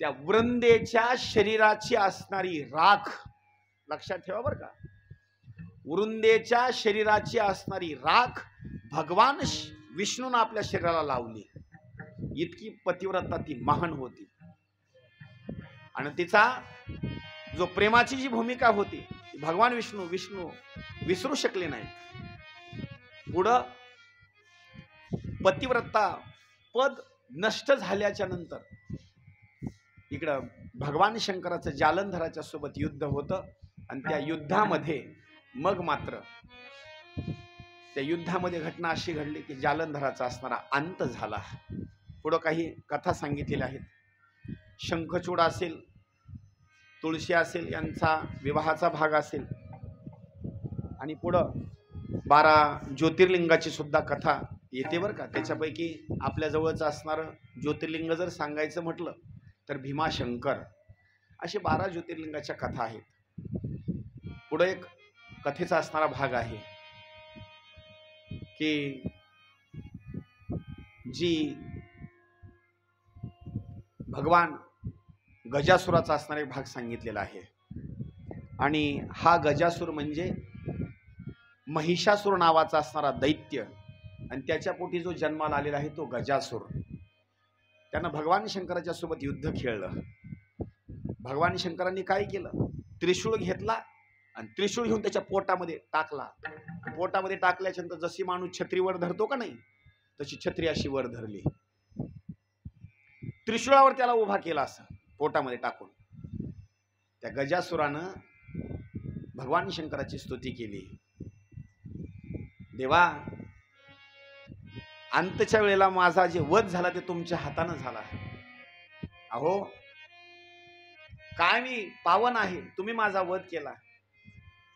त्या वृंदेच्या शरीराची असणारी राख, लक्षात ठेवा बरं का, वृंदेच्या शरीराची असणारी राख भगवान विष्णूनं आपल्या शरीराला लावली. इतकी पतिव्रता ती महान होती. आणि तिचा जो प्रेमाची जी भूमिका होती, भगवान विष्णू विसरू शकले नाही. पुढं पतिव्रता पद नष्ट झाल्याच्या नंतर इकडं भगवान शंकराचं जालंधराच्या सोबत युद्ध होतं. आणि त्या युद्धामध्ये मग मात्र त्या युद्धामध्ये घटना अशी घडली की जालंधराचा असणारा अंत झाला. पुढं काही कथा सांगितलेल्या आहेत. शंखचूड असेल, तुळशी असेल, यांचा विवाहाचा भाग असेल. आणि पुढं 12 ज्योतिर्लिंगाची सुद्धा कथा येते बरं का. त्याच्यापैकी आपल्या जवळचं असणारं ज्योतिर्लिंग जर सांगायचं म्हटलं तर भीमाशंकर, असे 12 ज्योतिर्लिंगाच्या कथा आहेत. पुढं एक कथेचा असणारा भाग आहे की जी भगवान गजासुराचा असणारा एक भाग सांगितलेला आहे. आणि हा गजासूर म्हणजे महिषासूर नावाचा असणारा दैत्य, आणि त्याच्या पोटी जो जन्माला आलेला आहे तो गजासूर. त्यानं भगवान शंकराच्या सोबत युद्ध खेळलं. भगवान शंकरांनी काय केलं? त्रिशूळ घेतला आणि त्रिशूळ घेऊन त्याच्या पोटामध्ये टाकला. पोटामध्ये टाकल्याच्या नंतर जशी माणूस छत्रीवर धरतो का नाही, तशी छत्री अशी वर धरली. त्रिशूळावर त्याला उभा केला असं पोटामध्ये टाकून. त्या गजासुरानं भगवान शंकराची स्तुती केली. देवा, अंतच्या वेळेला माझा जे वध झाला ते तुमच्या हातानं झाला. अहो, काय मी पावन आहे, तुम्ही माझा वध केला.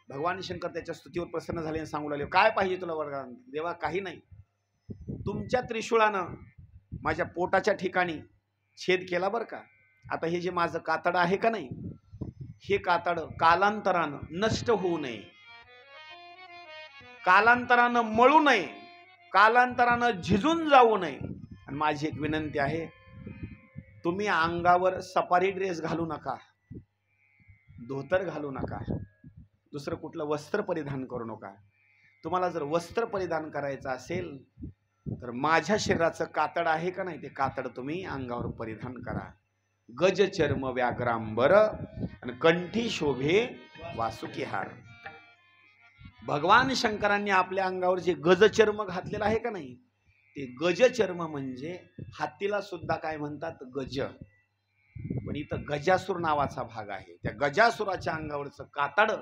भगवान शंकर त्याच्या स्तुतीवर प्रसन्न झाले आणि सांगू लागले, काय पाहिजे तुला वरदान? देवा काही नाही, तुमच्या त्रिशूळानं माझ्या पोटाच्या ठिकाणी छेद केला बरं का. आता हे जे माझं कातड आहे का नाही, हे कातड कालांतरानं नष्ट होऊ नये, कालांतरानं मळू नये, कालांतरानं झिजून जाऊ नये. आणि माझी एक विनंती आहे, तुम्ही अंगावर सफारी ड्रेस घालू नका, धोतर घालू नका, दुसरं कुठलं वस्त्र परिधान करू नका. तुम्हाला जर वस्त्र परिधान करायचं असेल तर माझ्या शरीराचं कातड आहे का नाही, ते कातड तुम्ही अंगावर परिधान करा. गज चर्म व्याघ्रांबर आणि कंठी शोभे वासुकी हार. भगवान शंकरांनी आपल्या अंगावर जे गजचर्म घातलेलं आहे का नाही, ते गजचर्म म्हणजे हत्तीला सुद्धा काय म्हणतात, गज. पण इथं गजासूर नावाचा भाग आहे, त्या गजासुराच्या अंगावरचं कातड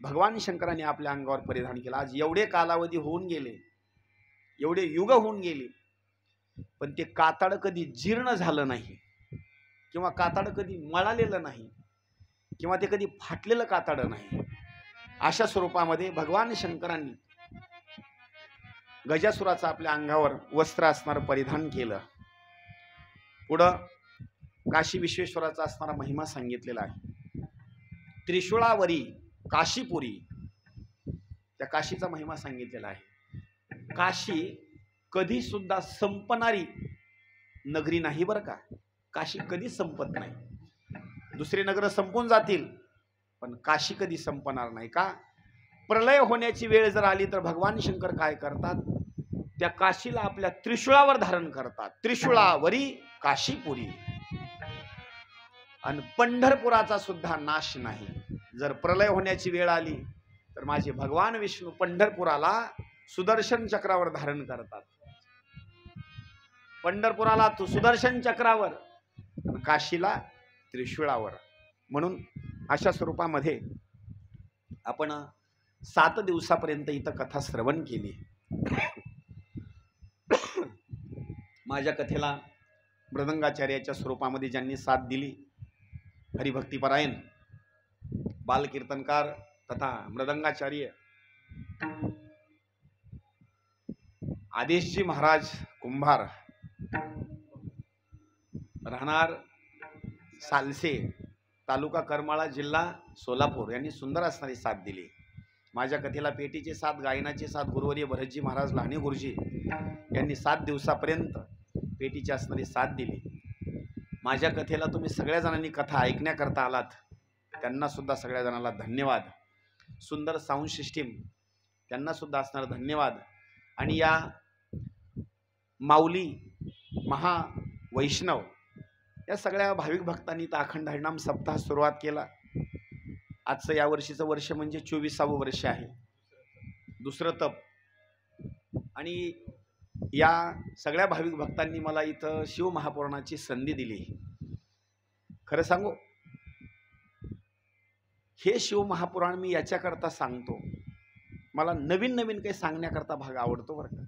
भगवान शंकरांनी आपल्या अंगावर परिधान केलं. आज एवढे कालावधी होऊन गेले, एवढे युग होऊन गेले, पण ते कातड कधी जीर्ण झालं नाही, किंवा कातड कधी मळालेलं नाही, किंवा ते कधी फाटलेलं कातड नाही. अशा स्वरूपामध्ये भगवान शंकरांनी गजासुराचं आपल्या अंगावर वस्त्र असणारं परिधान केलं. पुढं काशी विश्वेश्वराचा असणारा महिमा सांगितलेला आहे. त्रिशूळावरी काशीपुरी, त्या काशीचा महिमा सांगितलेला आहे. काशी कधी सुद्धा संपणारी नगरी नाही बरं का. काशी कधी संपत नाही. दुसरी नगर संपून जातील, पण काशी कधी संपणार नाही. का? प्रलय होण्याची वेळ जर आली तर भगवान शंकर काय करतात, त्या काशीला आपल्या त्रिशूळावर धारण करतात. त्रिशूळावरी काशीपुरी. आणि पंढरपुराचा सुद्धा नाश नाही. जर प्रलय होण्याची वेळ आली तर माझे भगवान विष्णू पंढरपुराला सुदर्शन चक्रावर धारण करतात. पंढरपुराला तो सुदर्शन चक्रावर, काशीला त्रिशूळावर. म्हणून अशा स्वरूपामध्ये आपण 7 दिवसापर्यंत इथं कथा श्रवण केली. माझ्या कथेला मृदंगाचार्याच्या स्वरूपामध्ये ज्यांनी साथ दिली, हरिभक्तीपरायण बालकीर्तनकार तथा मृदंगाचार्य आदेशजी महाराज कुंभार, राहणार सालसे, तालुका करमाळा, जिल्हा सोलापूर, यांनी सुंदर असणारी साथ दिली. माझ्या कथेला पेटीचे साथ, गायनाचे साथ गुरुवर्य भरतजी महाराज लहाने गुरुजी यांनी 7 दिवसापर्यंत पेटीची असणारी साथ दिली. माझ्या कथेला तुम्ही सगळ्या जणांनी कथा ऐकण्याकरता आलात, त्यांना सुद्धा सगळ्या जणांना धन्यवाद. सुंदर साऊंड सिस्टीम, त्यांना सुद्धा असणार धन्यवाद. आणि या माऊली महावैष्णव या सगळ्या भाविक भक्तांनी तर अखंड हरिनाम सप्ताह सुरुवात केला. आजचं या वर्षीचं वर्ष म्हणजे 24वे वर्ष आहे, दुसरं तप. आणि या सगळ्या भाविक भक्तांनी मला इथं शिवमहापुराणाची संधी दिली. खरं सांगू, हे शिवमहापुराण मी याच्याकरता सांगतो, मला नवीन नवीन काही सांगण्याकरता भाग आवडतो बरं का.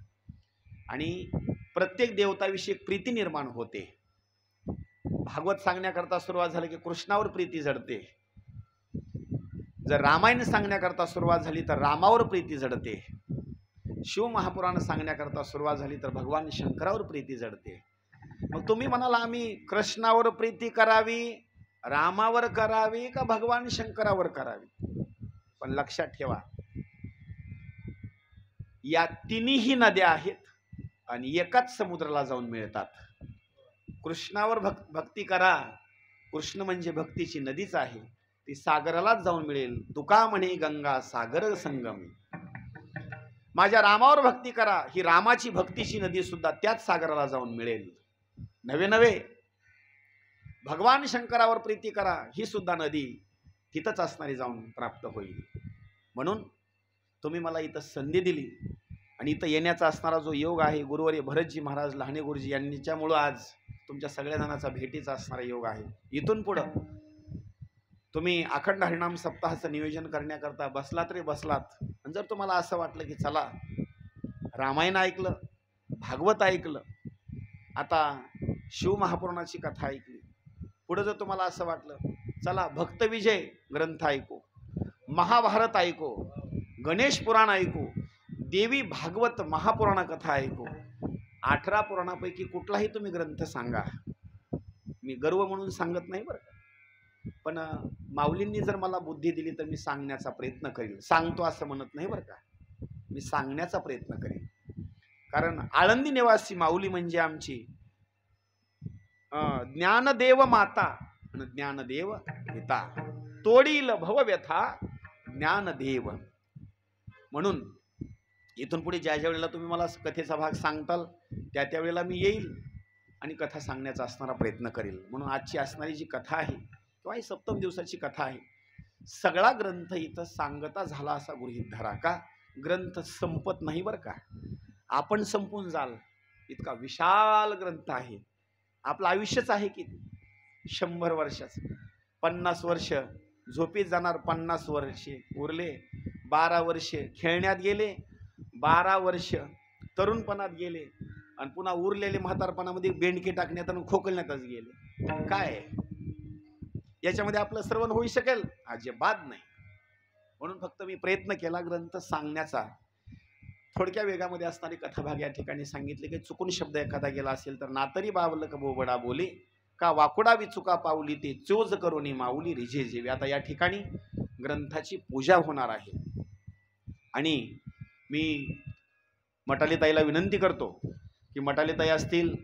आणि प्रत्येक देवताविषयी प्रीती निर्माण होते. भागवत सांगण्याकरता सुरुवात झाली की कृष्णावर प्रीती जडते. जर रामायण सांगण्याकरता सुरुवात झाली तर रामावर प्रीती जडते. शिवमहापुराण सांगण्याकरता सुरुवात झाली तर भगवान शंकरावर प्रीती जडते. मग तुम्ही म्हणाला आम्ही कृष्णावर प्रीती करावी, रामावर करावी का भगवान शंकरावर करावी? पण लक्षात ठेवा, या तिन्ही नद्या आहेत आणि एकाच समुद्राला जाऊन मिळतात. कृष्णावर भक्ती करा, कृष्ण म्हणजे भक्तीची नदीच आहे, ती सागरालाच जाऊन मिळेल. तुका म्हणे गंगा सागर संगमी. माझ्या रामावर भक्ती करा, ही रामाची भक्तीची नदी सुद्धा त्याच सागराला जाऊन मिळेल. नवे नवे भगवान शंकरावर प्रीती करा, ही सुद्धा नदी तिथंच असणारी जाऊन प्राप्त होईल. म्हणून तुम्ही मला इथं संधी दिली आणि इथं येण्याचा असणारा जो योग आहे, गुरुवर्य भरतजी महाराज लहाने गुरुजी यांच्यामुळं आज तुमच्या सगळ्या जणांचा भेटीचा असणारा योग आहे. इथून पुढं तुम्ही अखंड हरिनाम सप्ताहाचं नियोजन करण्याकरता बसलात रे बसलात. आणि जर तुम्हाला असं वाटलं की चला रामायण ऐकलं, भागवत ऐकलं, आता शिवमहापुराणाची कथा ऐकली, पुढं जर तुम्हाला असं वाटलं चला भक्त विजय ग्रंथ ऐकू, महाभारत ऐकू, गणेश पुराण ऐकू, देवी भागवत महापुराण कथा ऐकू. 18 पुराणापैकी कुठलाही तुम्ही ग्रंथ सांगा, मी गर्व म्हणून सांगत नाही बरं. पण माऊलींनी जर मला बुद्धी दिली तर मी सांगण्याचा प्रयत्न करेल. सांगतो असं म्हणत नाही बरं का, मी सांगण्याचा प्रयत्न करेन. कारण आळंदी निवासी माऊली म्हणजे आमची ज्ञानदेव माता आणि ज्ञानदेव पिता. तोडील भवव्यथा ज्ञानदेव. म्हणून इथून पुढे ज्या ज्या वेळेला तुम्ही मला कथेचा भाग सांगताल त्या त्यावेळेला मी येईल आणि कथा सांगण्याचा असणारा प्रयत्न करेल. म्हणून आजची असणारी जी कथा आहे किंवा ही सप्तम दिवसाची कथा आहे, सगळा ग्रंथ इथं सांगता झाला असा गृहीत धरा. का ग्रंथ संपत नाही बरं का, आपण संपून जाल इतका विशाल ग्रंथ आहे. आपलं आयुष्यच आहे की 100 वर्षाचं. 50 वर्ष झोपेत जाणार, 50 वर्षे उरले, 12 वर्ष खेळण्यात गेले, 12 वर्ष तरुणपणात गेले आणि पुन्हा उरलेले म्हातारपणामध्ये बेंडके टाकण्यात आणि खोकलण्यातच गेले. काय याच्यामध्ये आपलं श्रवण होऊ शकेल? अजिबात नाही. म्हणून फक्त मी प्रयत्न केला ग्रंथ सांगण्याचा. थोडक्या वेगामध्ये असणारी कथाभाग या ठिकाणी सांगितले. की चुकून शब्द एखादा गेला असेल तर नातरी बावलं का बोबडा बोले, का वाकुडावी चुका पावली ते चोज करोनी माऊली रिझे जेवे. आता या ठिकाणी ग्रंथाची पूजा होणार आहे आणि मी मटालीताईला विनंती करतो की मटालीताई असतील